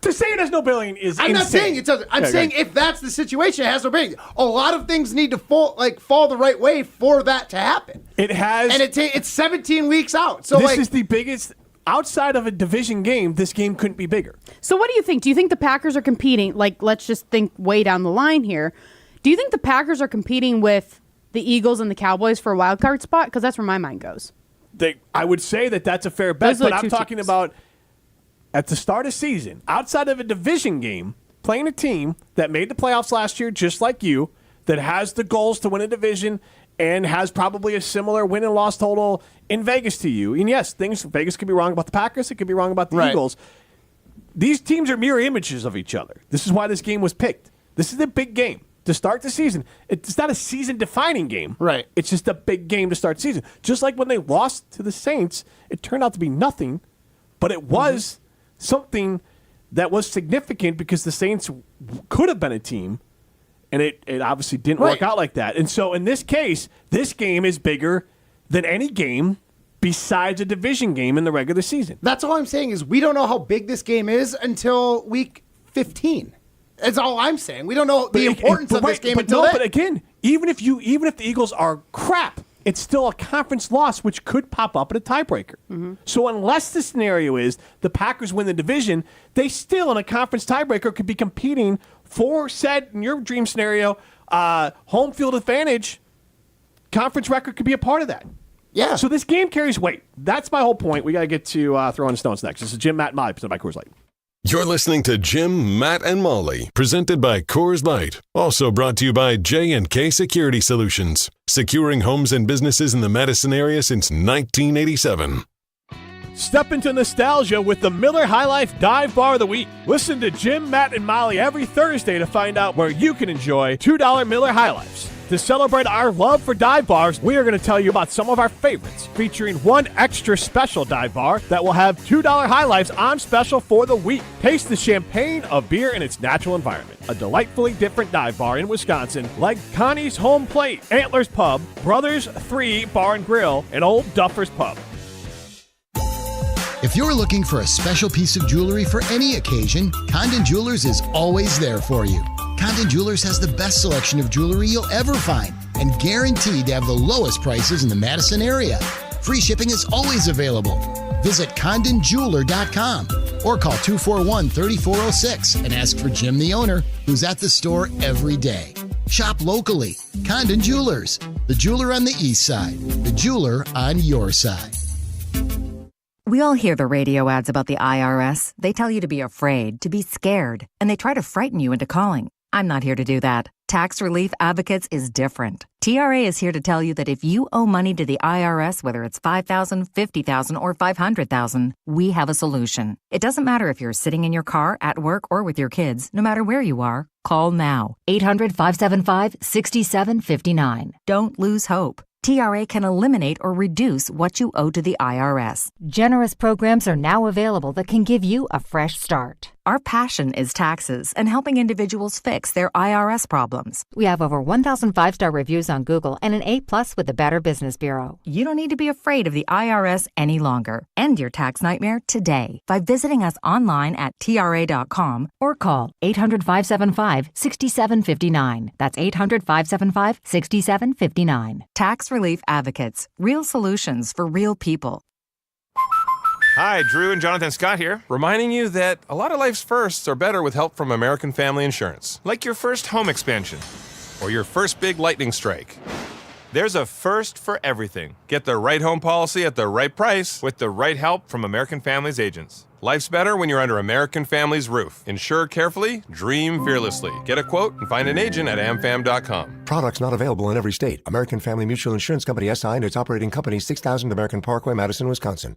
To say it has no bearing is I'm insane. not saying it doesn't. I'm saying if that's the situation, it has no bearing. A lot of things need to fall the right way for that to happen. It has, and it's 17 weeks out. So this is the biggest outside of a division game, this game couldn't be bigger. So what do you think? Do you think the Packers are competing? Like, let's just think way down the line here. Do you think the Packers are competing with the Eagles and the Cowboys for a wild card spot? Because that's where my mind goes. I would say that that's a fair bet, Those are but the I'm two talking teams. about at the start of season, outside of a division game, playing a team that made the playoffs last year, just like you, that has the goals to win a division and has probably a similar win and loss total in Vegas to you. And yes, Vegas could be wrong about the Packers. It could be wrong about the Eagles. These teams are mirror images of each other. This is why this game was picked. This is a big game to start the season. It's not a season-defining game. Right. It's just a big game to start the season. Just like when they lost to the Saints, it turned out to be nothing, but it was something that was significant because the Saints could have been a team, and it obviously didn't work out like that. And so in this case, this game is bigger than any game besides a division game in the regular season. That's all I'm saying is we don't know how big this game is until week 15. That's all I'm saying. We don't know the importance of this game until then. But again, even if the Eagles are crap, it's still a conference loss, which could pop up at a tiebreaker. So unless the scenario is the Packers win the division, they still, in a conference tiebreaker, could be competing for said, in your dream scenario, home field advantage. Conference record could be a part of that. Yeah. So this game carries weight. That's my whole point. We got to get to Throwing Stones next. This is Jim, Matt, and Molly, presented by Coors Light. You're listening to Jim, Matt, and Molly, presented by Coors Light. Also brought to you by J&K Security Solutions, securing homes and businesses in the Madison area since 1987. Step into nostalgia with the Miller High Life Dive Bar of the Week. Listen to Jim, Matt, and Molly every Thursday to find out where you can enjoy $2 Miller High Lifes. To celebrate our love for dive bars, we are going to tell you about some of our favorites, featuring one extra special dive bar that will have $2 High Lifes on special for the week. Taste the champagne of beer in its natural environment. A delightfully different dive bar in Wisconsin, like Connie's Home Plate, Antlers Pub, Brothers 3 Bar and Grill, and Old Duffer's Pub. If you're looking for a special piece of jewelry for any occasion, Condon Jewelers is always there for you. Condon Jewelers has the best selection of jewelry you'll ever find and guaranteed to have the lowest prices in the Madison area. Free shipping is always available. Visit CondonJeweler.com or call 241-3406 and ask for Jim, the owner, who's at the store every day. Shop locally. Condon Jewelers, the jeweler on the east side, the jeweler on your side. We all hear the radio ads about the IRS. They tell you to be afraid, to be scared, and they try to frighten you into calling. I'm not here to do that. Tax Relief Advocates is different. TRA is here to tell you that if you owe money to the IRS, whether it's $5,000, $50,000, or $500,000, we have a solution. It doesn't matter if you're sitting in your car, at work, or with your kids. No matter where you are, call now. 800-575-6759. Don't lose hope. TRA can eliminate or reduce what you owe to the IRS. Generous programs are now available that can give you a fresh start. Our passion is taxes and helping individuals fix their IRS problems. We have over 1,000 5-star reviews on Google and an A+ with the Better Business Bureau. You don't need to be afraid of the IRS any longer. End your tax nightmare today by visiting us online at TRA.com or call 800-575-6759. That's 800-575-6759. Tax Relief Advocates. Real solutions for real people. Hi, Drew and Jonathan Scott here, reminding you that a lot of life's firsts are better with help from American Family Insurance, like your first home expansion or your first big lightning strike. There's a first for everything. Get the right home policy at the right price with the right help from American Family's agents. Life's better when you're under American Family's roof. Insure carefully, dream fearlessly. Get a quote and find an agent at amfam.com. Products not available in every state. American Family Mutual Insurance Company SI and its operating company 6000 American Parkway, Madison, Wisconsin.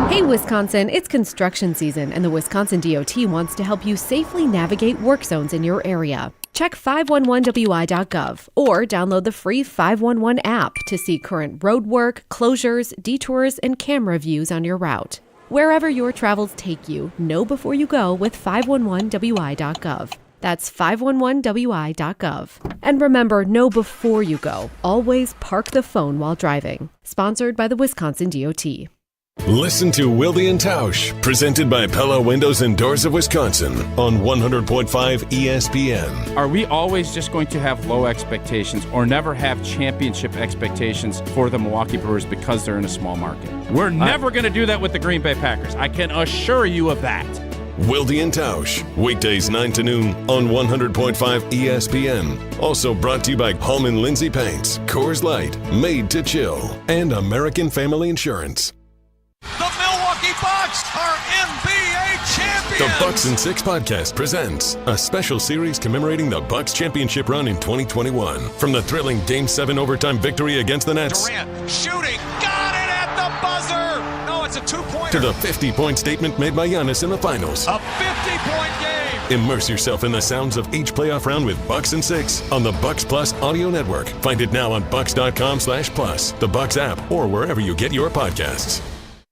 Hey Wisconsin, it's construction season and the Wisconsin DOT wants to help you safely navigate work zones in your area. Check 511wi.gov or download the free 511 app to see current road work, closures, detours, and camera views on your route. Wherever your travels take you, know before you go with 511wi.gov. That's 511wi.gov. And remember, know before you go. Always park the phone while driving. Sponsored by the Wisconsin DOT. Listen to Wilde and Tausch, presented by Pella Windows and Doors of Wisconsin on 100.5 ESPN. Are we always just going to have low expectations or never have championship expectations for the Milwaukee Brewers because they're in a small market? We're never going to do that with the Green Bay Packers. I can assure you of that. Wilde and Tausch, weekdays 9 to noon on 100.5 ESPN. Also brought to you by Hallman Lindsay Paints, Coors Light, Made to Chill, and American Family Insurance. The Milwaukee Bucks are NBA champions! The Bucks in 6 podcast presents a special series commemorating the Bucks championship run in 2021. From the thrilling Game 7 overtime victory against the Nets. Durant shooting, got it at the buzzer! No, it's a two-pointer. To the 50-point statement made by Giannis in the finals. A 50-point game! Immerse yourself in the sounds of each playoff round with Bucks in 6 on the Bucks Plus audio network. Find it now on bucks.com/plus, the Bucks app, or wherever you get your podcasts.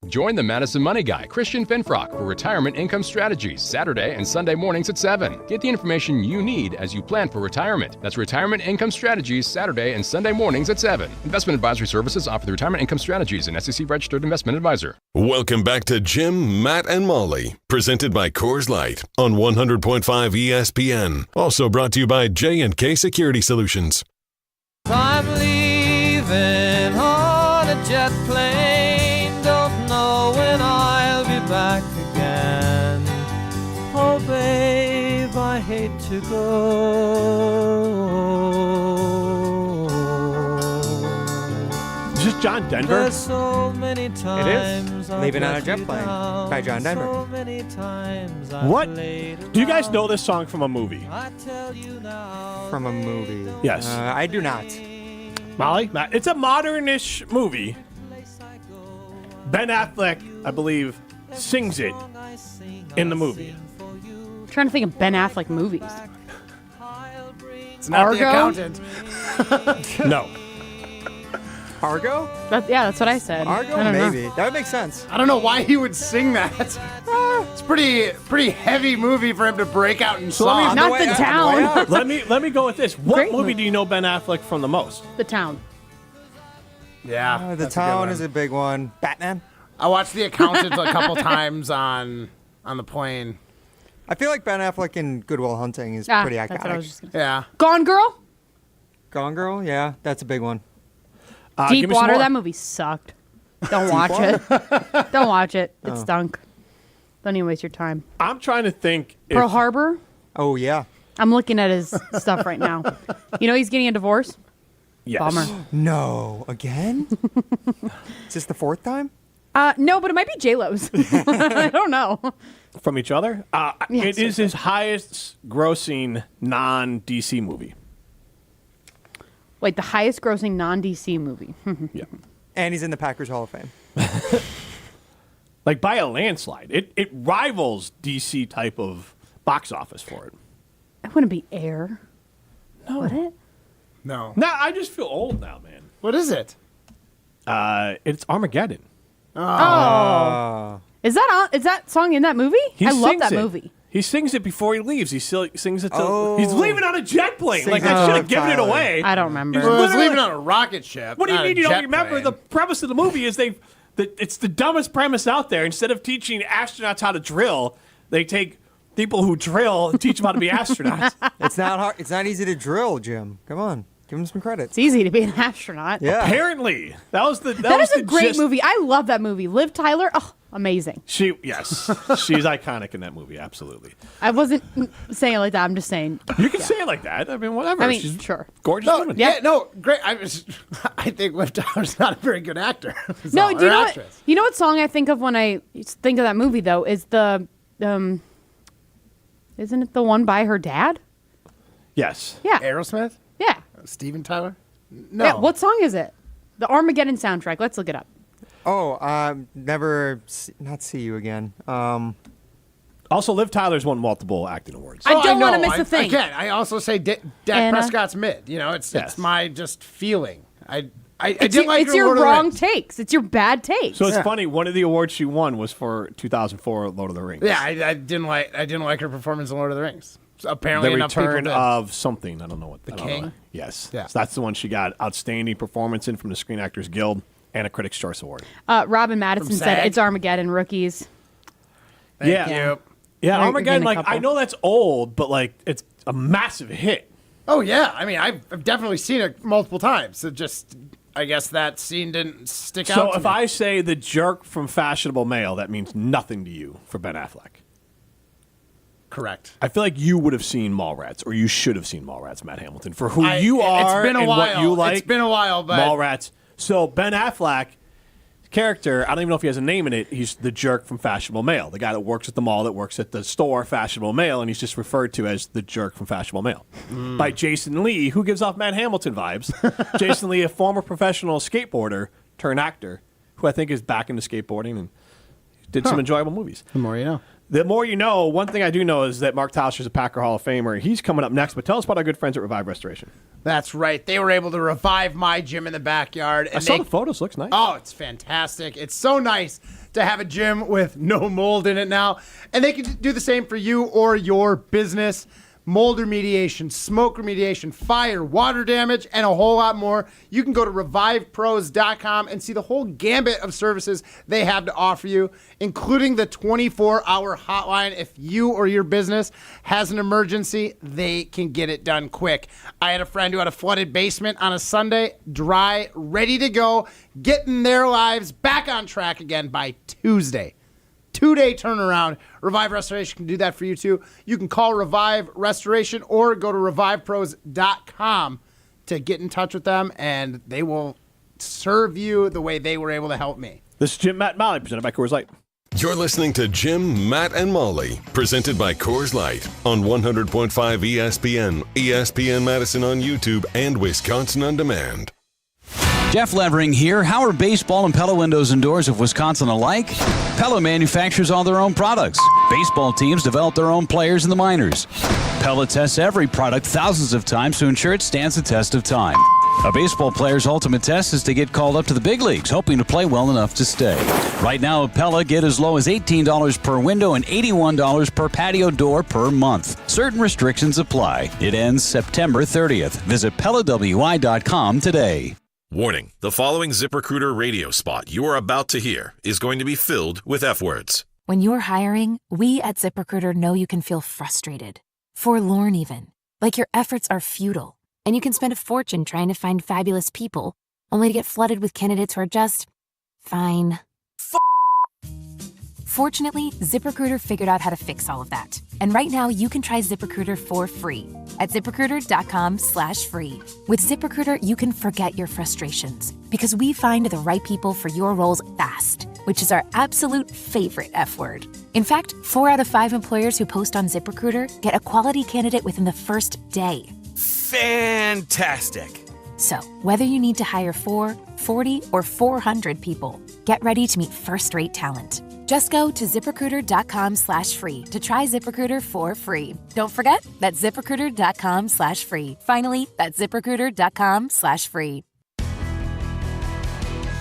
Join the Madison Money Guy, Christian Finfrock, for Retirement Income Strategies, Saturday and Sunday mornings at 7. Get the information you need as you plan for retirement. That's Retirement Income Strategies, Saturday and Sunday mornings at 7. Investment advisory services offered through Retirement Income Strategies, an SEC-registered investment advisor. Welcome back to Jim, Matt, and Molly, presented by Coors Light on 100.5 ESPN. Also brought to you by J&K Security Solutions. I'm leaving on a jet plane. Don't know when I'll be back again. Oh, babe, I hate to go. Is this John Denver? There's so many times It is. Leaving on a Jet Plane by John Denver. So many times What? Do you guys know this song from a movie? From a movie. Yes. I do not. Molly? It's a modern-ish movie. Ben Affleck, I believe, sings it in the movie. I'm trying to think of Ben Affleck movies. It's not Argo? The Accountant. No. Argo? That's what I said. Argo, I don't know. maybe. That would make sense. I don't know why he would sing that. It's pretty heavy movie for him to break out in song. Not The Town. let me go with this. What Great movie movie. do you know Ben Affleck from the most? The Town. Yeah, The Town is a big one. Batman? I watched The Accountant a couple times on the plane. I feel like Ben Affleck in Good Will Hunting is pretty That's what I was iconic. just gonna say. Yeah. Gone Girl? Gone Girl? Yeah, that's a big one. Deep give me some Water. more. That movie sucked. Don't watch it. Don't watch it. It Oh. stunk. Don't even waste your time. I'm trying to think. Pearl Harbor? Oh, yeah. I'm looking at his stuff right now. You know he's getting a divorce? Yes. Bummer. No. Again? Is this the 4th time? No, but it might be J-Lo's. I don't know. From each other? Yes. It is his highest grossing non-DC movie. Wait, the highest grossing non-DC movie. Yeah. And he's in the Packers Hall of Fame. Like by a landslide. It rivals DC type of box office for it. It wouldn't be Air. No. Would it? No. No, I just feel old now, man. What is it? It's Armageddon. Oh. Is that song in that movie? He I love sings that it. movie. He sings it before he leaves. He still sings it. Oh. He's leaving on a jet plane. Sings Like it I should to have given it Tyler. away. I don't remember. Well, he's literally- leaving on a rocket ship. What do you not a mean you don't jet remember? plane. The premise of the movie is it's the dumbest premise out there. Instead of teaching astronauts how to drill, they take people who drill and teach them how to be astronauts. It's not hard. It's not easy to drill, Jim. Come on. Give him some credit. It's easy to be an astronaut. Yeah. Apparently, that was the That was is a the great gist. movie. I love that movie. Liv Tyler, amazing. She's iconic in that movie. Absolutely. I wasn't saying it like that. I'm just saying. You can say it like that. I mean, whatever. I mean, She's sure. gorgeous No, woman. yeah, no, great. I think Liv Tyler's not a very good actor. No, do you know actress. what? You know what song I think of when I think of that movie though is the isn't it the one by her dad? Yes. Yeah. Aerosmith? Yeah. Steven Tyler? No. Yeah. What song is it? The Armageddon soundtrack. Let's look it up. Oh, not see you again. Also, Liv Tyler's won multiple acting awards. I don't want to know. miss a thing. Again, I also say Dak Anna. Prescott's mid. You know, it's my just feeling. I It's, didn't like it's her your Lord of the wrong Rings. takes. It's your bad takes. So it's funny. One of the awards she won was for 2004 Lord of the Rings. Yeah, I didn't like her performance in Lord of the Rings. So apparently, The enough people Return did. of something. I don't know what. The I don't know. King? Yes. Yeah. So that's the one she got outstanding performance in from the Screen Actors Guild. and a Critics' Choice Award. Robin Madison said SAG? it's Armageddon Rookies. Thank you. Yeah, You're Armageddon, getting a like, couple. I know that's old, but, like, it's a massive hit. Oh, yeah. I mean, I've definitely seen it multiple times. It just, I guess that scene didn't stick out So to if me. I say the jerk from Fashionable Male, that means nothing to you for Ben Affleck. Correct. I feel like you would have seen Mallrats, or you should have seen Mallrats, Matt Hamilton, for who you It's are been a and while. what you like. It's been a while, but Mallrats. So Ben Affleck character, I don't even know if he has a name in it. He's the jerk from Fashionable Male, the guy that works at the mall, that works at the store, Fashionable Male, and he's just referred to as the jerk from Fashionable Male by Jason Lee, who gives off Matt Hamilton vibes. Jason Lee, a former professional skateboarder turned actor, who I think is back into skateboarding and did some enjoyable movies. The more you know. The more you know. One thing I do know is that Mark Tauscher is a Packer Hall of Famer. He's coming up next, but tell us about our good friends at Revive Restoration. That's right. They were able to revive my gym in the backyard. And I saw the photos. Looks nice. Oh, it's fantastic. It's so nice to have a gym with no mold in it now. And they can do the same for you or your business. Mold remediation, smoke remediation, fire, water damage, and a whole lot more. You can go to revivepros.com and see the whole gambit of services they have to offer you, including the 24-hour hotline. If you or your business has an emergency, they can get it done quick. I had a friend who had a flooded basement on a Sunday, dry, ready to go, getting their lives back on track again by Tuesday. 2-day turnaround. Revive Restoration can do that for you too. You can call Revive Restoration or go to revivepros.com to get in touch with them, and they will serve you the way they were able to help me. This is Jim, Matt, and Molly, presented by Coors Light. You're listening to Jim, Matt, and Molly, presented by Coors Light on 100.5 ESPN, ESPN Madison on YouTube, and Wisconsin On Demand. Jeff Levering here. How are baseball and Pella windows and doors of Wisconsin alike? Pella manufactures all their own products. Baseball teams develop their own players in the minors. Pella tests every product thousands of times to ensure it stands the test of time. A baseball player's ultimate test is to get called up to the big leagues, hoping to play well enough to stay. Right now at Pella, get as low as $18 per window and $81 per patio door per month. Certain restrictions apply. It ends September 30th. Visit PellaWI.com today. Warning, the following ZipRecruiter radio spot you are about to hear is going to be filled with F words. When you're hiring, we at ZipRecruiter know you can feel frustrated, forlorn even, like your efforts are futile, and you can spend a fortune trying to find fabulous people, only to get flooded with candidates who are just fine. Fortunately, ZipRecruiter figured out how to fix all of that. And right now, you can try ZipRecruiter for free at ZipRecruiter.com/free. With ZipRecruiter, you can forget your frustrations because we find the right people for your roles fast, which is our absolute favorite F word. In fact, 4 out of 5 employers who post on ZipRecruiter get a quality candidate within the first day. Fantastic. So, whether you need to hire 4, 40, or 400 people, get ready to meet first-rate talent. Just go to ZipRecruiter.com/free to try ZipRecruiter for free. Don't forget, that's ZipRecruiter.com/free. Finally, that's ZipRecruiter.com/free.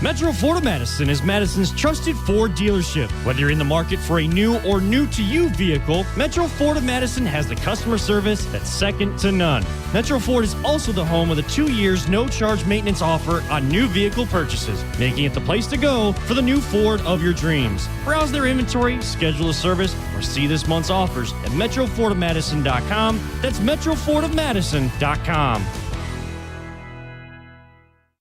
Metro Ford of Madison is Madison's trusted Ford dealership. Whether you're in the market for a new or new-to-you vehicle, Metro Ford of Madison has the customer service that's second to none. Metro Ford is also the home of the 2 years no-charge maintenance offer on new vehicle purchases, making it the place to go for the new Ford of your dreams. Browse their inventory, schedule a service, or see this month's offers at MetroFordofMadison.com. That's MetroFordofMadison.com.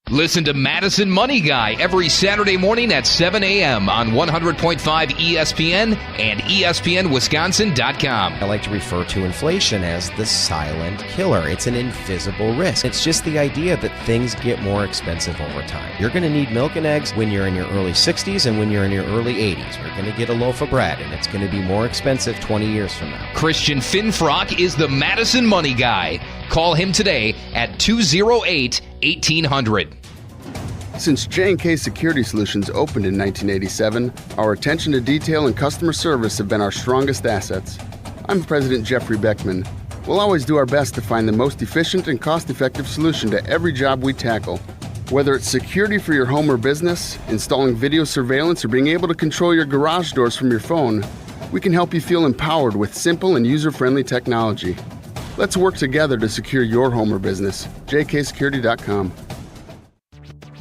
Listen to Madison Money Guy every Saturday morning at 7 a.m. on 100.5 ESPN and ESPNWisconsin.com. I like to refer to inflation as the silent killer. It's an invisible risk. It's just the idea that things get more expensive over time. You're going to need milk and eggs when you're in your early 60s and when you're in your early 80s. You're going to get a loaf of bread, and it's going to be more expensive 20 years from now. Christian Finfrock is the Madison Money Guy. Call him today at 208-1800. Since J&K Security Solutions opened in 1987, our attention to detail and customer service have been our strongest assets. I'm President Jeffrey Beckman. We'll always do our best to find the most efficient and cost-effective solution to every job we tackle. Whether it's security for your home or business, installing video surveillance, or being able to control your garage doors from your phone, we can help you feel empowered with simple and user-friendly technology. Let's work together to secure your home or business. jksecurity.com.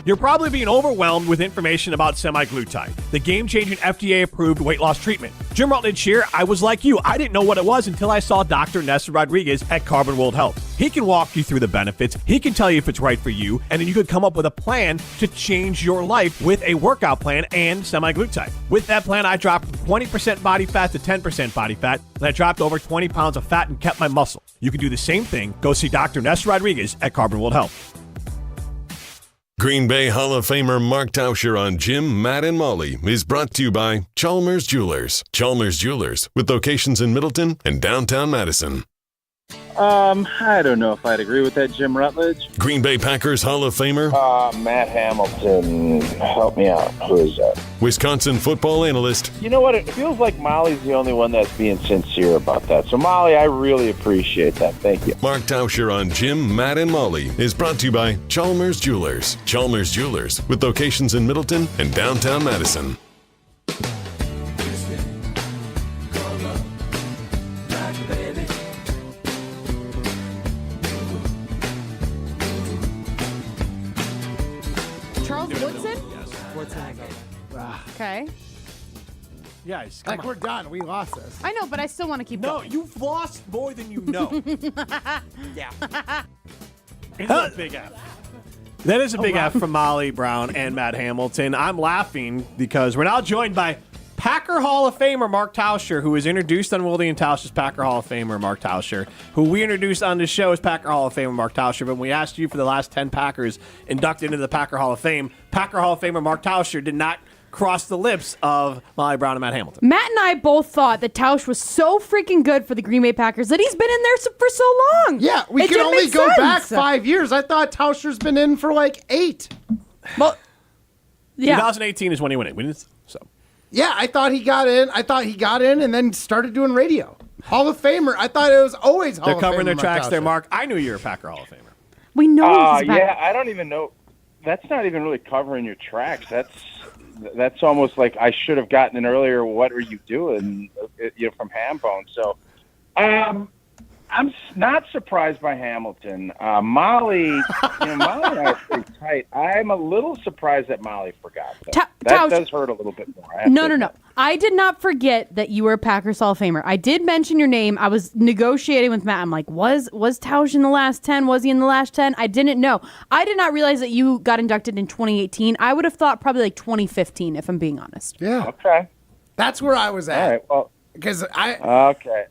You're probably being overwhelmed with information about semaglutide, the game-changing FDA-approved weight loss treatment. Jim Rutledge here. I was like you. I didn't know what it was until I saw Dr. Nessa Rodriguez at Carbon World Health. He can walk you through the benefits. He can tell you if it's right for you, and then you could come up with a plan to change your life with a workout plan and semaglutide. With that plan, I dropped 20% body fat to 10% body fat, and I dropped over 20 pounds of fat and kept my muscle. You can do the same thing. Go see Dr. Nessa Rodriguez at Carbon World Health. Green Bay Hall of Famer Mark Tauscher on Jim, Matt, and Molly is brought to you by Chalmers Jewelers. Chalmers Jewelers, with locations in Middleton and downtown Madison. I don't know if I'd agree with that, Jim Rutledge. Green Bay Packers Hall of Famer Matt Hamilton. Help me out. Who is that? Wisconsin football analyst. You know what? It feels like Molly's the only one that's being sincere about that. So, Molly, I really appreciate that. Thank you. Mark Tauscher on Jim, Matt, and Molly is brought to you by Chalmers Jewelers. Chalmers Jewelers, with locations in Middleton and downtown Madison. Okay. Guys, like we're done. We lost this. I know, but I still want to keep going. No, you've lost more than you know. Yeah. It's a big F. That is a big F from Molly Brown and Matt Hamilton. I'm laughing because we're now joined by Packer Hall of Famer Mark Tauscher, who was introduced on Wildy and Tausch's Packer Hall of Famer Mark Tauscher, who we introduced on the show as Packer Hall of Famer Mark Tauscher. But when we asked you for the last 10 Packers inducted into the Packer Hall of Fame, Packer Hall of Famer Mark Tauscher did not cross the lips of Molly Brown and Matt Hamilton. Matt and I both thought that Tausch was so freaking good for the Green Bay Packers that he's been in there for so long. Yeah, we can only go back 5 years. I thought Tauscher's been in for like 8. Well, yeah. 2018 is when he went in. So. Yeah, I thought he got in and then started doing radio. Hall of Famer. I thought it was always Hall of Famer. They're covering their Mark tracks Tauscher. there, Mark. I knew you were a Packer Hall of Famer. We know he's a Packer. Yeah, I don't even know. That's not even really covering your tracks. That's almost like I should have gotten in earlier. What are you doing? From Hambone. So, I'm not surprised by Hamilton. Molly, Molly and I are pretty tight. I'm a little surprised that Molly forgot that. That does hurt a little bit more. No. I did not forget that you were a Packers Hall of Famer. I did mention your name. I was negotiating with Matt. I'm like, was Tausch in the last 10? Was he in the last 10? I didn't know. I did not realize that you got inducted in 2018. I would have thought probably like 2015, if I'm being honest. Yeah. Okay. That's where I was at. All right. Well, because okay.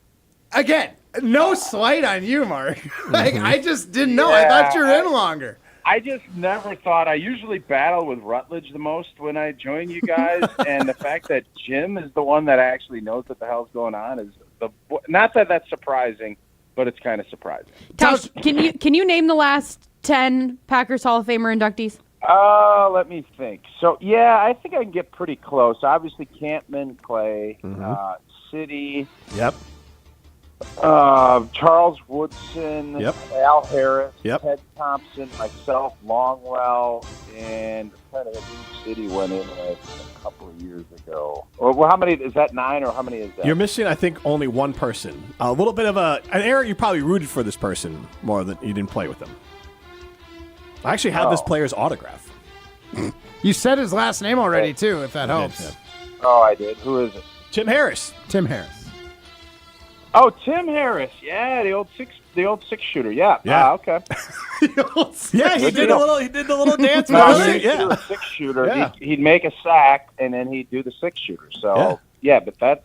Again, no slight on you, Mark. I just didn't know. I thought you were in longer. I just never thought. I usually battle with Rutledge the most when I join you guys, and the fact that Jim is the one that actually knows what the hell's going on is not that that's surprising, but it's kind of surprising. Tausch, can you name the last 10 Packers Hall of Famer inductees? Let me think. So yeah, I think I can get pretty close. Obviously, Campman, Clay, City. Yep. Charles Woodson, Al Harris, Ted Thompson, myself, Longwell, and kind of a new City went in a couple of years ago. Well, how many is that? 9 or how many is that? You're missing, I think, only one person. A little bit of an error. You probably rooted for this person more than you didn't play with them. I actually have this player's autograph. You said his last name already too, if that helps. Yeah. Oh, I did. Who is it? Tim Harris. Tim Harris. Oh, Tim Harris. Yeah, the old six shooter. Yeah. Yeah. Okay. Yeah, he did the little dance. Yeah. A six shooter. Yeah. He'd make a sack and then he'd do the six shooter. So but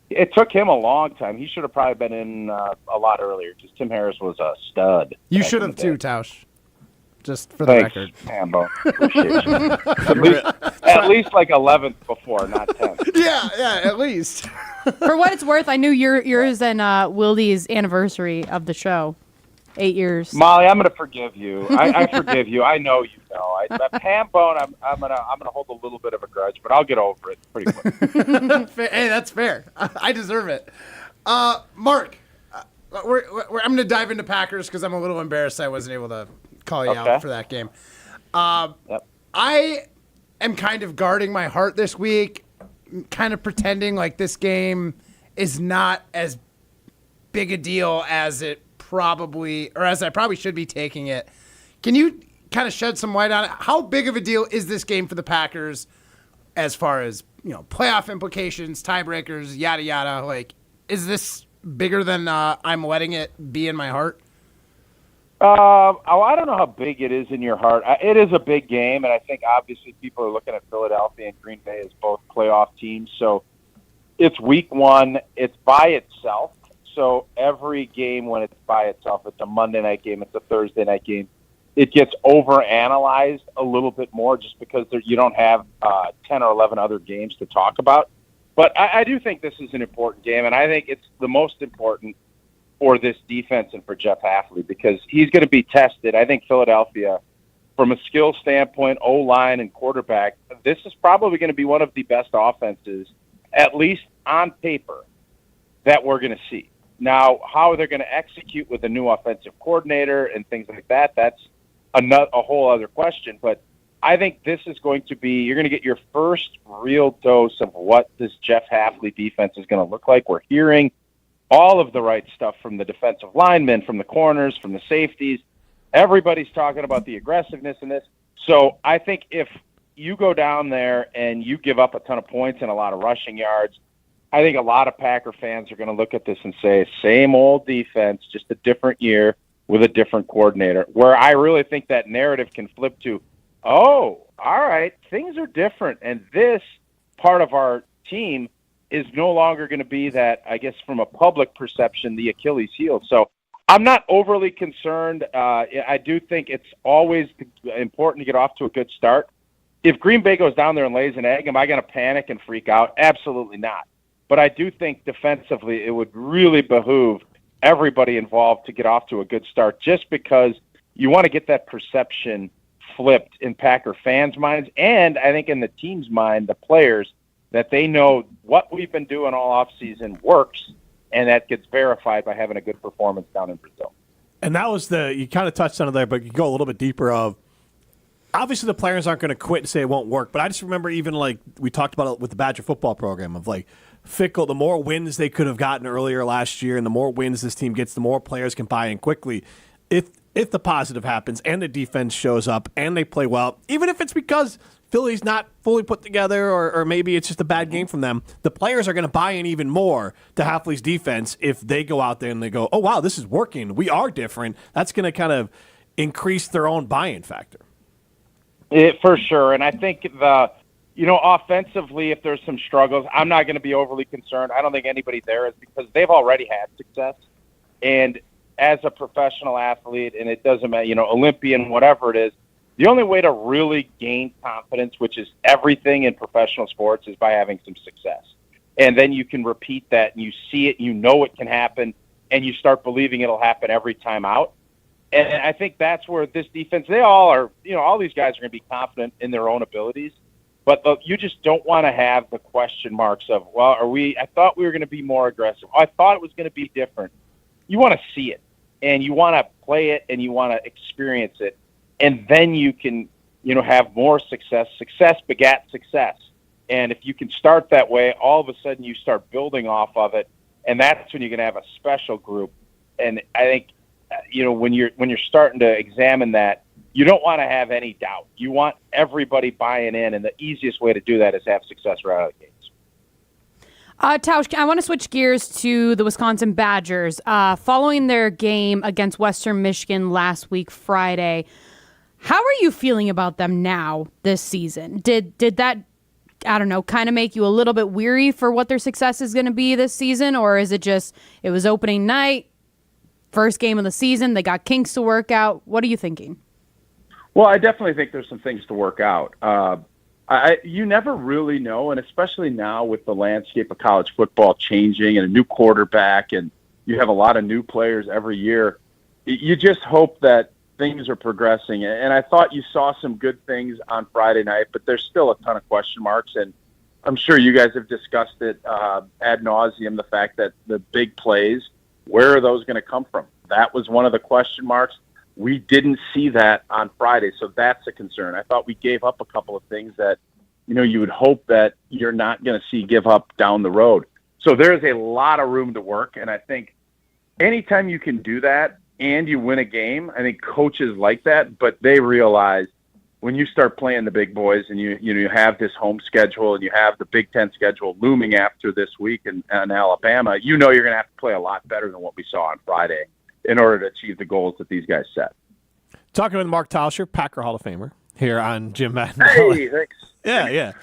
it took him a long time. He should have probably been in a lot earlier because Tim Harris was a stud. You should have too, Tausch. Just for the record. Hambo. Appreciate you. At least like 11th before, not 10th. Yeah, at least. For what it's worth, I knew yours and Wildy's anniversary of the show. 8 years. Molly, I'm going to forgive you. I forgive you. I know you know. Hambone, I'm gonna hold a little bit of a grudge, but I'll get over it pretty quick. Hey, that's fair. I deserve it. Mark, I'm going to dive into Packers because I'm a little embarrassed I wasn't able to call you out for that game. I am kind of guarding my heart this week, kind of pretending like this game is not as big a deal as it probably, or as I probably should be taking it. Can you kind of shed some light on it? How big of a deal is this game for the Packers as far as, playoff implications, tiebreakers, yada, yada? Like, is this bigger than I'm letting it be in my heart? I don't know how big it is in your heart. It is a big game, and I think obviously people are looking at Philadelphia and Green Bay as both playoff teams. So it's week one. It's by itself. So every game when it's by itself, it's a Monday night game, it's a Thursday night game, it gets overanalyzed a little bit more just because you don't have 10 or 11 other games to talk about. But I do think this is an important game, and I think it's the most important for this defense and for Jeff Hafley because he's going to be tested. I think Philadelphia, from a skill standpoint, O-line and quarterback, this is probably going to be one of the best offenses, at least on paper, that we're going to see. Now, how they're going to execute with a new offensive coordinator and things like that, that's a whole other question. But I think this is going to be, you're going to get your first real dose of what this Jeff Hafley defense is going to look like. We're hearing all of the right stuff from the defensive linemen, from the corners, from the safeties. Everybody's talking about the aggressiveness in this. So I think if you go down there and you give up a ton of points and a lot of rushing yards, I think a lot of Packer fans are going to look at this and say, same old defense, just a different year with a different coordinator, where I really think that narrative can flip to, oh, all right, things are different. And this part of our team is no longer going to be that, I guess, from a public perception, the Achilles heel. So I'm not overly concerned. I do think it's always important to get off to a good start. If Green Bay goes down there and lays an egg, am I going to panic and freak out? Absolutely not. But I do think defensively it would really behoove everybody involved to get off to a good start just because you want to get that perception flipped in Packer fans' minds and I think in the team's mind, the players, that they know what we've been doing all offseason works, and that gets verified by having a good performance down in Brazil. And that was you kind of touched on it there, but you go a little bit deeper of, obviously the players aren't going to quit and say it won't work, but I just remember even like we talked about it with the Badger football program of like Fickle, the more wins they could have gotten earlier last year and the more wins this team gets, the more players can buy in quickly. If the positive happens and the defense shows up and they play well, even if it's because Philly's not fully put together or maybe it's just a bad game from them, the players are going to buy in even more to Hafley's defense if they go out there and they go, oh, wow, this is working. We are different. That's going to kind of increase their own buy-in factor. For sure. And I think offensively, if there's some struggles, I'm not going to be overly concerned. I don't think anybody there is because they've already had success. And as a professional athlete, and it doesn't matter, Olympian, whatever it is, the only way to really gain confidence, which is everything in professional sports, is by having some success. And then you can repeat that, and you see it, you know it can happen, and you start believing it'll happen every time out. And I think that's where this defense, they all are, all these guys are going to be confident in their own abilities. But you just don't want to have the question marks of, well, I thought we were going to be more aggressive. I thought it was going to be different. You want to see it, and you want to play it, and you want to experience it. And then you can, have more success. Success begat success. And if you can start that way, all of a sudden you start building off of it. And that's when you're going to have a special group. And I think, when you're starting to examine that, you don't want to have any doubt. You want everybody buying in. And the easiest way to do that is have success right out of the gates. Tausch, I want to switch gears to the Wisconsin Badgers. Following their game against Western Michigan last week, Friday, how are you feeling about them now this season? Did that, I don't know, kind of make you a little bit weary for what their success is going to be this season? Or is it just, it was opening night, first game of the season, they got kinks to work out? What are you thinking? Well, I definitely think there's some things to work out. You never really know, and especially now with the landscape of college football changing and a new quarterback, and you have a lot of new players every year, you just hope that things are progressing. And I thought you saw some good things on Friday night, but there's still a ton of question marks. And I'm sure you guys have discussed it ad nauseum, the fact that the big plays, where are those going to come from? That was one of the question marks. We didn't see that on Friday, so that's a concern. I thought we gave up a couple of things that, you would hope that you're not going to see give up down the road. So there's a lot of room to work, and I think anytime you can do that, and you win a game. I think coaches like that, but they realize when you start playing the big boys and you have this home schedule and you have the Big Ten schedule looming after this week in Alabama, you're going to have to play a lot better than what we saw on Friday in order to achieve the goals that these guys set. Talking with Mark Tauscher, Packer Hall of Famer, here on Jim Madden. Hey, thanks. Yeah.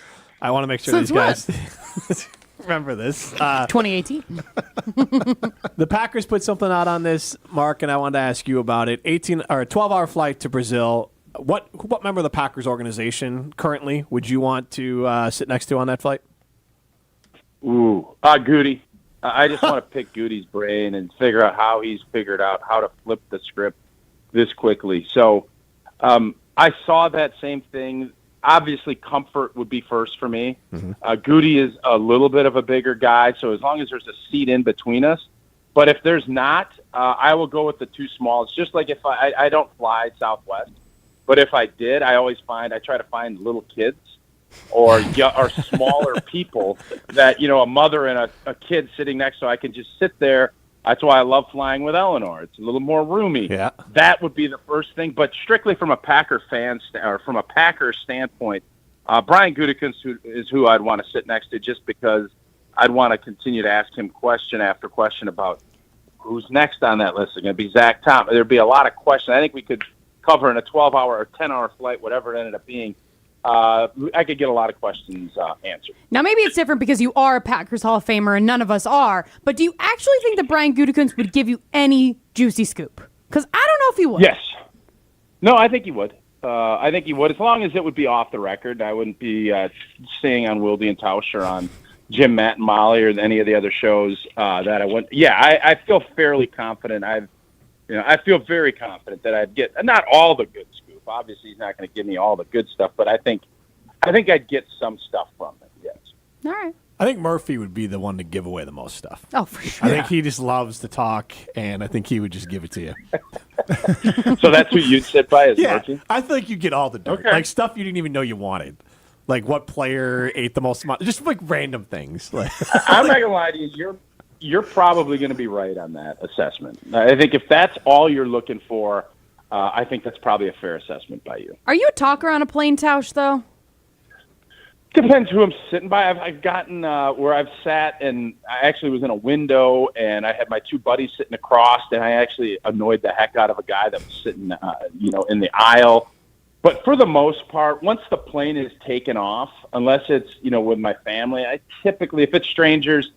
I want to make sure Since these guys remember this. 2018. The Packers put something out on this, Mark, and I wanted to ask you about it. 12-hour flight to Brazil. What member of the Packers organization currently would you want to sit next to on that flight? Goody. I just want to pick Goody's brain and figure out how he's figured out how to flip the script this quickly. So I saw that same thing. Obviously, comfort would be first for me. Mm-hmm. Goody is a little bit of a bigger guy, so as long as there's a seat in between us. But if there's not, I will go with the two smalls. Just like if I don't fly Southwest, but if I did, I try to find little kids or smaller people that, a mother and a kid sitting next to, I can just sit there. That's why I love flying with Eleanor. It's a little more roomy. Yeah. That would be the first thing. But strictly from a Packer from a Packer standpoint, Brian Gutekunst is who I'd want to sit next to, just because I'd want to continue to ask him question after question about who's next on that list. It's going to be Zach Tom. There'd be a lot of questions. I think we could cover in a 12-hour or 10-hour flight, whatever it ended up being. I could get a lot of questions answered. Now, maybe it's different because you are a Packers Hall of Famer and none of us are, but do you actually think that Brian Gutekunst would give you any juicy scoop? Because I don't know if he would. Yes. No, I think he would. I think he would, as long as it would be off the record. I wouldn't be staying on Wilde and Tauscher on Jim, Matt, and Molly or any of the other shows that I went. Yeah, I feel fairly confident. I feel very confident that I'd get not all the good scoop. Obviously, he's not going to give me all the good stuff, but I think I'd get some stuff from it. Yes. All right. I think Murphy would be the one to give away the most stuff. Oh, for sure. I think he just loves to talk, and I think he would just give it to you. So that's who you'd sit by as Murphy? I feel like you get all the dirt. Okay. Like stuff you didn't even know you wanted. Like what player ate the most amount. Just like random things. Like I'm not going to lie to you. You're probably going to be right on that assessment. I think if that's all you're looking for, I think that's probably a fair assessment by you. Are you a talker on a plane, Tausch, though? Depends who I'm sitting by. I've gotten where I've sat, and I actually was in a window, and I had my two buddies sitting across, and I actually annoyed the heck out of a guy that was sitting, in the aisle. But for the most part, once the plane is taken off, unless it's, with my family, I typically, if it's strangers,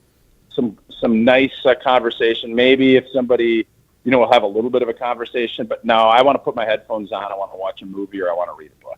some nice conversation. Maybe if somebody, we'll have a little bit of a conversation. But no, I want to put my headphones on. I want to watch a movie or I want to read a book.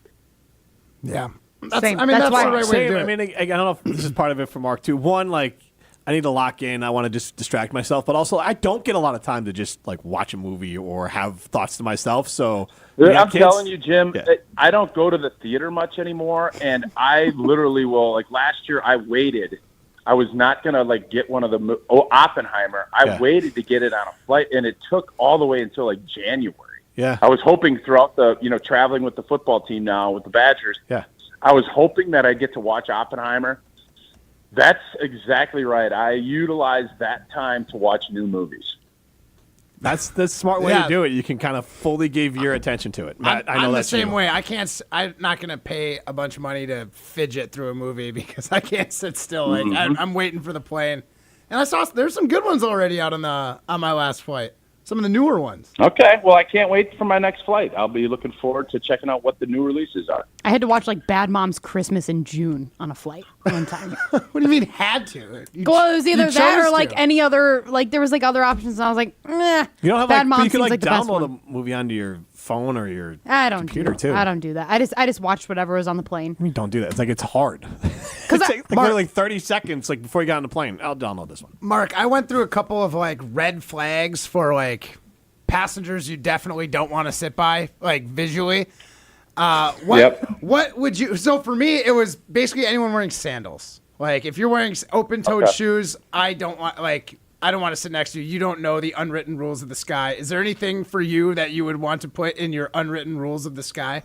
Yeah. That's the right way to do it. I mean, I don't know if this is part of it for Mark, too. One, like, I need to lock in. I want to just distract myself. But also, I don't get a lot of time to just, like, watch a movie or have thoughts to myself. So, I'm telling you, Jim, I don't go to the theater much anymore. And I literally will, like, last year I waited. I was not going to, get one of the Oppenheimer. I waited to get it on a flight, and it took all the way until, January. Yeah. I was hoping throughout the, traveling with the football team now with the Badgers. Yeah. I was hoping that I'd get to watch Oppenheimer. That's exactly right. I utilize that time to watch new movies. That's the smart way to do it. You can kind of fully give your attention to it. Matt, I know I'm the that's same you. way. I'm not going to pay a bunch of money to fidget through a movie because I can't sit still. Like I'm waiting for the plane. And I saw there's some good ones already out on my last flight. Some of the newer ones. Okay, well, I can't wait for my next flight. I'll be looking forward to checking out what the new releases are. I had to watch Bad Moms Christmas in June on a flight one time. What do you mean had to? Well, it was either that or any other. There was other options, and I was like, meh. You don't have Bad Moms you can seems like the best download one. a movie onto your phone or your computer too. I don't do that. I just watched whatever was on the plane. I mean, don't do that. It's hard. It takes literally 30 seconds before you got on the plane. I'll download this one. Mark, I went through a couple of red flags for passengers you definitely don't want to sit by, visually. What would you? So for me, it was basically anyone wearing sandals. If you're wearing open-toed shoes, I don't want to sit next to you. You don't know the unwritten rules of the sky. Is there anything for you that you would want to put in your unwritten rules of the sky?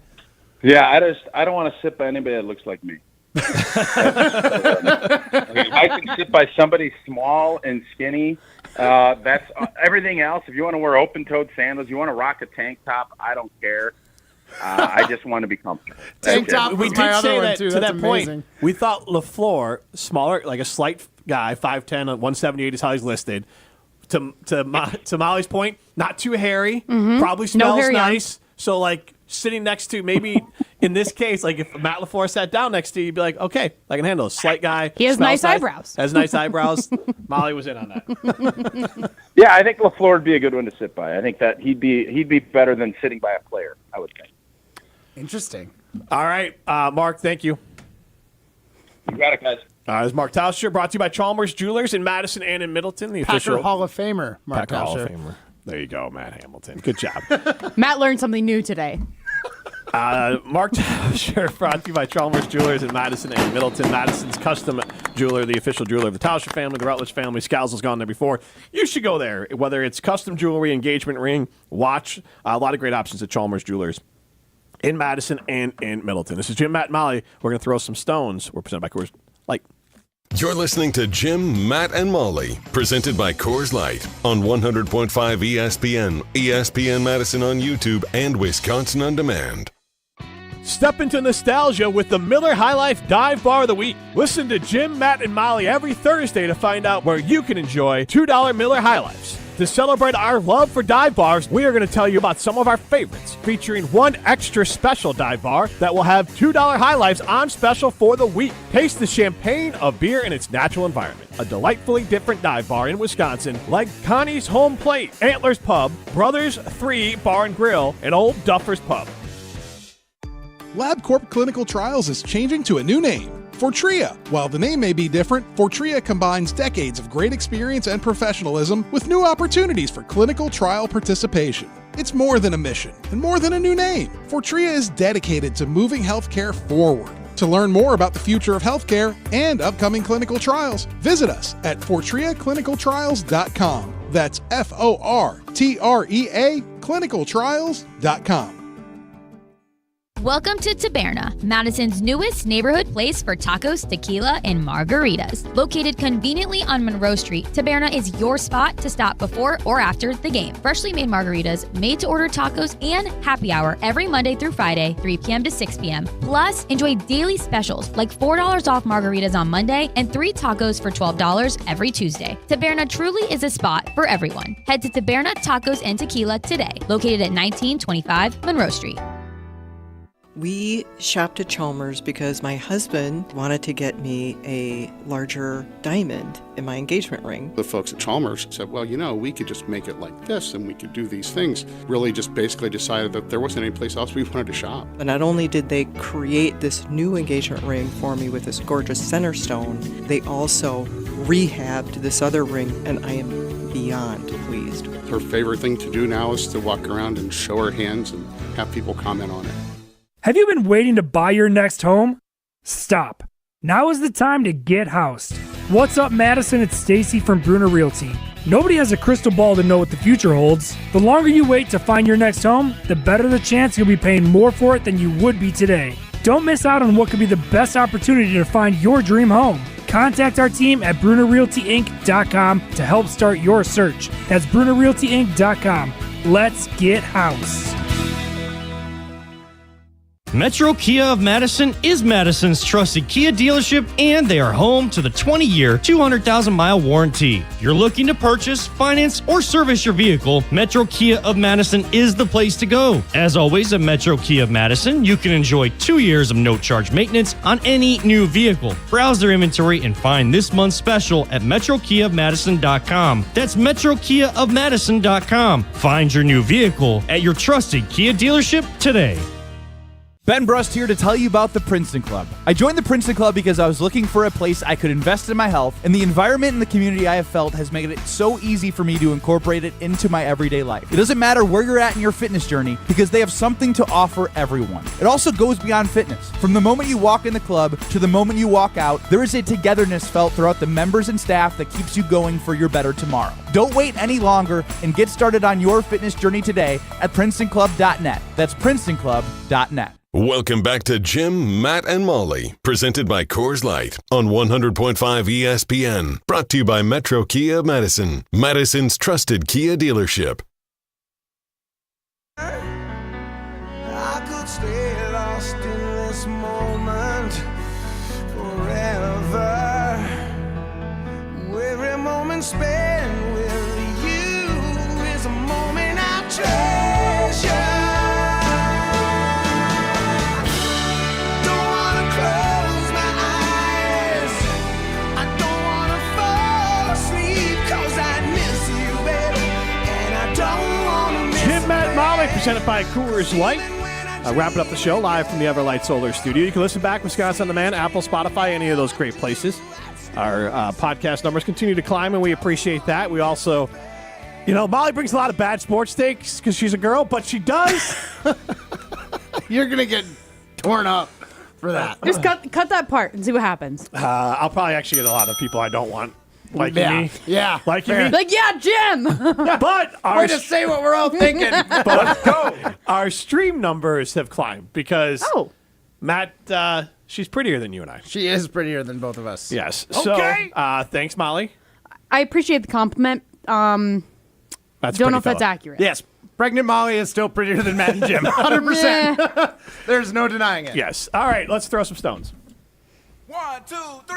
Yeah, I don't want to sit by anybody that looks like me. If I can sit by somebody small and skinny, that's everything else. If you want to wear open-toed sandals, you want to rock a tank top, I don't care. I just want to be comfortable. Tank top We was my did other say one, that too. to That's that amazing. point. We thought LaFleur, smaller, like a slight guy, 5'10", 178 is how he's listed. To Molly's point, not too hairy, probably smells hairy nice. So, like, sitting next to, maybe in this case, like if Matt LaFleur sat down next to you, you'd be like, okay, I can handle a slight guy. He has smells nice eyebrows. Has nice eyebrows. Molly was in on that. Yeah, I think LaFleur would be a good one to sit by. I think that he'd be better than sitting by a player, I would think. Interesting. All right, Mark, thank you. You got it, guys. This is Mark Tauscher, brought to you by Chalmers Jewelers in Madison and in Middleton. The Packer official Hall of Famer, Mark Packer Hall of Tauscher. Famer. There you go, Matt Hamilton. Good job. Matt learned something new today. Mark Tauscher, brought to you by Chalmers Jewelers in Madison and Middleton. Madison's custom jeweler, the official jeweler of the Tauscher family, the Rutledge family. Scalzel's gone there before. You should go there, whether it's custom jewelry, engagement ring, watch. A lot of great options at Chalmers Jewelers in Madison and in Middleton. This is Jim, Matt, and Molly. We're going to throw some stones. We're presented by Coors Light. You're listening to Jim, Matt, and Molly, presented by Coors Light on 100.5 ESPN, ESPN Madison on YouTube, and Wisconsin On Demand. Step into nostalgia with the Miller High Life Dive Bar of the Week. Listen to Jim, Matt, and Molly every Thursday to find out where you can enjoy $2 Miller High Lifes. To celebrate our love for dive bars, we are going to tell you about some of our favorites, featuring one extra special dive bar that will have $2 High Lifes on special for the week. Taste the champagne of beer in its natural environment. A delightfully different dive bar in Wisconsin, like Connie's Home Plate, Antlers Pub, Brothers 3 Bar and Grill, and Old Duffer's Pub. LabCorp Clinical Trials is changing to a new name, Fortrea. While the name may be different, Fortrea combines decades of great experience and professionalism with new opportunities for clinical trial participation. It's more than a mission and more than a new name. Fortrea is dedicated to moving healthcare forward. To learn more about the future of healthcare and upcoming clinical trials, visit us at FortreaClinicalTrials.com. That's FORTREA clinicaltrials.com. Welcome to Taberna, Madison's newest neighborhood place for tacos, tequila, and margaritas. Located conveniently on Monroe Street, Taberna is your spot to stop before or after the game. Freshly made margaritas, made-to-order tacos, and happy hour every Monday through Friday, 3 p.m. to 6 p.m. Plus, enjoy daily specials like $4 off margaritas on Monday and 3 tacos for $12 every Tuesday. Taberna truly is a spot for everyone. Head to Taberna Tacos and Tequila today, located at 1925 Monroe Street. We shopped at Chalmers because my husband wanted to get me a larger diamond in my engagement ring. The folks at Chalmers said, well, we could just make it like this and we could do these things. Really just basically decided that there wasn't any place else we wanted to shop. And not only did they create this new engagement ring for me with this gorgeous center stone, they also rehabbed this other ring, and I am beyond pleased. Her favorite thing to do now is to walk around and show her hands and have people comment on it. Have you been waiting to buy your next home? Stop. Now is the time to get housed. What's up, Madison? It's Stacy from Bruner Realty. Nobody has a crystal ball to know what the future holds. The longer you wait to find your next home, the better the chance you'll be paying more for it than you would be today. Don't miss out on what could be the best opportunity to find your dream home. Contact our team at BrunerRealtyInc.com to help start your search. That's BrunerRealtyInc.com. Let's get housed. Metro Kia of Madison is Madison's trusted Kia dealership, and they are home to the 20-year, 200,000-mile warranty. If you're looking to purchase, finance, or service your vehicle, Metro Kia of Madison is the place to go. As always, at Metro Kia of Madison, you can enjoy 2 years of no-charge maintenance on any new vehicle. Browse their inventory and find this month's special at MetroKiaofMadison.com. That's MetroKiaofMadison.com. Find your new vehicle at your trusted Kia dealership today. Ben Brust here to tell you about the Princeton Club. I joined the Princeton Club because I was looking for a place I could invest in my health, and the environment and the community I have felt has made it so easy for me to incorporate it into my everyday life. It doesn't matter where you're at in your fitness journey because they have something to offer everyone. It also goes beyond fitness. From the moment you walk in the club to the moment you walk out, there is a togetherness felt throughout the members and staff that keeps you going for your better tomorrow. Don't wait any longer and get started on your fitness journey today at PrincetonClub.net. That's PrincetonClub.net. Welcome back to Jim, Matt, and Molly, presented by Coors Light on 100.5 ESPN. Brought to you by Metro Kia Madison, Madison's trusted Kia dealership. I could stay lost in this moment forever. Every moment spent with you is a moment I treasure. Don't wanna close my eyes. I don't wanna fall asleep 'cause I miss you, baby. And I don't wanna miss Jim, Matt, and Molly, presented by Coors Light. Wrapping up the show live from the Everlight Solar Studio. You can listen back, Wisconsin On Demand, Apple, Spotify, any of those great places. Our podcast numbers continue to climb, and we appreciate that. We also, Molly brings a lot of bad sports takes because she's a girl, but she does. You're going to get torn up for that. Just cut that part and see what happens. I'll probably actually get a lot of people I don't want. Like me. Yeah. Like me. Like, yeah, Jim. But way to say what we're all thinking. But our stream numbers have climbed because Matt, she's prettier than you and I. She is prettier than both of us. Yes. Okay. So, thanks, Molly. I appreciate the compliment. Don't know if that's accurate. Yes. Pregnant Molly is still prettier than Matt and Jim. 100%. There's no denying it. Yes. All right, let's throw some stones. 1, 2, 3,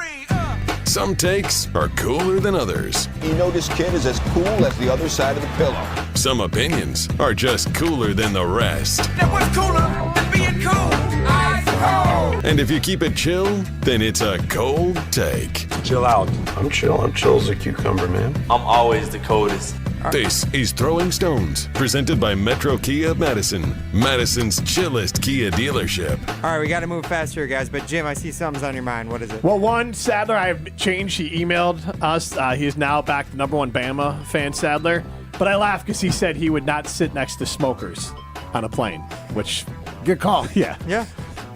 Some takes are cooler than others. You know this kid is as cool as the other side of the pillow. Some opinions are just cooler than the rest. That was cooler than being cool. Ice cold. And if you keep it chill, then it's a cold take. Chill out. I'm chill. I'm chill as a cucumber, man. I'm always the coldest. This is Throwing Stones, presented by Metro Kia Madison, Madison's chillest Kia dealership. All right, we got to move fast here, guys. But, Jim, I see something's on your mind. What is it? Well, one, Sadler, I have changed. He emailed us. He is now back the #1 Bama fan, Sadler. But I laugh because he said he would not sit next to smokers on a plane, which... Good call. Yeah. Yeah.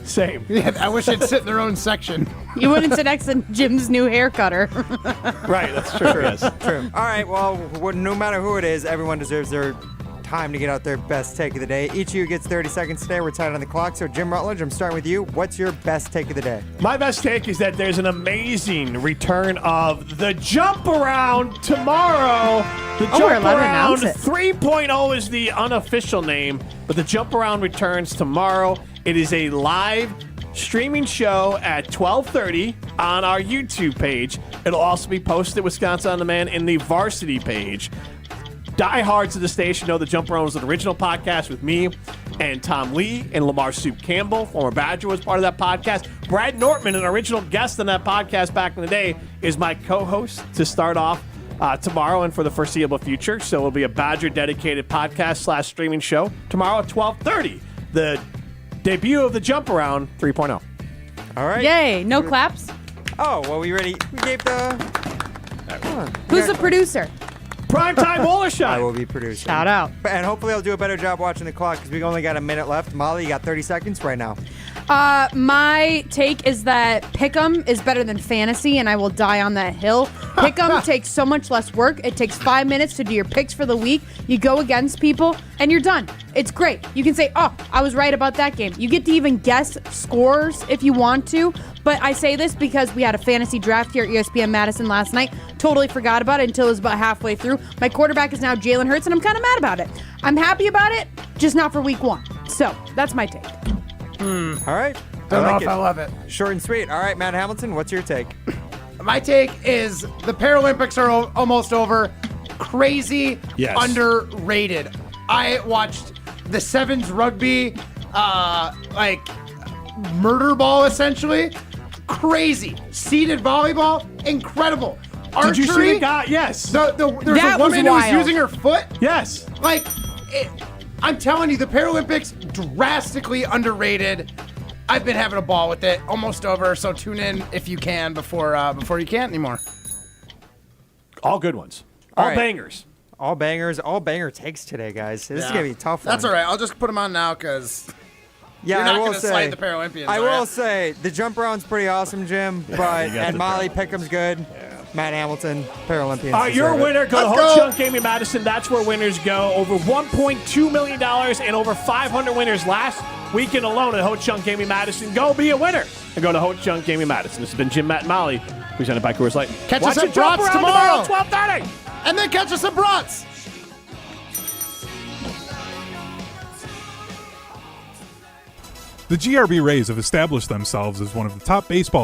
Same. Yeah, I wish they'd sit in their own section. You wouldn't sit next to Jim's new hair cutter. Right, that's true. Yes. True. All right, well, no matter who it is, everyone deserves their time to get out their best take of the day. Each of you gets 30 seconds today. We're tied on the clock. So, Jim Rutledge, I'm starting with you. What's your best take of the day? My best take is that there's an amazing return of the Jump Around tomorrow. The Jump we're allowed to Around announce it. 3.0 is the unofficial name, but the Jump Around returns tomorrow. It is a live streaming show at 12:30 on our YouTube page. It'll also be posted at Wisconsin On Demand in the Varsity page. Diehards of the station know the Jump Around was an original podcast with me and Tom Lee and Lamar Soup Campbell. Former Badger was part of that podcast. Brad Nortman, an original guest on that podcast back in the day, is my co-host to start off tomorrow and for the foreseeable future. So it'll be a Badger-dedicated podcast / streaming show tomorrow at 12:30. The debut of the Jump Around 3.0. All right. Yay. No claps. Oh, well, we gave the... Who's the producer? Primetime Wallershine. I will be producing. Shout out. And hopefully I'll do a better job watching the clock because we've only got a minute left. Molly, you got 30 seconds right now. My take is that Pick'em is better than fantasy, and I will die on that hill. Pick'em takes so much less work. It takes 5 minutes to do your picks for the week. You go against people, and you're done. It's great. You can say, oh, I was right about that game. You get to even guess scores if you want to, but I say this because we had a fantasy draft here at ESPN Madison last night. Totally forgot about it until it was about halfway through. My quarterback is now Jalen Hurts, and I'm kind of mad about it. I'm happy about it, just not for week 1. So, that's my take. All right. Don't know if I love it. Short and sweet. All right, Matt Hamilton, what's your take? My take is the Paralympics are almost over. Crazy, Yes. underrated. I watched the Sevens rugby, murder ball essentially. Crazy. Seated volleyball, incredible. Archery. Did you see the guy? Yes. There's That a woman was who was wild. using her foot. Yes. I'm telling you, the Paralympics drastically underrated. I've been having a ball with it. Almost over, so tune in if you can before you can't anymore. All good ones. All right. bangers. All bangers, all banger takes today, guys. This is going to be a tough one. That's all right. I'll just put them on now because Yeah, you're not I will going to say, slide the Paralympians. I are will ya? say the jump around's pretty awesome, Jim. But got and the Molly Pickham's good. Matt Hamilton, Paralympians. All right, you're a deserve it. winner. Go to Let's Ho go. Chunk Gaming Madison. That's where winners go. Over $1.2 million and over 500 winners last weekend alone at Ho Chunk Gaming Madison. Go be a winner and go to Ho Chunk Gaming Madison. This has been Jim, Matt, and Molly, presented by Coors Light. Catch Watch us it at jump Brats around tomorrow. 12:30. And then catch us at Brats. The GRB Rays have established themselves as one of the top baseball